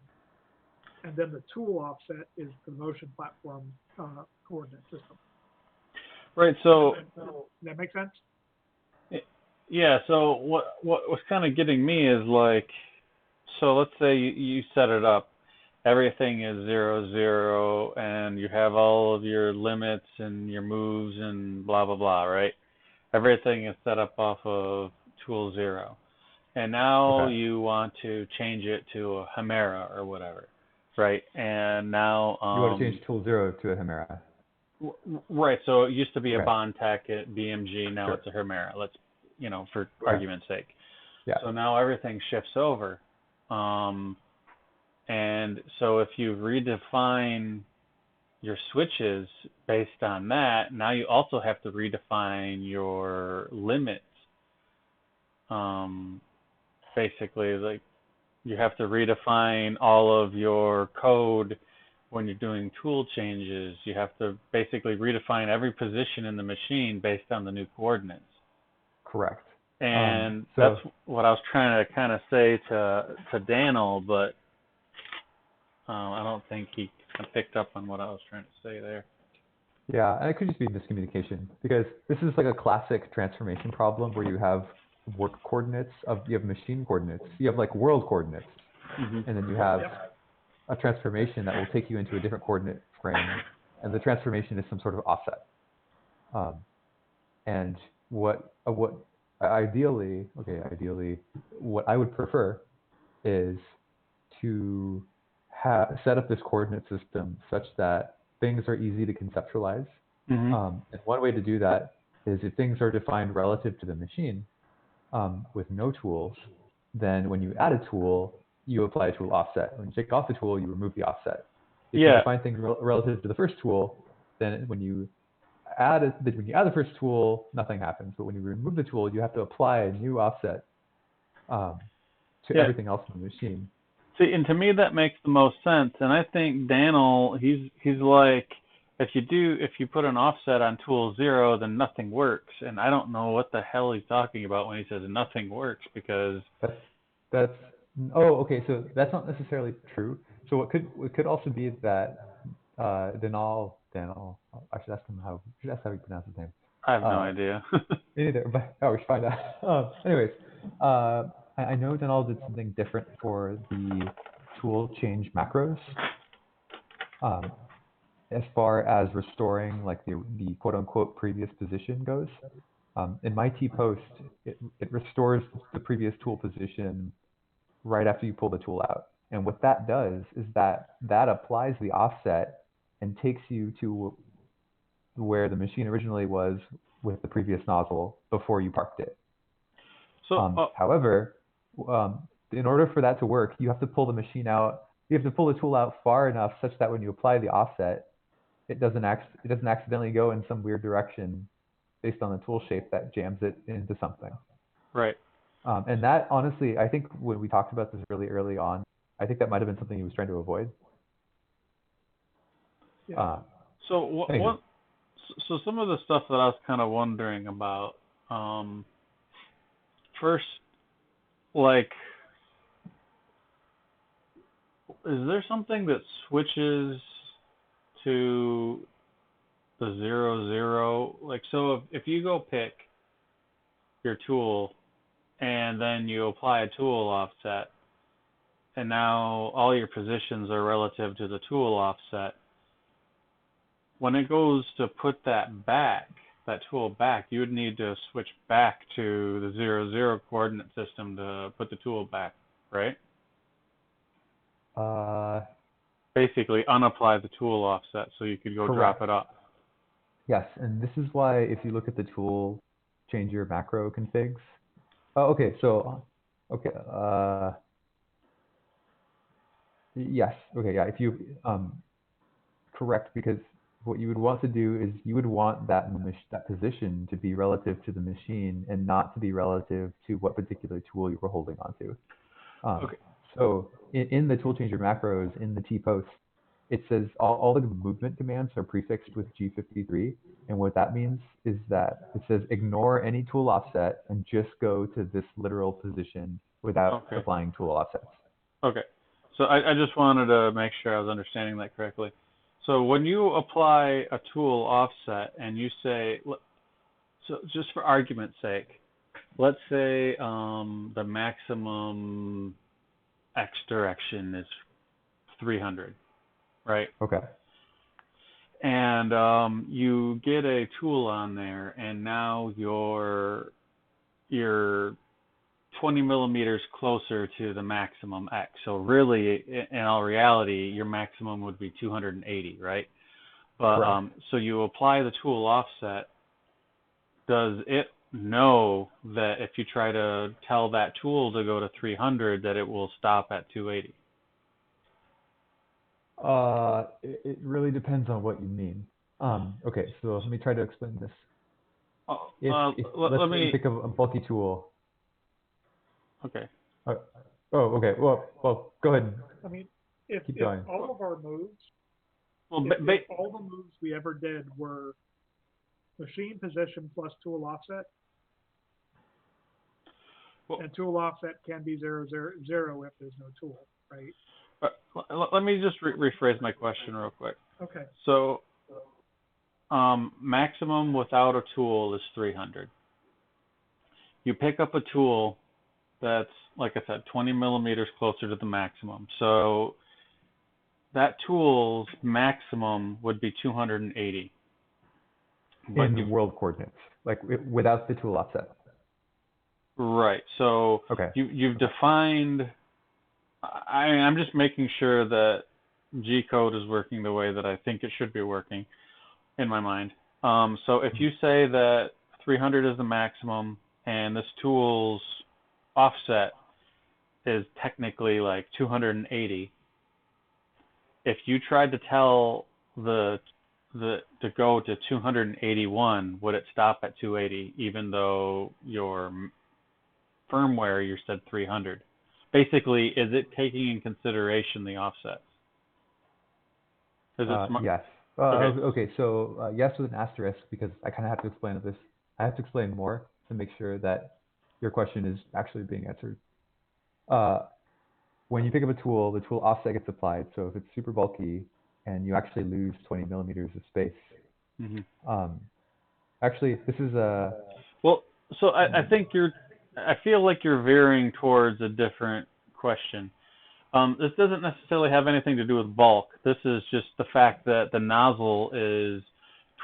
Speaker 2: and then the tool offset is the motion platform coordinate system.
Speaker 1: Right. So.
Speaker 2: Does that make sense?
Speaker 1: Yeah. So what was kind of getting me is like, so let's say you set it up, everything is 0, 0, and you have all of your limits and your moves and blah blah blah, right? Everything is set up off of tool 0. And now you want to change it to a Chimera or whatever, right? And now
Speaker 3: you want to change tool 0 to a Chimera.
Speaker 1: Right. So it used to be a Bondtech at BMG. Now it's a Chimera. Let's, for argument's sake.
Speaker 3: Yeah.
Speaker 1: So now everything shifts over. And so if you redefine your switches based on that, now you also have to redefine your limits. Basically, like you have to redefine all of your code when you're doing tool changes. You have to basically redefine every position in the machine based on the new coordinates.
Speaker 3: Correct.
Speaker 1: And that's what I was trying to kind of say to Daniel, but I don't think he picked up on what I was trying to say there.
Speaker 3: Yeah, and it could just be miscommunication, because this is like a classic transformation problem where you have work coordinates, you have machine coordinates, you have like world coordinates, and then you have a transformation that will take you into a different coordinate frame, and the transformation is some sort of offset. And ideally, what I would prefer is to set up this coordinate system such that things are easy to conceptualize. And one way to do that is if things are defined relative to the machine with no tools, then when you add a tool, you apply a tool offset. When you take off the tool, you remove the offset. If you define things relative to the first tool, then when you add the first tool, nothing happens. But when you remove the tool, you have to apply a new offset to everything else in the machine.
Speaker 1: See, and to me that makes the most sense. And I think Daniel, he's like, if you put an offset on tool 0, then nothing works. And I don't know what the hell he's talking about when he says nothing works, because
Speaker 3: so that's not necessarily true. So it could also be that Daniel, I should ask how you pronounce his name.
Speaker 1: I have no idea.
Speaker 3: Me neither, but we should find out. Anyways, I know Daniel did something different for the tool change macros. As far as restoring like the quote unquote previous position goes. In my T-post, it restores the previous tool position right after you pull the tool out. And what that does is that applies the offset and takes you to where the machine originally was with the previous nozzle before you parked it. So, however, in order for that to work, you have to pull the machine out. You have to pull the tool out far enough such that when you apply the offset, it doesn't accidentally go in some weird direction based on the tool shape that jams it into something.
Speaker 1: Right.
Speaker 3: And that, honestly, I think when we talked about this really early on, I think that might have been something he was trying to avoid.
Speaker 2: Yeah.
Speaker 1: So some of the stuff that I was kind of wondering about, first, like, is there something that switches to the 0, 0? Like, so if you go pick your tool and then you apply a tool offset, and now all your positions are relative to the tool offset, when it goes to put that tool back, you would need to switch back to the 0, 0 coordinate system to put the tool back, right? Basically, unapply the tool offset so you could go drop it up.
Speaker 3: Yes, and this is why if you look at the tool, change your macro configs. Oh, okay, so, okay, yes, okay, yeah, if you, correct, because what you would want to do is you would want that that position to be relative to the machine and not to be relative to what particular tool you were holding onto.
Speaker 1: Okay.
Speaker 3: So in the tool changer macros, in the T-post, it says all the movement commands are prefixed with G53. And what that means is that it says ignore any tool offset and just go to this literal position without
Speaker 1: Okay.
Speaker 3: applying tool offsets.
Speaker 1: Okay. So I just wanted to make sure I was understanding that correctly. So when you apply a tool offset and you say, so just for argument's sake, let's say the maximum X direction is 300, right?
Speaker 3: Okay.
Speaker 1: And you get a tool on there, and now you're 20 millimeters closer to the maximum X. So really, in all reality, your maximum would be 280, right? But so you apply the tool offset. Does it know that if you try to tell that tool to go to 300, that it will stop at 280?
Speaker 3: It really depends on what you mean. Okay, so let me try to explain this. Let's say you pick a bulky tool.
Speaker 1: Okay.
Speaker 3: Okay. Well, go ahead.
Speaker 2: I mean, if
Speaker 3: going.
Speaker 2: all of our moves,
Speaker 1: Well,
Speaker 2: if all the moves we ever did were machine position plus tool offset, and tool offset can be 0, 0, 0 if there's no tool, right?
Speaker 1: Let me just rephrase my question real quick.
Speaker 2: Okay.
Speaker 1: So, maximum without a tool is 300. You pick up a tool that's, like I said, 20 millimeters closer to the maximum. So that tool's maximum would be 280.
Speaker 3: In the world coordinates, like without the tool offset.
Speaker 1: Right. So
Speaker 3: okay.
Speaker 1: You've defined. I'm just making sure that GCode is working the way that I think it should be working in my mind. So if you say that 300 is the maximum and this tool's offset is technically like 280, if you tried to tell to go to 281, would it stop at 280 even though your firmware you said 300? Basically, is it taking in consideration the offsets? Is it smart?
Speaker 3: Yes. Okay, so yes with an asterisk, because I kind of have to explain this. I have to explain more to make sure that your question is actually being answered. When you pick up a tool, the tool offset gets applied. So if it's super bulky and you actually lose 20 millimeters of space. Mm-hmm. Actually, this is a...
Speaker 1: Well, so I think I feel like you're veering towards a different question. This doesn't necessarily have anything to do with bulk. This is just the fact that the nozzle is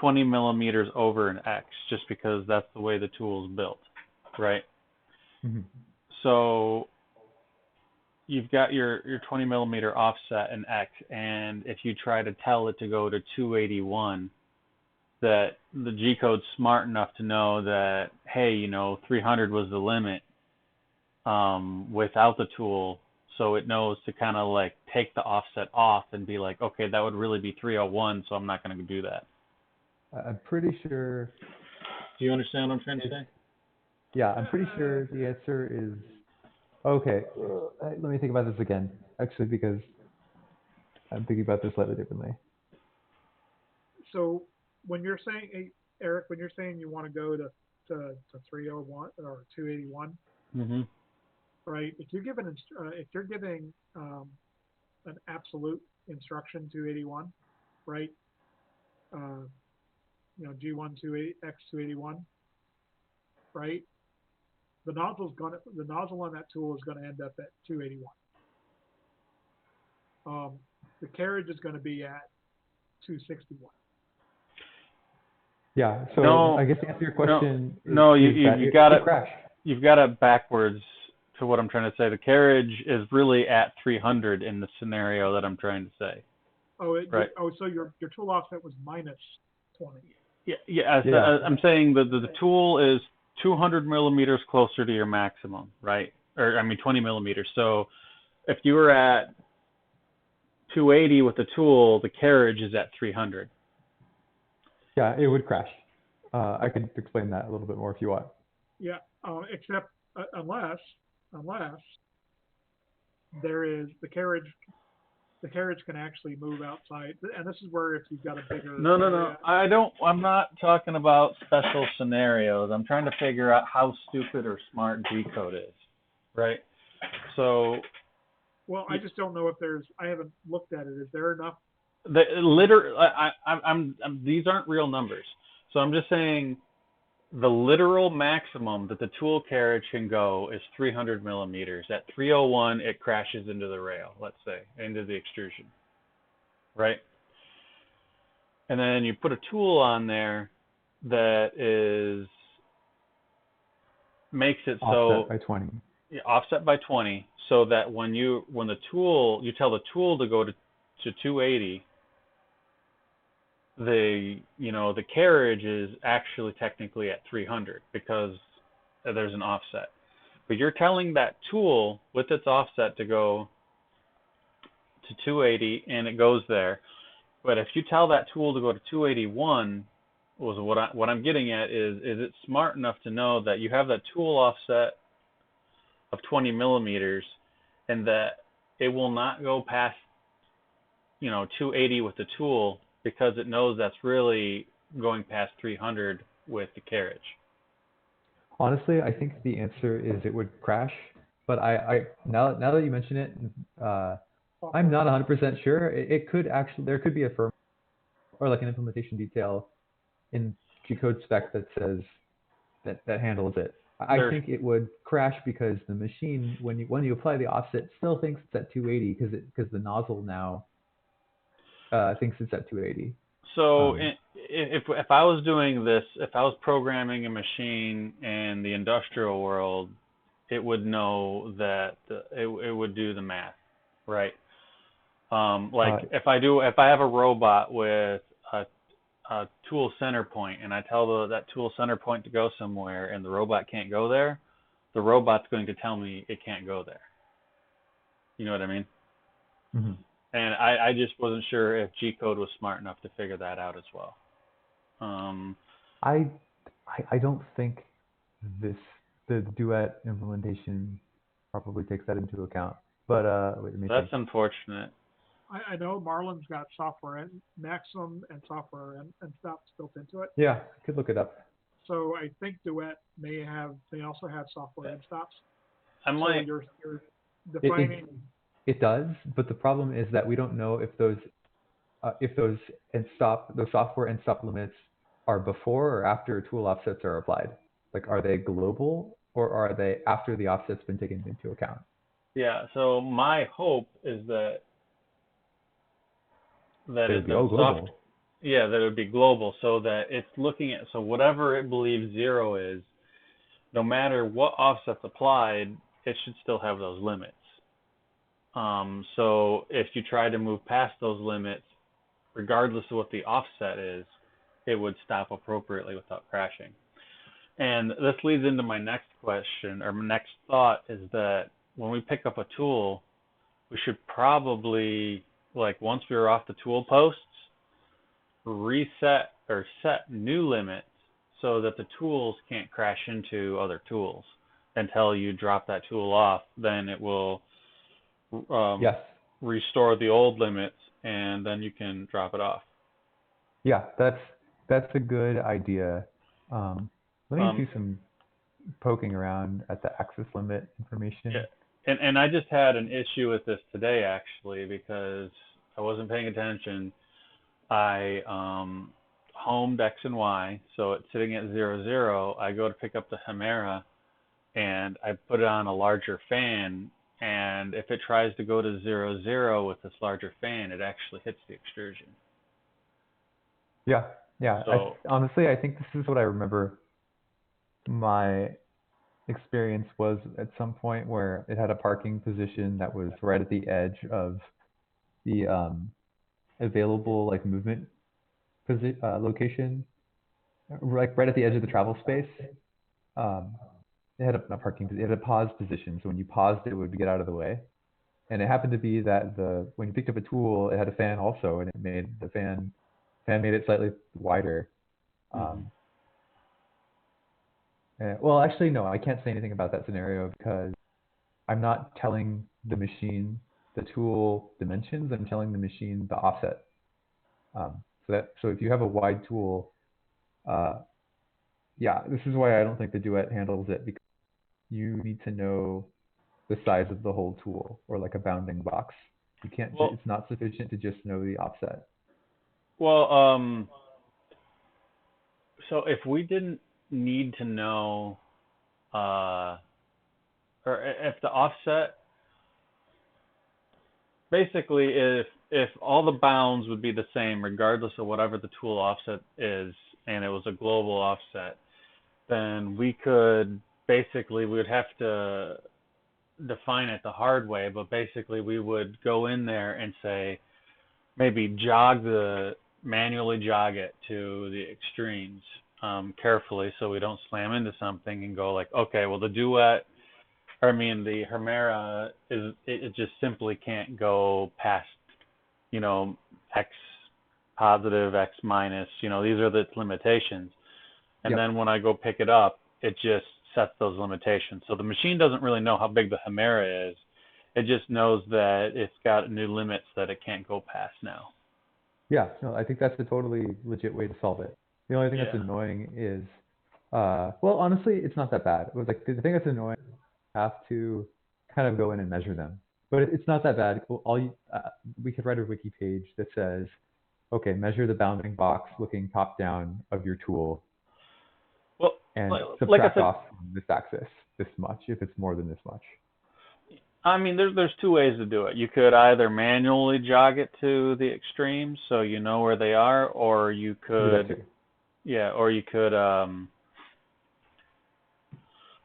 Speaker 1: 20 millimeters over an X, just because that's the way the tool is built, right? Mm-hmm. So you've got your 20 millimeter offset in X, and if you try to tell it to go to 281, that the G-code's smart enough to know that, hey, 300 was the limit without the tool, so it knows to kind of like take the offset off and be like, okay, that would really be 301, so I'm not going to do that.
Speaker 3: I'm pretty sure...
Speaker 1: Do you understand what I'm trying to say?
Speaker 3: Yeah, I'm pretty sure the answer is... Okay, let me think about this again, actually, because I'm thinking about this slightly differently.
Speaker 2: So when you're saying, Eric, when you're saying you want to go to 301 or 281, mm-hmm. right? If you're giving an absolute instruction 281, right? G128 X281, right? The nozzle on that tool is going to end up at 281. The carriage is going to be at 261.
Speaker 3: Yeah. So I guess to answer your question,
Speaker 1: you got it. You've got it backwards to what I'm trying to say. The carriage is really at 300 in the scenario that I'm trying to say.
Speaker 2: Right. So your tool offset was minus 20.
Speaker 1: I'm saying the tool is 200 millimeters closer to your maximum, right? Or I mean 20 millimeters. So if you were at 280 with the tool, the carriage is at 300.
Speaker 3: Yeah, it would crash. I could explain that a little bit more if you want.
Speaker 2: Yeah, except unless there is the carriage can actually move outside, and this is where if you've got a bigger
Speaker 1: No. I'm not talking about special scenarios. I'm trying to figure out how stupid or smart GCode is, right? So.
Speaker 2: Well, I just don't know if I haven't looked at it. Is there enough? These aren't real numbers. So I'm just saying the literal maximum that the tool carriage can go is 300 millimeters. At 301, it crashes into the rail, let's say, into the extrusion, right? And then you put a tool on there that makes it
Speaker 3: offset by 20.
Speaker 1: Yeah, offset by 20, so that when you tell the tool to go to 280, the carriage is actually technically at 300 because there's an offset. But you're telling that tool with its offset to go to 280 and it goes there. But if you tell that tool to go to 281, what I'm getting at is it smart enough to know that you have that tool offset of 20 millimeters and that it will not go past 280 with the tool, because it knows that's really going past 300 with the carriage.
Speaker 3: Honestly, I think the answer is it would crash. But now that you mention it, I'm not 100% sure. It could actually, there could be a firm or like an implementation detail in GCode spec that says that handles it. I think it would crash because the machine, when you apply the offset, still thinks it's at 280 because the nozzle now thinks it's at 280.
Speaker 1: So if I was doing this, if I was programming a machine in the industrial world, it would know that it would do the math, right? If I have a robot with a tool center point and I tell that tool center point to go somewhere and the robot can't go there, the robot's going to tell me it can't go there. You know what I mean?
Speaker 3: Mm-hmm.
Speaker 1: And I just wasn't sure if GCode was smart enough to figure that out as well.
Speaker 3: I don't think the duet implementation probably takes that into account. But
Speaker 1: that's unfortunate.
Speaker 2: I know Marlin's got software and maximum and software and stops built into it.
Speaker 3: Yeah, I could look it up.
Speaker 2: So I think Duet may also have software end stops.
Speaker 1: So
Speaker 2: you're defining.
Speaker 3: It does, but the problem is that we don't know if those software end stop limits are before or after tool offsets are applied. Like, are they global or are they after the offset's been taken into account?
Speaker 1: Yeah. So my hope is that
Speaker 3: it would be global.
Speaker 1: Yeah, that it would be global, so that it's looking at, so whatever it believes 0 is, no matter what offset's applied, it should still have those limits. So if you try to move past those limits, regardless of what the offset is, it would stop appropriately without crashing. And this leads into my next question, or my next thought, is that when we pick up a tool, we should probably, like, once we're off the tool posts, reset or set new limits so that the tools can't crash into other tools until you drop that tool off. Then it will restore the old limits, and then you can drop it off.
Speaker 3: Yeah, that's a good idea. Let me do some poking around at the access limit information.
Speaker 1: Yeah. And I just had an issue with this today, actually, because I wasn't paying attention. I homed X and Y, so it's sitting at 0, 0. I go to pick up the Chimera, and I put it on a larger fan, and if it tries to go to 0, 0 with this larger fan, it actually hits the extrusion.
Speaker 3: Yeah. So, honestly, I think this is what I remember my experience was at some point, where it had a parking position that was right at the edge of the available like movement location, like right at the edge of the travel space. It had not parking, it had a pause position. So when you paused, it would get out of the way. And it happened to be that when you picked up a tool, it had a fan also, and it made the fan made it slightly wider. Well, actually, no, I can't say anything about that scenario because I'm not telling the machine the tool dimensions. I'm telling the machine the offset. So if you have a wide tool, yeah, this is why I don't think the Duet handles it, because you need to know the size of the whole tool, or like a bounding box. You can't.
Speaker 1: Well,
Speaker 3: It's not sufficient to just know the offset.
Speaker 1: well, so if we didn't need to know, or if the offset, basically, if all the bounds would be the same regardless of whatever the tool offset is, and it was a global offset, then we would have to define it the hard way, but basically we would go in there and say, maybe manually jog it to the extremes carefully, so we don't slam into something and go like, okay, well the Hemera it just simply can't go past, X positive, X minus, these are the limitations. And
Speaker 3: Yep.
Speaker 1: then when I go pick it up, it just sets those limitations. So the machine doesn't really know how big the Hemera is. It just knows that it's got new limits that it can't go past now.
Speaker 3: Yeah, no, I think that's a totally legit way to solve it. The only thing that's
Speaker 1: Yeah.
Speaker 3: annoying is, well, honestly, it's not that bad. It was like the thing that's annoying, you have to kind of go in and measure them, but it's not that bad. We could write a wiki page that says, okay, measure the bounding box looking top down of your tool,
Speaker 1: Well,
Speaker 3: and
Speaker 1: like I
Speaker 3: subtract
Speaker 1: said,
Speaker 3: off from this axis this much if it's more than this much.
Speaker 1: I mean, there's two ways to do it. You could either manually jog it to the extremes so you know where they are, or you
Speaker 3: Do that
Speaker 1: could,
Speaker 3: too.
Speaker 1: yeah, or you could.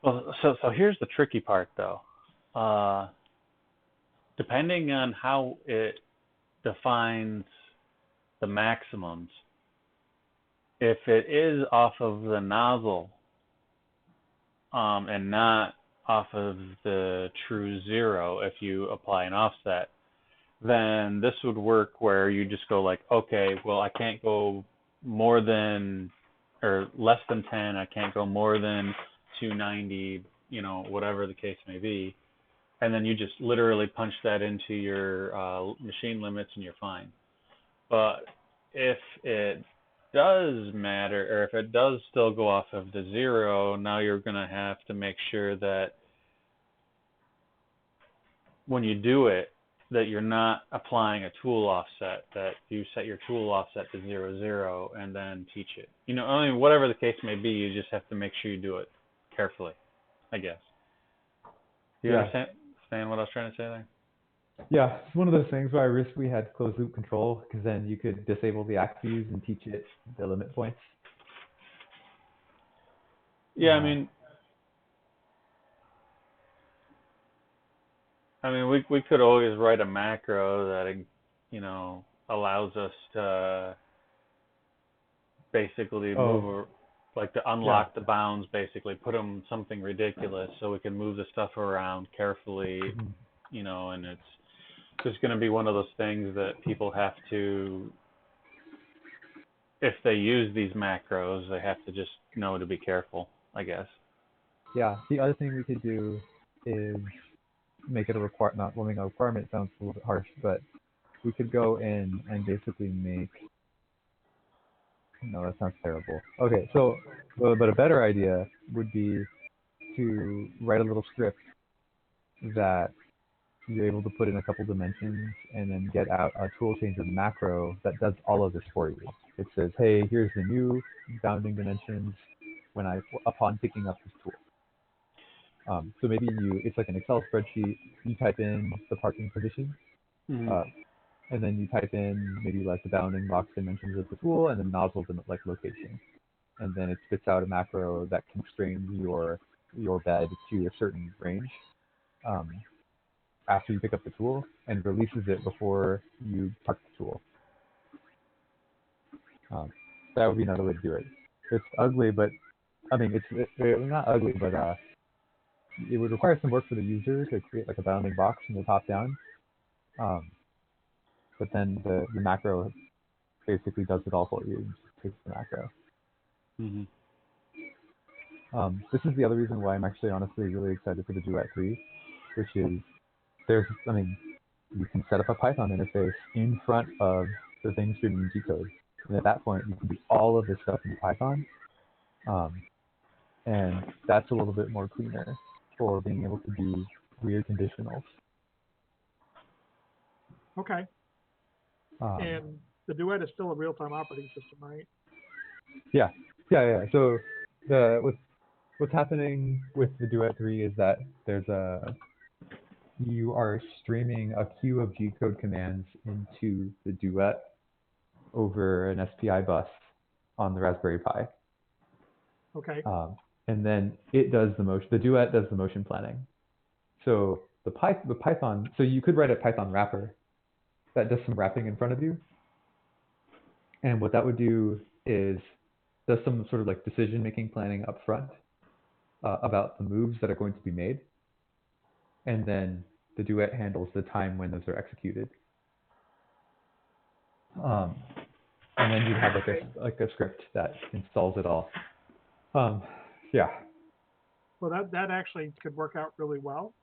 Speaker 1: Well, so here's the tricky part though. Depending on how it defines the maximums, if it is off of the nozzle, and not off of the true zero, if you apply an offset, then this would work where you just go like, okay, well, I can't go more than or less than 10. I can't go more than 290, whatever the case may be. And then you just literally punch that into your machine limits and you're fine. But if it does matter, or if it does still go off of the zero, now you're going to have to make sure that when you do it, that you're not applying a tool offset, that you set your tool offset to 0, 0, and then teach it. I mean, whatever the case may be, you just have to make sure you do it carefully, I guess. Do you understand what I was trying to say there?
Speaker 3: Yeah, it's one of those things where I wish we had closed loop control, because then you could disable the axes and teach it the limit points.
Speaker 1: Yeah, I mean, we could always write a macro that, allows us to basically move, like to unlock the bounds, basically put them something ridiculous so we can move the stuff around carefully, and it's just going to be one of those things that people have to, if they use these macros, they have to just know to be careful, I guess.
Speaker 3: Yeah, the other thing we could do is make it a requirement sounds a little bit harsh, but we could go in and basically make, no, that sounds terrible. Okay, so, but a better idea would be to write a little script that you're able to put in a couple dimensions and then get out a tool changer macro that does all of this for you. It says, hey, here's the new bounding dimensions upon picking up this tool. So maybe it's like an Excel spreadsheet. You type in the parking position, and then you type in maybe like the bounding box dimensions of the tool, and then nozzle like location, and then it spits out a macro that constrains your bed to a certain range after you pick up the tool, and releases it before you park the tool. That would be another way to do it. it's ugly, but I mean, it's not ugly, but it would require some work for the user to create like a bounding box from the top down. But then the macro basically does it all for you and just takes the macro.
Speaker 1: Mm-hmm.
Speaker 3: This is the other reason why I'm actually honestly really excited for the Duet 3, which is you can set up a Python interface in front of the thing streaming GCode. And at that point, you can do all of this stuff in Python. And that's a little bit more cleaner for being able to do weird conditionals.
Speaker 2: Okay. And the Duet is still a real-time operating system, right?
Speaker 3: Yeah. So what's happening with the Duet 3 is that you are streaming a queue of GCode commands into the Duet over an SPI bus on the Raspberry Pi.
Speaker 2: Okay.
Speaker 3: And then it does the Duet does the motion planning. So the Python, so you could write a Python wrapper that does some wrapping in front of you. And what that would do is does some sort of like decision-making planning up front about the moves that are going to be made. And then the Duet handles the time when those are executed. And then you have like a script that installs it all. Yeah.
Speaker 2: Well, that actually could work out really well.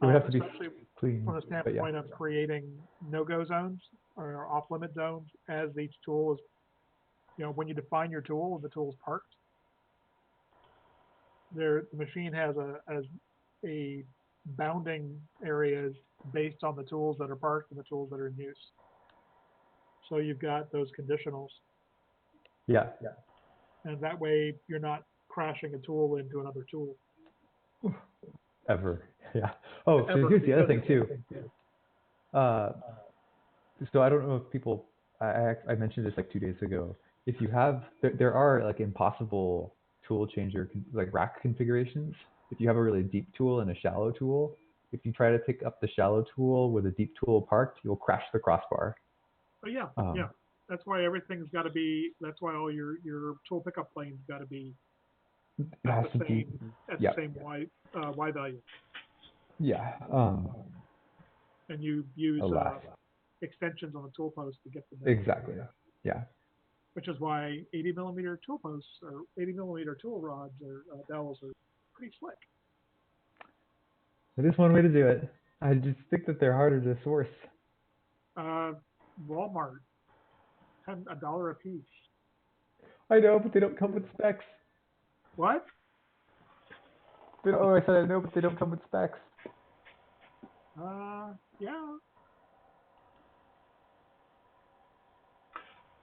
Speaker 3: It would have to be
Speaker 2: especially
Speaker 3: clean.
Speaker 2: from the standpoint of creating no-go zones or off-limit zones as each tool is, when you define your tool and the tool is parked, the machine has a bounding areas based on the tools that are parked and the tools that are in use. So you've got those conditionals.
Speaker 3: Yeah.
Speaker 2: And that way you're not crashing a tool into another tool.
Speaker 3: Ever. Yeah. Oh, so here's the other thing too. So I don't know if people, I mentioned this like 2 days ago. If you have, there are like impossible tool changer, like rack configurations. If you have a really deep tool and a shallow tool, if you try to pick up the shallow tool with a deep tool parked, you'll crash the crossbar.
Speaker 2: Oh yeah, yeah. That's why everything's got to be. That's why all your tool pickup planes got to be at the same Y value.
Speaker 3: Yeah.
Speaker 2: And you use extensions on the tool post to get them there.
Speaker 3: Exactly. Yeah.
Speaker 2: Which is why 80mm tool posts or 80mm tool rods or dowels are pretty slick.
Speaker 3: It is one way to do it. I just think that they're harder to source.
Speaker 2: Walmart, $1 a piece.
Speaker 3: I know, but they don't come with specs.
Speaker 2: What?
Speaker 3: I said I know, but they don't come with specs.
Speaker 2: Yeah.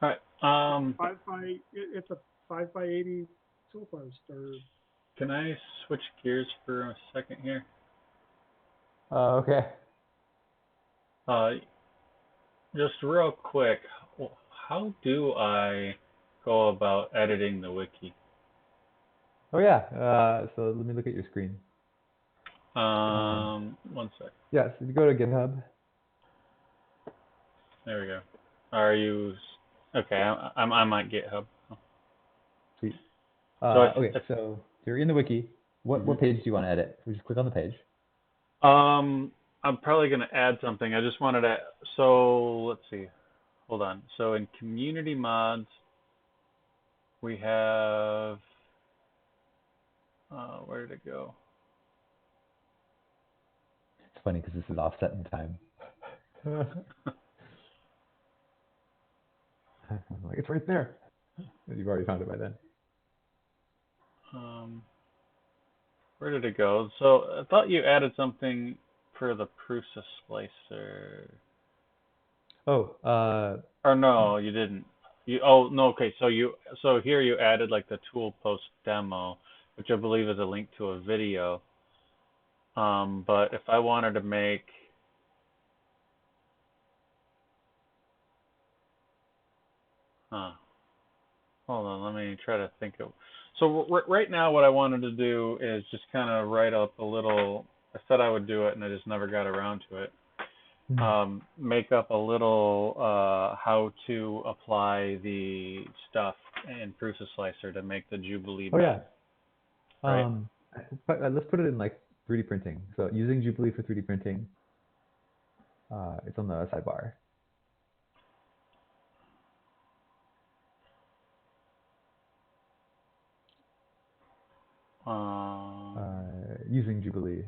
Speaker 1: All
Speaker 2: right. It's a 5x80 tool post. Or
Speaker 1: can I switch gears for a second here?
Speaker 3: Okay.
Speaker 1: Just real quick, how do I go about editing the wiki?
Speaker 3: Oh yeah. So let me look at your screen.
Speaker 1: 1 sec.
Speaker 3: Yes, you go to GitHub.
Speaker 1: There we go. Are you okay? I'm at GitHub.
Speaker 3: Sweet. Okay, so you're in the wiki. What page do you want to edit? We just click on the page.
Speaker 1: I'm probably going to add something. I just wanted to. So let's see. Hold on. So in community mods, we have. Where did it go?
Speaker 3: It's funny because this is offset in time. I'm like, it's right there. You've already found it by then.
Speaker 1: Where did it go? So I thought you added something for the Prusa splicer. Or no, you didn't. No, okay. So here you added like the tool post demo, which I believe is a link to a video. But if I wanted to make hold on, let me try to think of. So right now, what I wanted to do is just kind of write up a little. I said I would do it, and I just never got around to it. Make up a little how to apply the stuff in Prusa Slicer to make the Jubilee.
Speaker 3: Oh yeah.
Speaker 1: Right.
Speaker 3: Let's put it in like 3D printing. So using Jubilee for 3D printing. It's on the sidebar. Using Jubilee.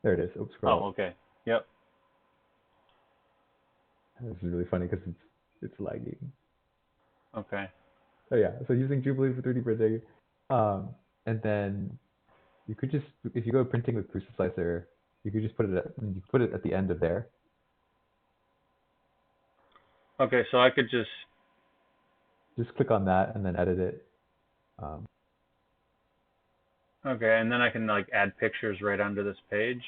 Speaker 3: There it is. Oops, scroll.
Speaker 1: Oh, okay. Yep.
Speaker 3: This is really funny because it's lagging.
Speaker 1: Okay.
Speaker 3: So yeah, so using Jubilee for 3D printing, and then you could just, if you go printing with Prusa Slicer, you could just put it at the end of there.
Speaker 1: Okay, so I could just
Speaker 3: click on that and then edit it.
Speaker 1: Okay, and then I can like add pictures right under this page.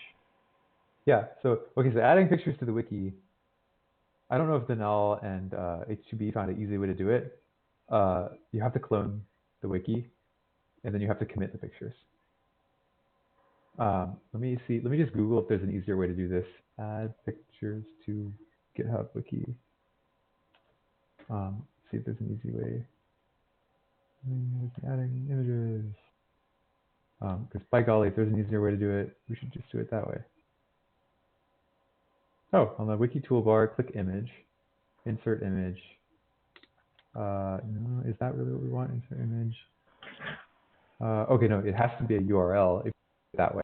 Speaker 3: Yeah. So okay, so adding pictures to the wiki. I don't know if Danelle and H2B found an easy way to do it. You have to clone the wiki, and then you have to commit the pictures. Let me see. Let me just Google if there's an easier way to do this. Add pictures to GitHub wiki. See if there's an easy way. Adding images. Because by golly, if there's an easier way to do it, we should just do it that way. Oh, on the wiki toolbar, click image, insert image. No, is that really what we want? Insert image. Okay, no, it has to be a URL if you do it that way.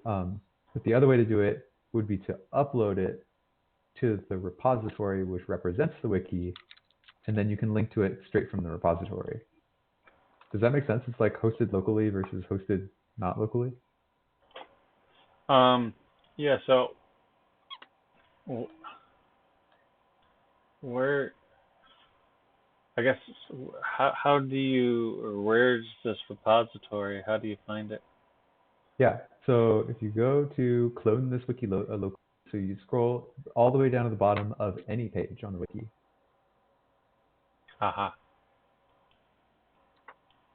Speaker 3: But the other way to do it would be to upload it to the repository which represents the wiki, and then you can link to it straight from the repository. Does that make sense? It's like hosted locally versus hosted not locally?
Speaker 1: Yeah, so where, I guess, how do you, or where's this repository? How do you find it?
Speaker 3: Yeah, so if you go to clone this wiki locally, so you scroll all the way down to the bottom of any page on the wiki.
Speaker 1: Aha.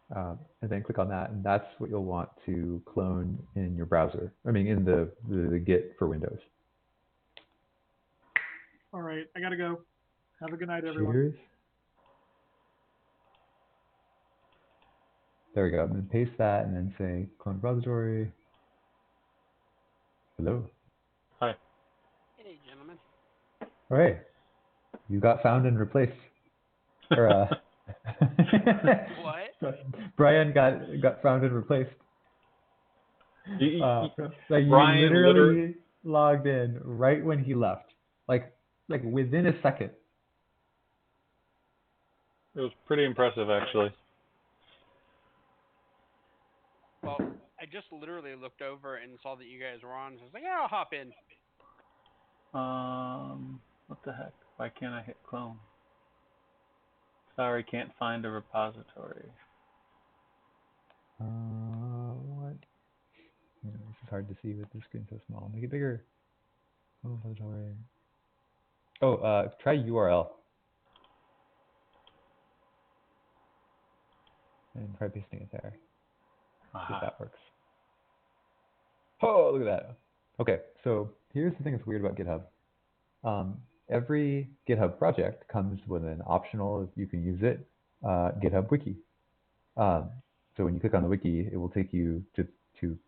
Speaker 3: And then click on that, and that's what you'll want to clone in your browser. I mean, in the Git for Windows.
Speaker 2: All right, I gotta go. Have a good night, everyone.
Speaker 3: Cheers. There we go. And then paste that, and then say clone repository. Hello.
Speaker 1: Hi.
Speaker 4: Hey, gentlemen.
Speaker 3: All right. You got found and replaced. Or,
Speaker 4: What?
Speaker 3: Brian got found and replaced. Like you
Speaker 1: Brian
Speaker 3: literally logged in right when he left, like within a second.
Speaker 1: It was pretty impressive, actually.
Speaker 4: Well, I just literally looked over and saw that you guys were on, so I was like, yeah, I'll hop in.
Speaker 1: What the heck? Why can't I hit clone? Sorry, can't find a repository.
Speaker 3: What? This is hard to see with the screen so small. Make it bigger. Clone repository. Oh, try URL. And try pasting it there. See if that works. Oh, look at that. Okay, so here's the thing that's weird about GitHub. Every GitHub project comes with an optional, if you can use it, GitHub wiki. So when you click on the wiki, it will take you to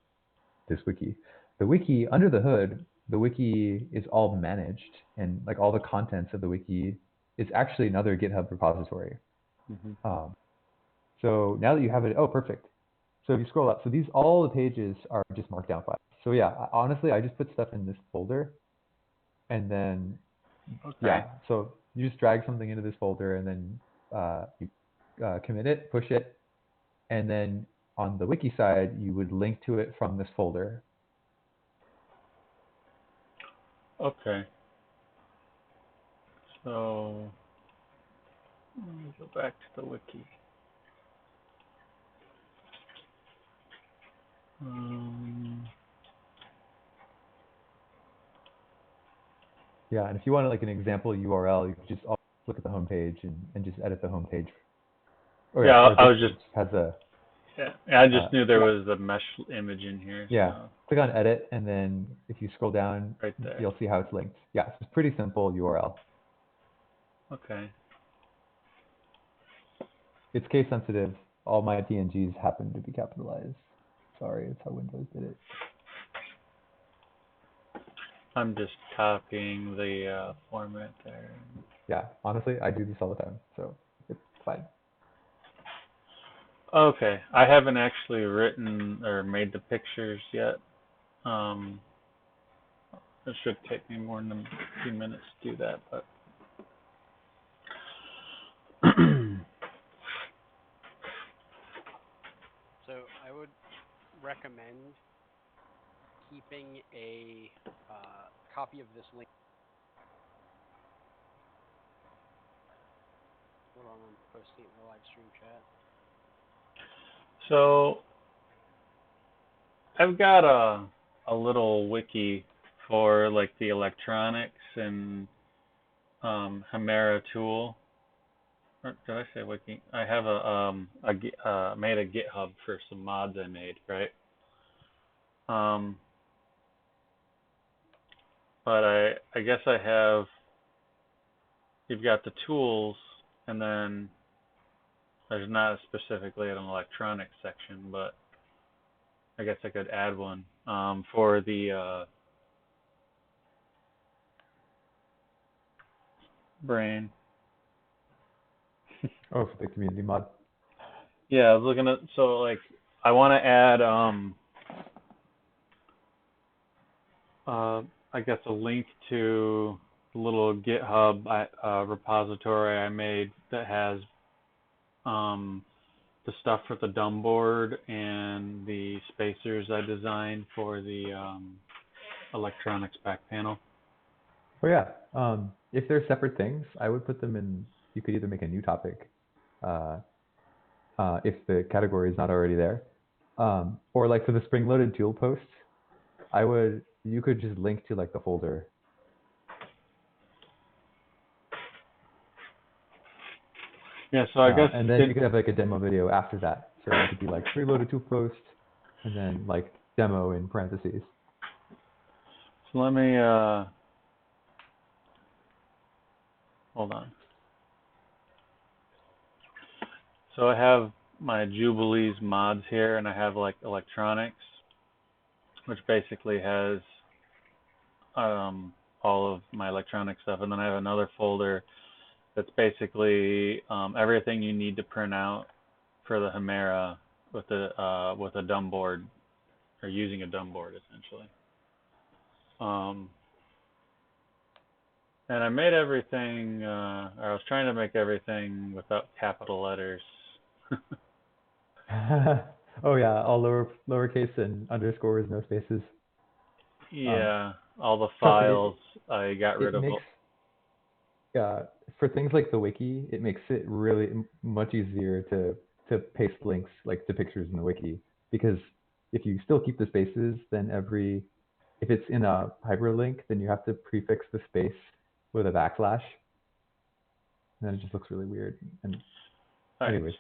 Speaker 3: this wiki. The wiki, under the hood, the wiki is all managed, and like all the contents of the wiki is actually another GitHub repository.
Speaker 1: Mm-hmm.
Speaker 3: So now that you have it, oh, perfect. So if you scroll up, so all the pages are just markdown files. So yeah, honestly, I just put stuff in this folder, and then yeah, so you just drag something into this folder, and then you commit it, push it, and then on the wiki side, you would link to it from this folder.
Speaker 1: Okay. So let me go back to the wiki.
Speaker 3: Yeah, and if you wanted like an example URL, you could just look at the home page and just edit the home page.
Speaker 1: Oh, yeah, I was just
Speaker 3: has a.
Speaker 1: Yeah, I just knew there was a mesh image in here.
Speaker 3: Yeah,
Speaker 1: so.
Speaker 3: Click on edit, and then if you scroll down,
Speaker 1: right there,
Speaker 3: you'll see how it's linked. Yeah, it's pretty simple URL.
Speaker 1: Okay.
Speaker 3: It's case sensitive. All my PNGs happen to be capitalized. Sorry, it's how Windows did it.
Speaker 1: I'm just copying the format there.
Speaker 3: Yeah, honestly, I do this all the time, so it's fine.
Speaker 1: Okay, I haven't actually written or made the pictures yet. It should take me more than a few minutes to do that, but
Speaker 4: So I would recommend keeping a copy of this link. Hold on, I'm posting it in the live stream chat.
Speaker 1: so I've got a little wiki for like the electronics and Hemera tool. Or did I say wiki? I have made a GitHub for some mods I made, right? But I guess I have, you've got the tools, and then there's not specifically an electronics section, but I guess I could add one for the brain.
Speaker 3: Oh, for the community mod.
Speaker 1: Yeah, I was looking at, so like I want to add I guess a link to the little GitHub repository I made that has the stuff for the dumb board and the spacers I designed for the electronics back panel.
Speaker 3: Oh yeah. If they're separate things, I would put them in. You could either make a new topic, if the category is not already there, or like for the spring-loaded tool posts, you could just link to like the folder.
Speaker 1: Yeah, so I guess
Speaker 3: and then you could have like a demo video after that. So it could be like spring-loaded tool post, and then like demo in parentheses.
Speaker 1: So let me hold on. So I have my Jubilee's mods here, and I have like electronics, which basically has all of my electronic stuff, and then I have another folder that's basically everything you need to print out for the Hemera with a dumb board, or using a dumb board essentially. And I made everything, or I was trying to make everything without capital letters.
Speaker 3: Oh yeah, all lowercase and underscores, no spaces.
Speaker 1: Yeah, all the
Speaker 3: Trust me,
Speaker 1: files I got rid
Speaker 3: it
Speaker 1: of.
Speaker 3: makes for things like the wiki, it makes it really much easier to paste links like to pictures in the wiki, because if you still keep the spaces, then if it's in a hyperlink, then you have to prefix the space with a backslash, and then it just looks really weird. And
Speaker 1: All right.
Speaker 3: anyways,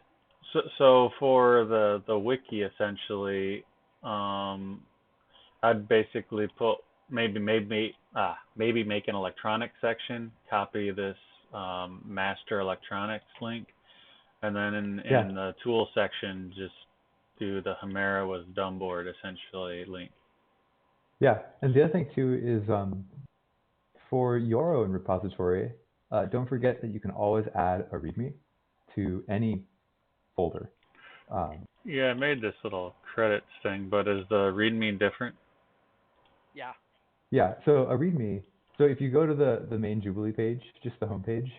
Speaker 1: So for the wiki essentially, I'd basically put maybe make an electronics section, copy this master electronics link, and then in the tool section just do the Hemera with dumb board essentially link.
Speaker 3: yeah, and the other thing too is for your own repository, don't forget that you can always add a README to any folder.
Speaker 1: Yeah, I made this little credits thing, but is the README different?
Speaker 4: Yeah.
Speaker 3: Yeah, so a README, so if you go to the main Jubilee page, just the home page,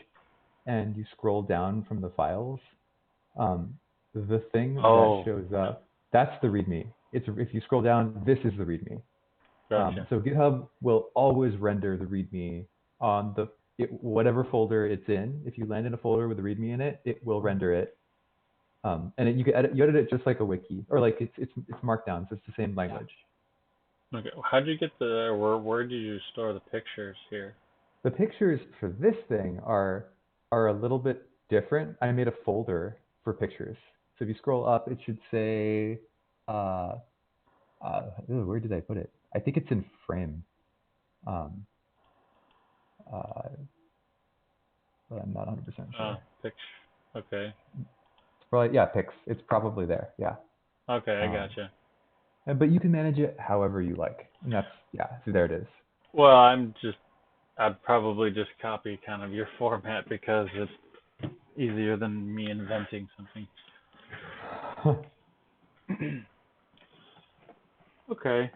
Speaker 3: and you scroll down from the files, the thing that shows up, that's the README. If you scroll down, this is the README.
Speaker 1: Gotcha.
Speaker 3: So GitHub will always render the README on whatever folder it's in. If you land in a folder with a README in it, it will render it. And you edit it just like a wiki, or like it's Markdown, so it's the same language.
Speaker 1: Okay, how'd you get where did you store the pictures here?
Speaker 3: The pictures for this thing are a little bit different. I made a folder for pictures. So if you scroll up, it should say, where did I put it? I think it's in frame. But I'm not 100% sure.
Speaker 1: Okay.
Speaker 3: Well, yeah, picks. It's probably there. Yeah.
Speaker 1: Okay, I gotcha.
Speaker 3: But you can manage it however you like, and that's So there it is.
Speaker 1: Well, I'd probably just copy kind of your format because it's easier than me inventing something. Okay. I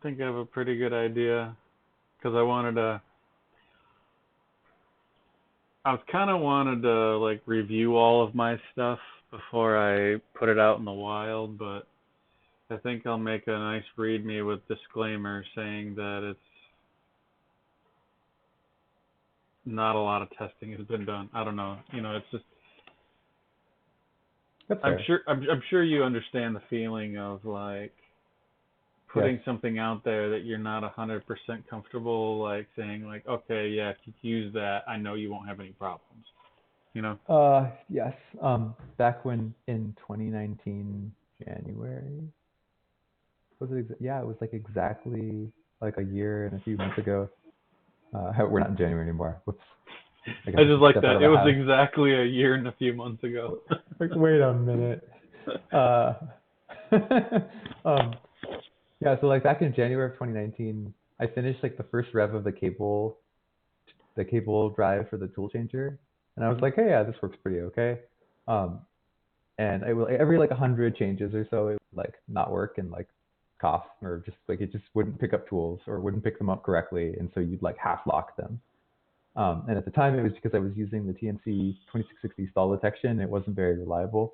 Speaker 1: think I have a pretty good idea because I wanted to like review all of my stuff before I put it out in the wild, but I think I'll make a nice readme with disclaimer saying that it's not a lot of testing has been done. I don't know. It's just
Speaker 3: That's fair.
Speaker 1: I'm sure you understand the feeling of like putting something out there that you're not 100% comfortable like saying like, okay, yeah, if you use that, I know you won't have any problems.
Speaker 3: Yes. Back when in 2019 January, it was like exactly like a year and a few months ago. We're not in January anymore. Whoops.
Speaker 1: I just like that. It was exactly a year and a few months ago.
Speaker 3: Wait a minute. So like back in January of 2019, I finished like the first rev of the cable drive for the tool changer, and I was like, hey, yeah, this works pretty okay. And it will every like 100 changes or so, it would like not work and like cough, or just like it just wouldn't pick up tools or wouldn't pick them up correctly, and so you'd like half lock them. And at the time, it was because I was using the TNC 2660 stall detection. It wasn't very reliable.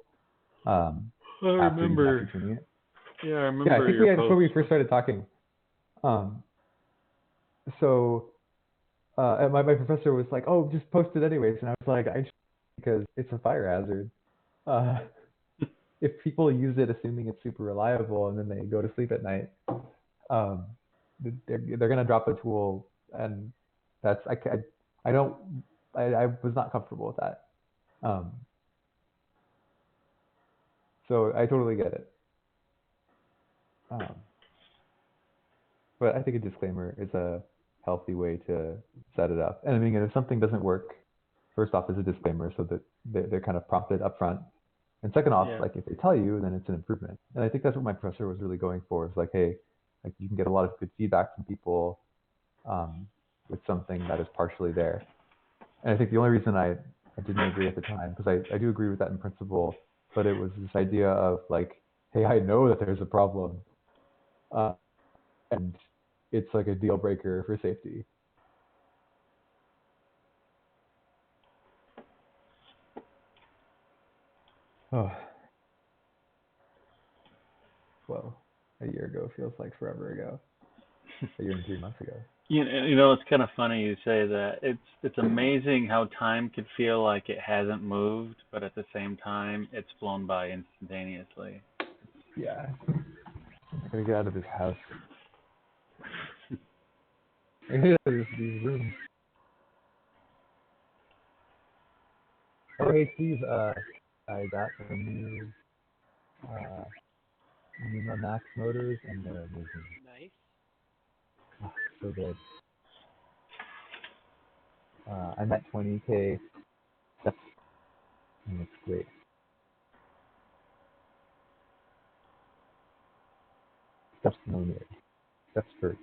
Speaker 1: I remember.
Speaker 3: After tuning it.
Speaker 1: Yeah, I remember.
Speaker 3: I think we had before we first started talking. And my professor was like, "Oh, just post it anyways," and I was like, because it's a fire hazard. If people use it assuming it's super reliable and then they go to sleep at night, they're gonna drop a tool, and that's I was not comfortable with that. So I totally get it. But I think a disclaimer is a healthy way to set it up. And I mean, if something doesn't work, first off, is a disclaimer so that they're kind of prompted up front. And second off, like if they tell you, then it's an improvement. And I think that's what my professor was really going for. Is like, hey, like you can get a lot of good feedback from people with something that is partially there. And I think the only reason I didn't agree at the time, because I do agree with that in principle, but it was this idea of like, hey, I know that there's a problem, and it's like a deal breaker for safety. Oh. Well, a year ago feels like forever ago. A year and 3 months ago.
Speaker 1: It's kind of funny you say that. It's amazing how time could feel like it hasn't moved, but at the same time, it's flown by instantaneously.
Speaker 3: Yeah. I'm gonna get out of this house. I'm gonna get out of these rooms. Oh, hey Steve, I got the new Max motors, and they're amazing.
Speaker 4: Nice.
Speaker 3: Oh, so good. I'm at 20K steps, and it's great. Steps per millimeter. Steps per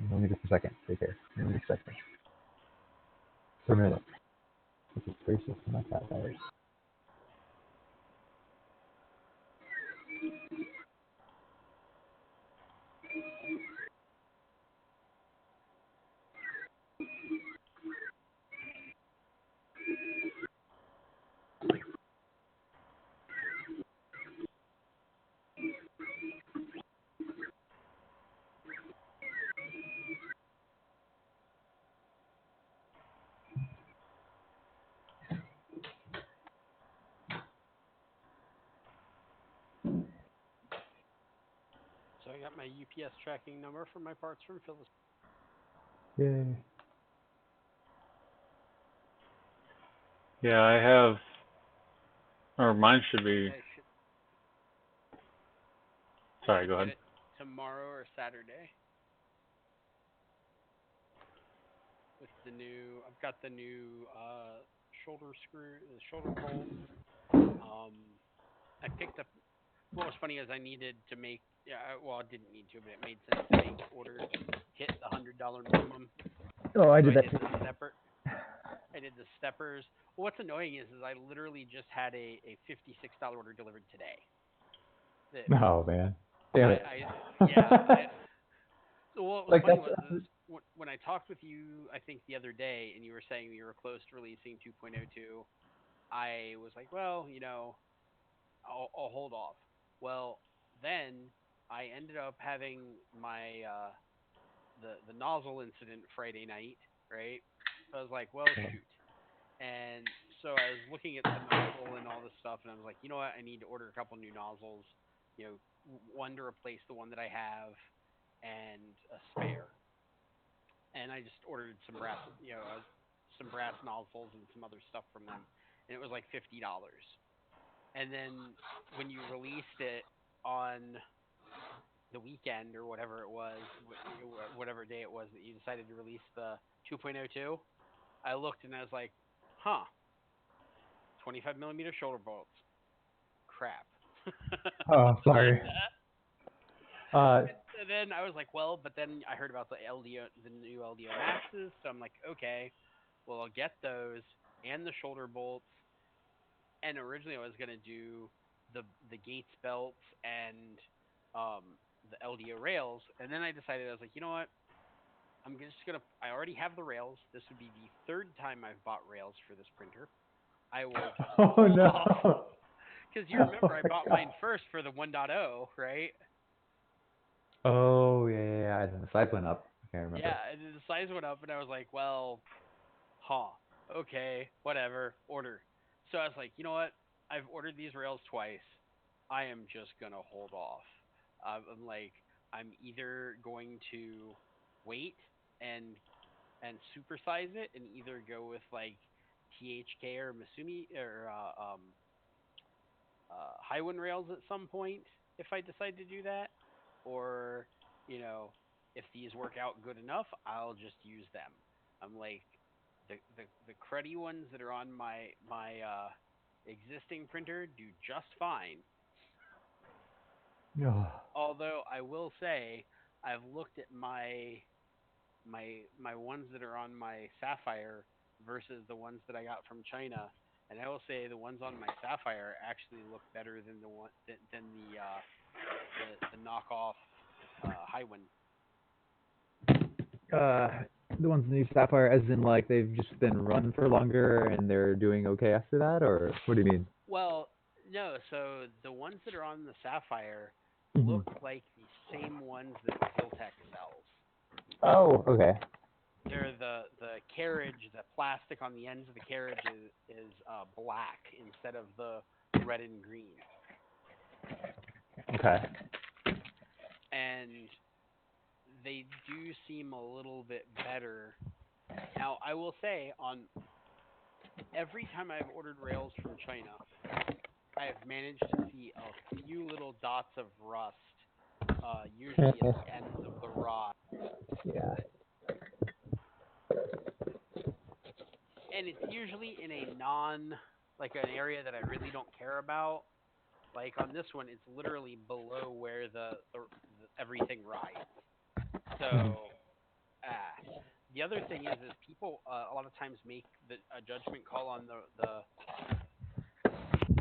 Speaker 3: millimeter per second. Take care. Millimeter per second. Per minute. Which is gracious, not that bad.
Speaker 4: So I got my UPS tracking number for my parts from Phyllis.
Speaker 3: Yay.
Speaker 1: Yeah, I have, or mine should be. Sorry, go ahead.
Speaker 4: Tomorrow or Saturday. With the new, I've got the new shoulder bolt. I picked up. What was funny is I needed to make. Yeah, well, I didn't need to, but it made sense to make orders hit the $100 minimum.
Speaker 3: Oh, I
Speaker 4: So
Speaker 3: did that.
Speaker 4: I did the steppers. Well, what's annoying is I literally just had a $56 order delivered today.
Speaker 3: Oh man, damn it.
Speaker 4: Well, what was
Speaker 3: Like
Speaker 4: funny
Speaker 3: that's
Speaker 4: was when I talked with you, I think the other day, and you were saying you were close to releasing 2.02. I was like, well, I'll hold off. Well, then I ended up having my the nozzle incident Friday night, right? So I was like, well, shoot. And so I was looking at the nozzle and all this stuff, and I was like, you know what? I need to order a couple new nozzles. One to replace the one that I have, and a spare. And I just ordered some brass nozzles and some other stuff from them, and it was like $50. And then when you released it on the weekend or whatever it was, whatever day it was that you decided to release the 2.02, I looked and I was like, huh, 25 millimeter shoulder bolts. Crap.
Speaker 3: Oh, sorry.
Speaker 4: And then I was like, well, but then I heard about the new LDO Maxes, so I'm like, okay, well, I'll get those and the shoulder bolts. And originally I was gonna do the Gates belts and the LDO rails, and then I decided I was like, you know what? I already have the rails. This would be the third time I've bought rails for this printer. I will just
Speaker 3: Oh no.
Speaker 4: because you remember I bought mine first for the 1.0, right?
Speaker 3: Oh yeah. The size went up. I can't remember.
Speaker 4: Yeah, and then the size went up, and I was like, well, okay, whatever, order. So I was like, you know what? I've ordered these rails twice. I am just gonna hold off. I'm like, I'm either going to wait and supersize it, and either go with like THK or Masumi or Highwind rails at some point if I decide to do that, or if these work out good enough, I'll just use them. I'm like the cruddy ones that are on my existing printer do just fine.
Speaker 3: No.
Speaker 4: Although I will say I've looked at my ones that are on my Sapphire versus the ones that I got from China, and I will say the ones on my Sapphire actually look better than the knockoff Highwind.
Speaker 3: The ones in the Sapphire, as in like they've just been run for longer and they're doing okay after that, or what do you mean?
Speaker 4: Well, no. So the ones that are on the Sapphire
Speaker 3: Mhm.
Speaker 4: look like the same ones that Siltech sells.
Speaker 3: Oh, okay.
Speaker 4: They're the carriage, the plastic on the ends of the carriage is black instead of the red and green.
Speaker 3: Okay.
Speaker 4: And they do seem a little bit better. Now, I will say, on every time I've ordered rails from China, I have managed to see a few little dots of rust, usually at the ends of the rod.
Speaker 3: Yeah.
Speaker 4: And it's usually in a like an area that I really don't care about. Like on this one, it's literally below where the everything rides. So, the other thing is people a lot of times make a judgment call on the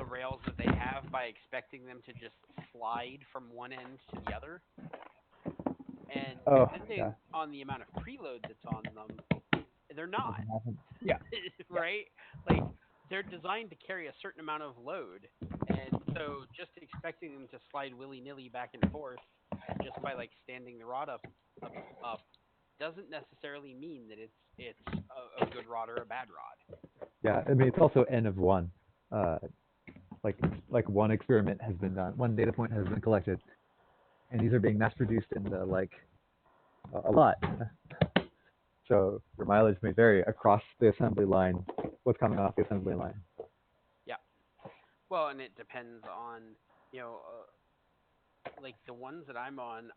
Speaker 4: rails that they have by expecting them to just slide from one end to the other, and
Speaker 3: Oh,
Speaker 4: depending
Speaker 3: yeah.
Speaker 4: on the amount of preload that's on them, they're not.
Speaker 3: Doesn't happen. Yeah.
Speaker 4: Right? Like they're designed to carry a certain amount of load, and so just expecting them to slide willy-nilly back and forth just by like standing the rod up doesn't necessarily mean that it's a good rod or a bad rod.
Speaker 3: Yeah. I mean, it's also N of one. Uh, like one experiment has been done, one data point has been collected, and these are being mass produced in the a lot. So your mileage may vary across the assembly line, what's coming off the assembly line.
Speaker 4: Yeah. Well, and it depends on, like the ones that I'm on,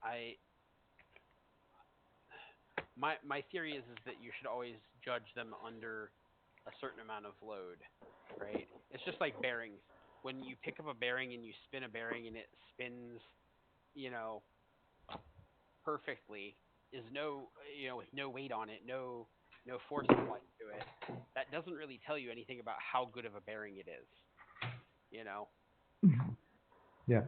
Speaker 4: my theory is that you should always judge them under a certain amount of load, right? It's just like bearings. When you pick up a bearing and you spin a bearing and it spins, you know, perfectly, is no, with no weight on it, no force applied to it. That doesn't really tell you anything about how good of a bearing it is, you know.
Speaker 3: Yeah.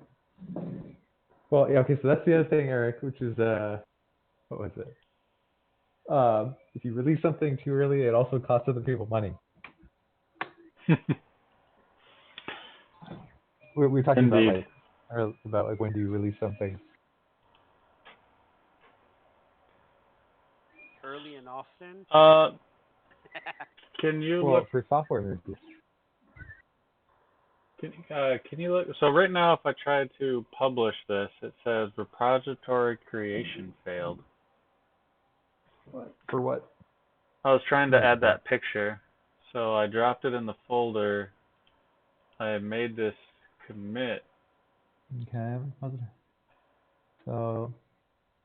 Speaker 3: Well, yeah. Okay. So that's the other thing, Eric, which is what was it? If you release something too early, it also costs other people money. We're talking
Speaker 1: Indeed.
Speaker 3: about like when do you release something?
Speaker 4: Early and often.
Speaker 1: Can you
Speaker 3: Well,
Speaker 1: look?
Speaker 3: for software releases.
Speaker 1: Can you look? So right now, if I try to publish this, it says repository creation failed.
Speaker 3: What? For what?
Speaker 1: I was trying to add that picture, so I dropped it in the folder. I made this commit.
Speaker 3: Okay. So,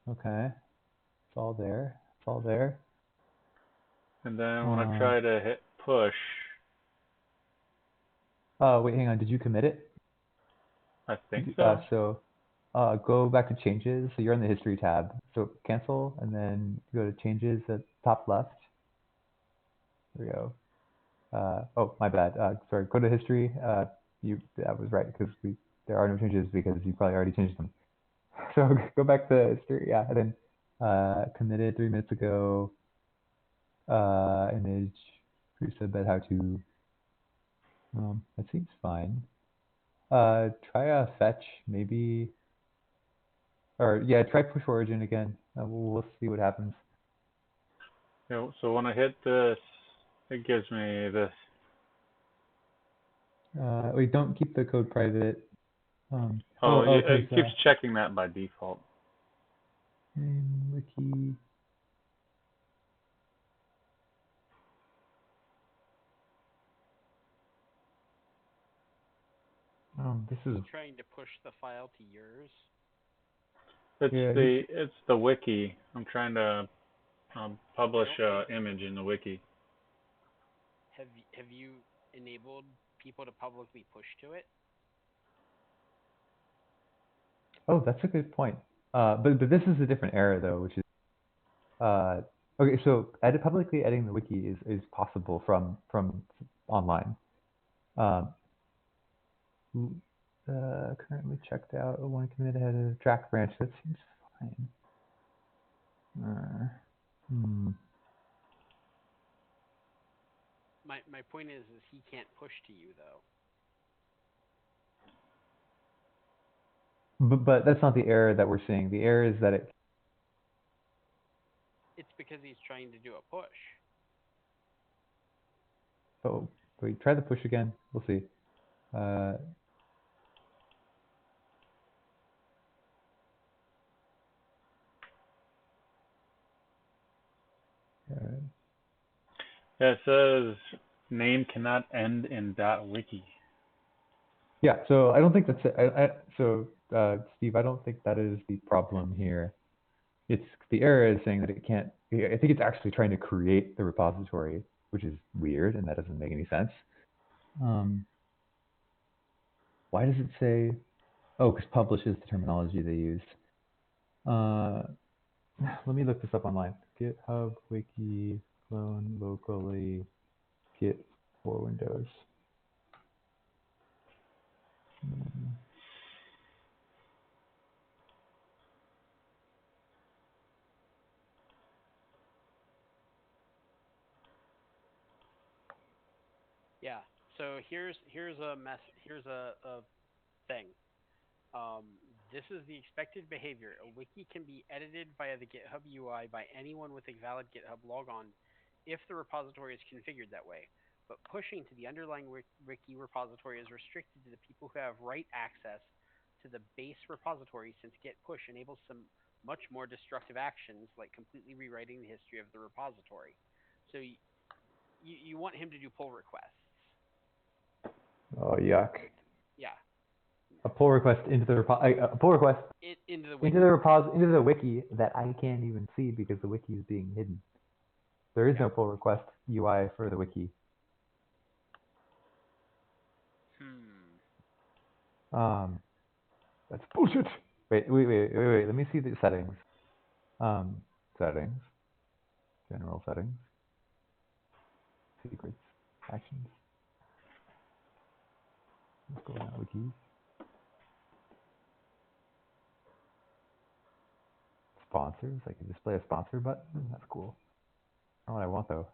Speaker 3: okay, it's all there. It's all there.
Speaker 1: And then when I try to hit push,
Speaker 3: Wait, hang on. Did you commit it?
Speaker 1: I think so.
Speaker 3: So, go back to changes. So you're on the history tab. So cancel, and then go to changes at top left. There we go. Oh, my bad. Sorry. Go to history. That was right because there are no changes because you probably already changed them. So go back to history. Yeah, and then committed 3 minutes ago. Image pre-sub how to. That seems fine. Try a fetch maybe, or yeah, try push origin again. We'll see what happens.
Speaker 1: Yeah, so when I hit this, it gives me this.
Speaker 3: Wait, don't keep the code private.
Speaker 1: It keeps checking that by default.
Speaker 3: Wiki. This is
Speaker 4: trying to push the file to yours.
Speaker 1: It's the wiki. I'm trying to publish image in the wiki.
Speaker 4: Have you enabled people to publicly push to it?
Speaker 3: Oh, that's a good point. But this is a different error though, which is okay. So publicly editing the wiki is possible from online. Currently checked out. One commit ahead of track branch. That seems fine.
Speaker 4: My point is he can't push to you though.
Speaker 3: But that's not the error that we're seeing. The error is that
Speaker 4: it's because he's trying to do a push.
Speaker 3: Oh, wait, try the push again. We'll see. All right.
Speaker 1: Yeah, it says name cannot end in .wiki.
Speaker 3: Yeah, so I don't think that's it. Steve, I don't think that is the problem here. It's the error is saying that it can't. I think it's actually trying to create the repository, which is weird, and that doesn't make any sense. Why does it say? Oh, because publish is the terminology they use. Let me look this up online. GitHub wiki clone locally git for Windows.
Speaker 4: Yeah. So here's a thing. This is the expected behavior. A wiki can be edited via the GitHub UI by anyone with a valid GitHub logon if the repository is configured that way. But pushing to the underlying wiki repository is restricted to the people who have write access to the base repository, since git push enables some much more destructive actions like completely rewriting the history of the repository. So you want him to do pull requests.
Speaker 3: Oh, yuck.
Speaker 4: Yeah.
Speaker 3: A pull request into the into the wiki that I can't even see because the wiki is being hidden. There is no pull request UI for the wiki. That's bullshit. Wait. Let me see the settings. Settings. General settings. Secrets. Actions. Let's go down wikis. Sponsors. I can display a sponsor button. That's cool. Not what I want though.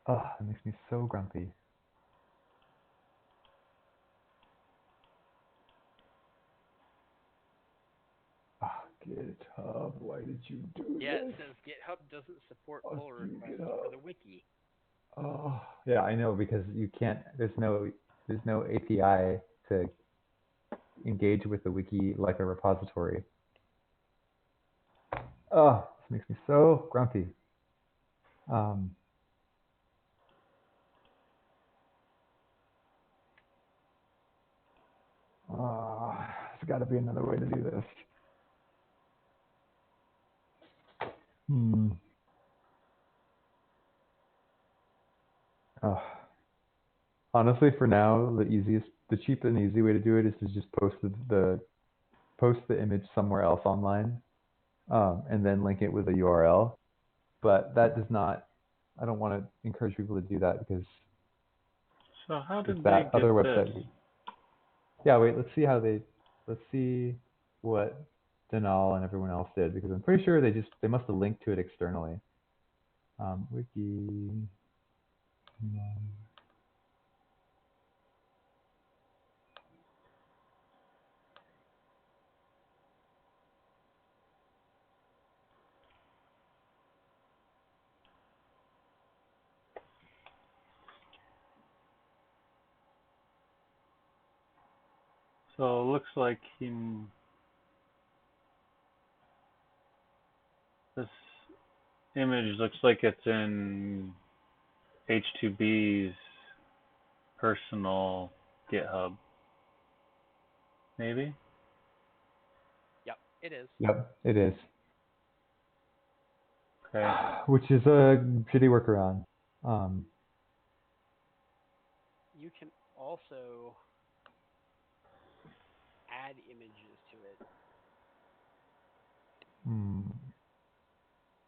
Speaker 3: Oh, it makes me so grumpy. Ah, GitHub, why did you do
Speaker 4: Yeah,
Speaker 3: this?
Speaker 4: it says GitHub doesn't support
Speaker 3: Oh,
Speaker 4: pull requests for the wiki.
Speaker 3: Oh, yeah, I know, because you can't. There's no API to engage with the wiki like a repository. Oh, this makes me so grumpy. There's got to be another way to do this. Oh. Honestly, for now, the cheap and easy way to do it is to just post the image somewhere else online, and then link it with a URL. But that does not. I don't want to encourage people to do that because
Speaker 1: So how did
Speaker 3: that
Speaker 1: they get
Speaker 3: other
Speaker 1: this?
Speaker 3: website. Yeah, wait. Let's see what Denal and everyone else did, because I'm pretty sure they must have linked to it externally. Wiki.
Speaker 1: So it looks like this image looks like it's in H2B's personal GitHub. Maybe?
Speaker 4: Yep, it is.
Speaker 3: Yep, it is.
Speaker 1: Okay.
Speaker 3: Which is a shitty workaround.
Speaker 4: You can also add images to it.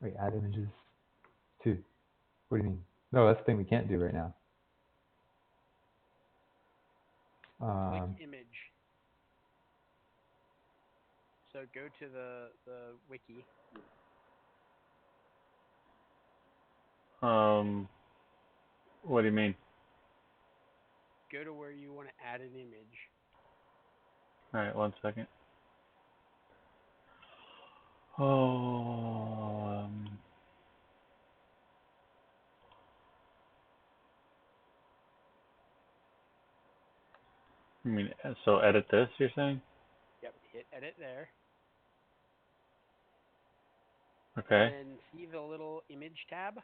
Speaker 3: Wait, add images to. What do you mean? No, that's the thing we can't do right now.
Speaker 4: Click image. So go to the wiki.
Speaker 1: What do you mean?
Speaker 4: Go to where you want to add an image.
Speaker 1: All right, 1 second. Oh, I mean, so edit this, you're saying?
Speaker 4: Yep, hit edit there.
Speaker 1: Okay.
Speaker 4: And see the little image tab?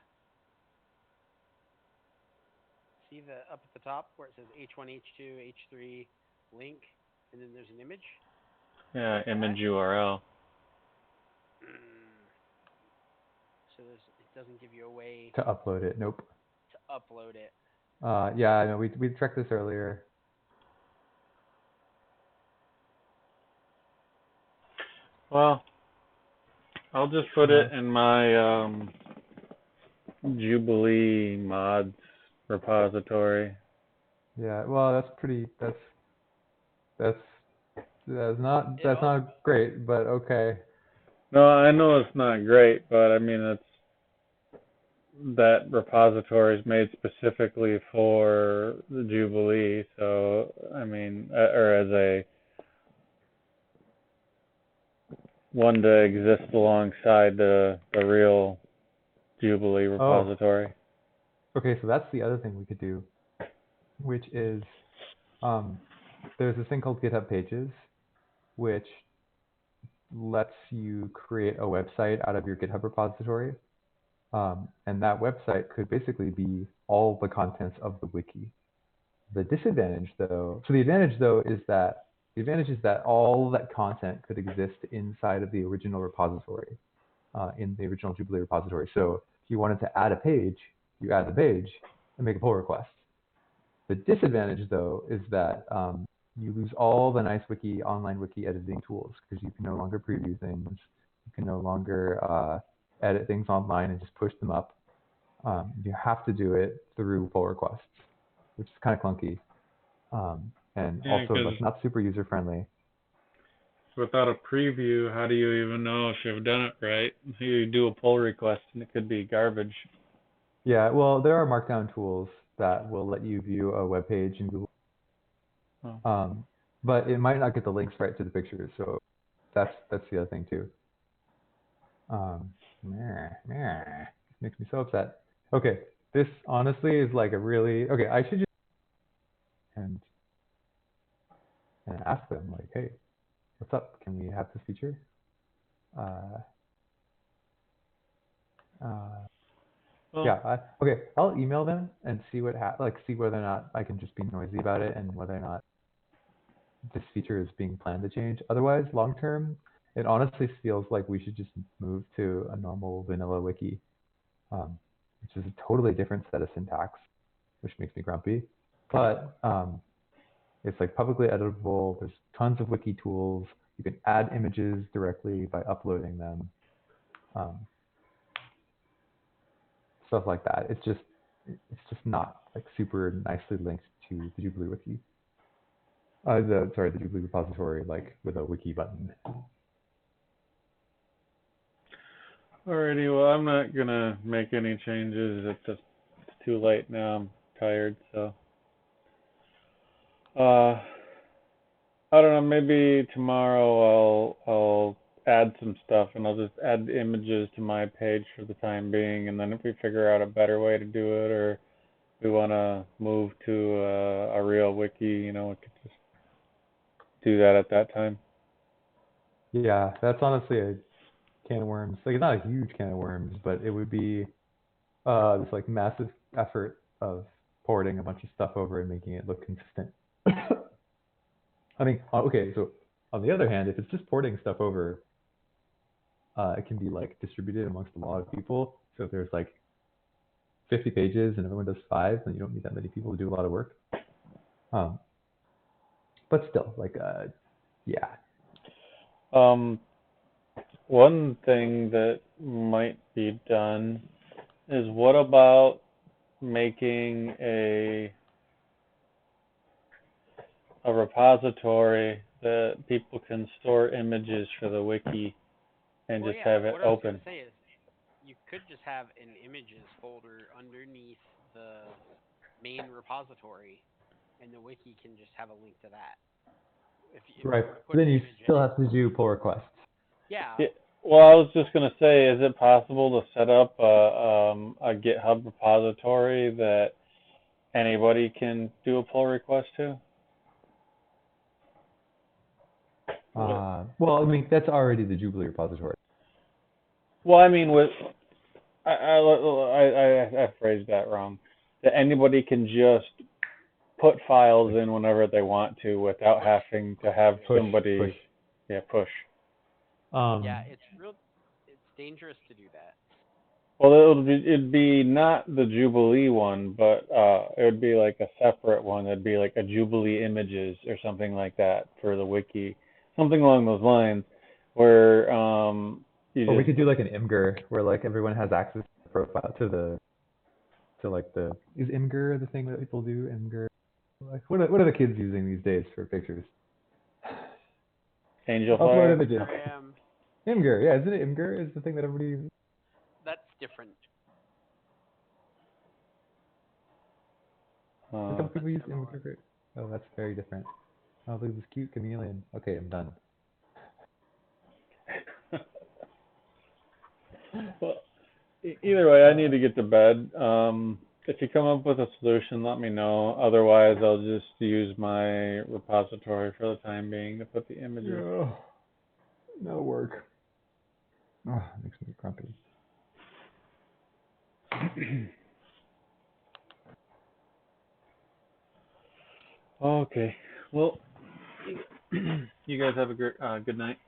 Speaker 4: See the up at the top where it says H1, H2, H3, link, and then there's an image?
Speaker 1: Yeah, image URL.
Speaker 4: So it doesn't give you a way
Speaker 3: to upload it. Nope.
Speaker 4: to upload it.
Speaker 3: Yeah, I know. We checked this earlier.
Speaker 1: Well, I'll just put it in my Jubilee mods repository.
Speaker 3: Yeah. Well, that's pretty. That's not great, but okay.
Speaker 1: No, I know it's not great, but I mean that repository is made specifically for the Jubilee, so I mean, or as a one to exist alongside the real Jubilee repository.
Speaker 3: Okay, so that's the other thing we could do, which is there's this thing called GitHub Pages, which lets you create a website out of your GitHub repository. And that website could basically be all the contents of the wiki. The disadvantage, though, so the advantage, though, is that all that content could exist inside of the original repository, in the original Jubilee repository. So if you wanted to add a page, you add the page and make a pull request. The disadvantage, though, is that you lose all the nice online wiki editing tools, because you can no longer preview things. You can no longer edit things online and just push them up. You have to do it through pull requests, which is kind of clunky, and
Speaker 1: Yeah,
Speaker 3: also like not super user friendly.
Speaker 1: Without a preview, how do you even know if you've done it right? You do a pull request and it could be garbage.
Speaker 3: Yeah, well, there are markdown tools that will let you view a web page in Google, but it might not get the links right to the pictures. So that's the other thing too. Makes me so upset. Okay, this honestly is like a really I should just and ask them like, hey, what's up? Can we have this feature? Yeah. Okay. I'll email them and see what see whether or not I can just be noisy about it and whether or not this feature is being planned to change. Otherwise, long term, it honestly feels like we should just move to a normal vanilla wiki, which is a totally different set of syntax, which makes me grumpy. But it's like publicly editable. There's tons of wiki tools. You can add images directly by uploading them. Stuff like that. It's just not like super nicely linked to the Jubilee wiki. The Jubilee repository, like with a wiki button.
Speaker 1: Alrighty, well, I'm not gonna make any changes. It's too late now. I'm tired, so I don't know. Maybe tomorrow I'll add some stuff, and I'll just add the images to my page for the time being, and then if we figure out a better way to do it, or we want to move to a real wiki, we could just do that at that time.
Speaker 3: Yeah, that's honestly a can of worms. Like, it's not a huge can of worms, but it would be this like massive effort of porting a bunch of stuff over and making it look consistent. I mean, okay, so on the other hand, if it's just porting stuff over, it can be like distributed amongst a lot of people. So if there's like 50 pages and everyone does 5, then you don't need that many people to do a lot of work. But still, like, yeah.
Speaker 1: One thing that might be done is, what about making a repository that people can store images for the wiki and just have it open?
Speaker 4: What I was going to say is, you could just have an images folder underneath the main repository, and the wiki can just have a link to that.
Speaker 3: Right, but then you still have to do pull requests.
Speaker 4: Yeah.
Speaker 1: Well, I was just going to say, is it possible to set up a GitHub repository that anybody can do a pull request to?
Speaker 3: Well, I mean, that's already the Jubilee repository.
Speaker 1: Well, I mean, I phrased that wrong. That anybody can just put files in whenever they want to without having to have somebody push. Yeah, push.
Speaker 4: Yeah, it's dangerous to do that.
Speaker 1: Well, it'd be not the Jubilee one, but it would be like a separate one. It'd be like a Jubilee images or something like that for the wiki, something along those lines, where we could
Speaker 3: do like an Imgur, where like everyone has access to the profile is Imgur the thing that people do? Imgur. Like, what are the kids using these days for pictures?
Speaker 1: Angelfire.
Speaker 3: Images. Imgur, yeah, isn't it Imgur is the thing that everybody uses?
Speaker 4: That's different.
Speaker 3: A couple people use Imgur. Oh, that's very different. Oh, look at this cute chameleon. Okay, I'm done.
Speaker 1: Well, either way, I need to get to bed. If you come up with a solution, let me know. Otherwise, I'll just use my repository for the time being to put the images.
Speaker 3: Yeah. No work. Oh, it makes me grumpy.
Speaker 1: Okay. Well, you guys have a good night.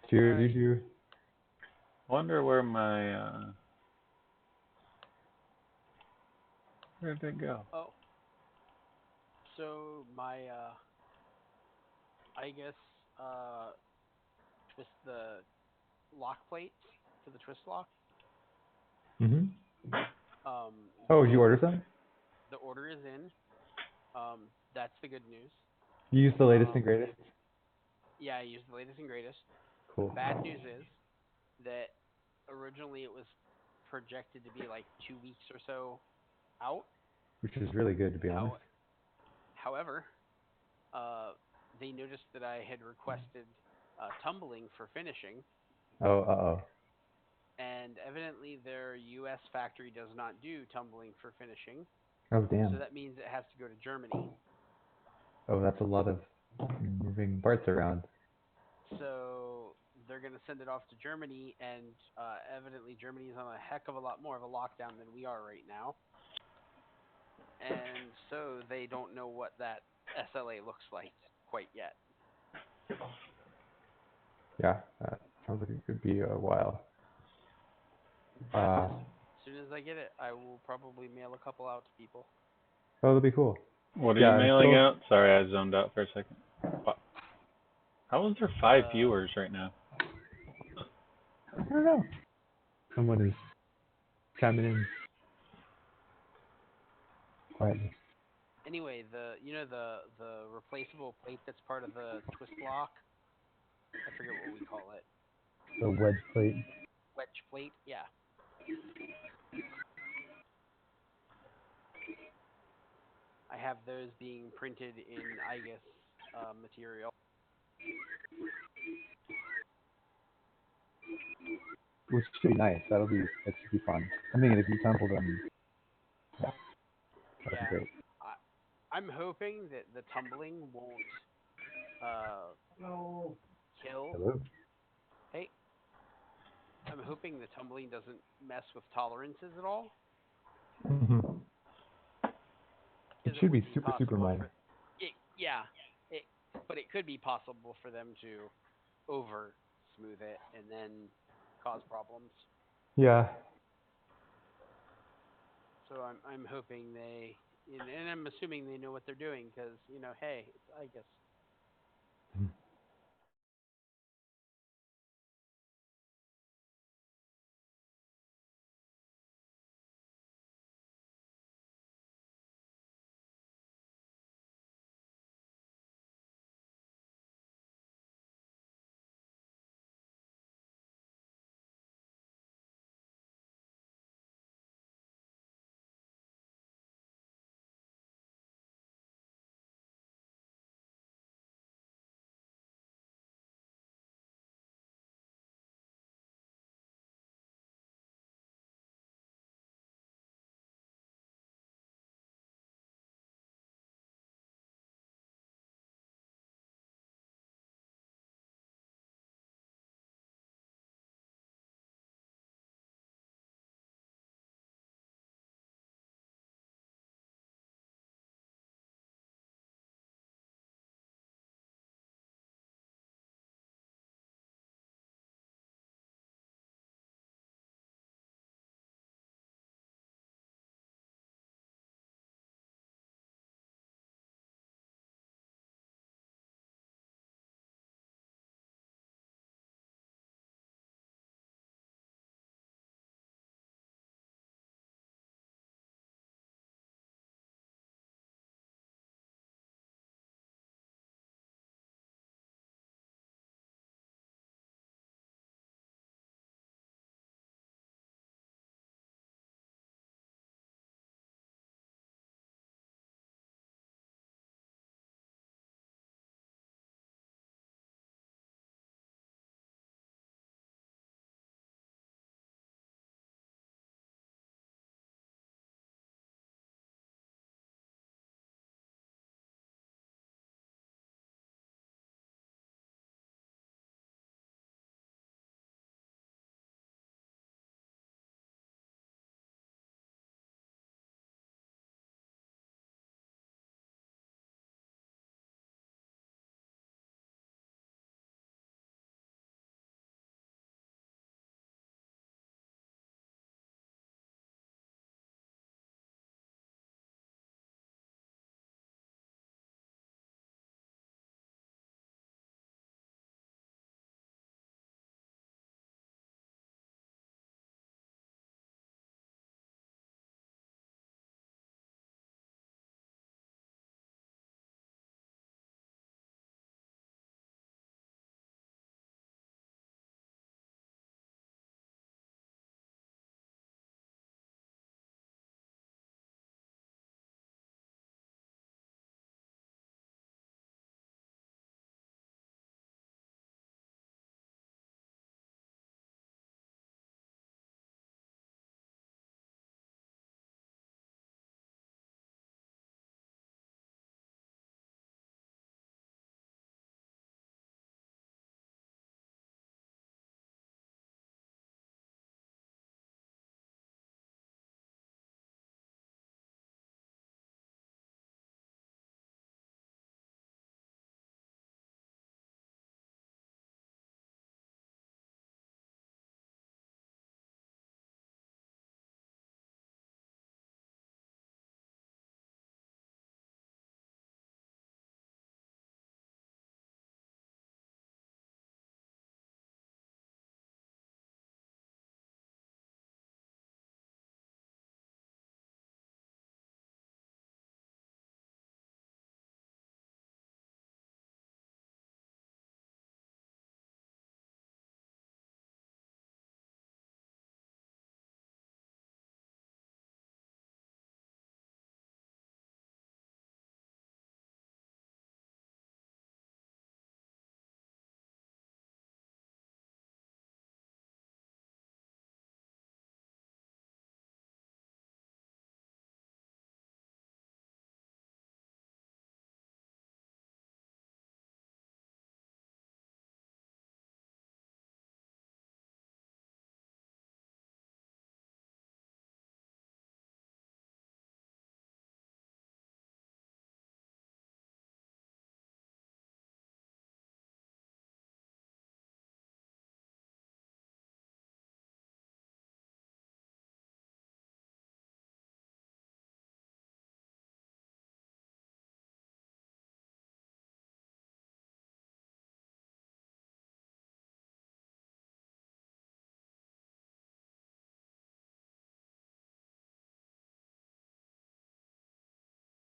Speaker 3: Cheers,
Speaker 4: Alright.
Speaker 3: you two.
Speaker 1: Wonder where my where did it go?
Speaker 4: Oh, so my I guess twist the lock plate to the twist lock.
Speaker 3: Mm-hmm.
Speaker 4: Um,
Speaker 3: Oh, did you order some?
Speaker 4: the order is in. That's the good news.
Speaker 3: You used the latest and greatest?
Speaker 4: Yeah, I used the latest and greatest.
Speaker 3: Cool.
Speaker 4: Bad news is that originally it was projected to be like 2 weeks or so out.
Speaker 3: Which is really good, to be honest.
Speaker 4: However, they noticed that I had requested tumbling for finishing,
Speaker 3: Oh, uh-oh.
Speaker 4: and evidently their U.S. factory does not do tumbling for finishing.
Speaker 3: Oh, damn.
Speaker 4: So that means it has to go to Germany.
Speaker 3: Oh, that's a lot of moving parts around.
Speaker 4: So they're going to send it off to Germany, and evidently Germany is on a heck of a lot more of a lockdown than we are right now. And so they don't know what that SLA looks like quite yet.
Speaker 3: Yeah, that sounds like it could be a while.
Speaker 4: But as soon as I get it, I will probably mail a couple out to people.
Speaker 3: Oh, that'd be cool.
Speaker 1: What are
Speaker 3: Yeah,
Speaker 1: you
Speaker 3: I'm
Speaker 1: mailing
Speaker 3: still-
Speaker 1: out? Sorry, I zoned out for a second. How is there 5
Speaker 4: Uh,
Speaker 1: viewers right now?
Speaker 3: I don't know. Someone is chiming in quietly.
Speaker 4: Anyway, the replaceable plate that's part of the twist lock. I forget what we call it.
Speaker 3: The wedge plate.
Speaker 4: Wedge plate. Yeah. I have those being printed in, I guess, material.
Speaker 3: Which should be nice. That should be fun. I mean, if you sample them, yeah, that'd
Speaker 4: Yeah.
Speaker 3: be great.
Speaker 4: I'm hoping that the tumbling won't kill.
Speaker 3: Hello?
Speaker 4: Hey, I'm hoping the tumbling doesn't mess with tolerances at all.
Speaker 3: Mm-hmm. It
Speaker 4: 'Cause
Speaker 3: should
Speaker 4: would
Speaker 3: be super
Speaker 4: possible
Speaker 3: minor.
Speaker 4: but it could be possible for them to over smooth it and then cause problems.
Speaker 3: Yeah.
Speaker 4: So I'm hoping and I'm assuming they know what they're doing because hey, I guess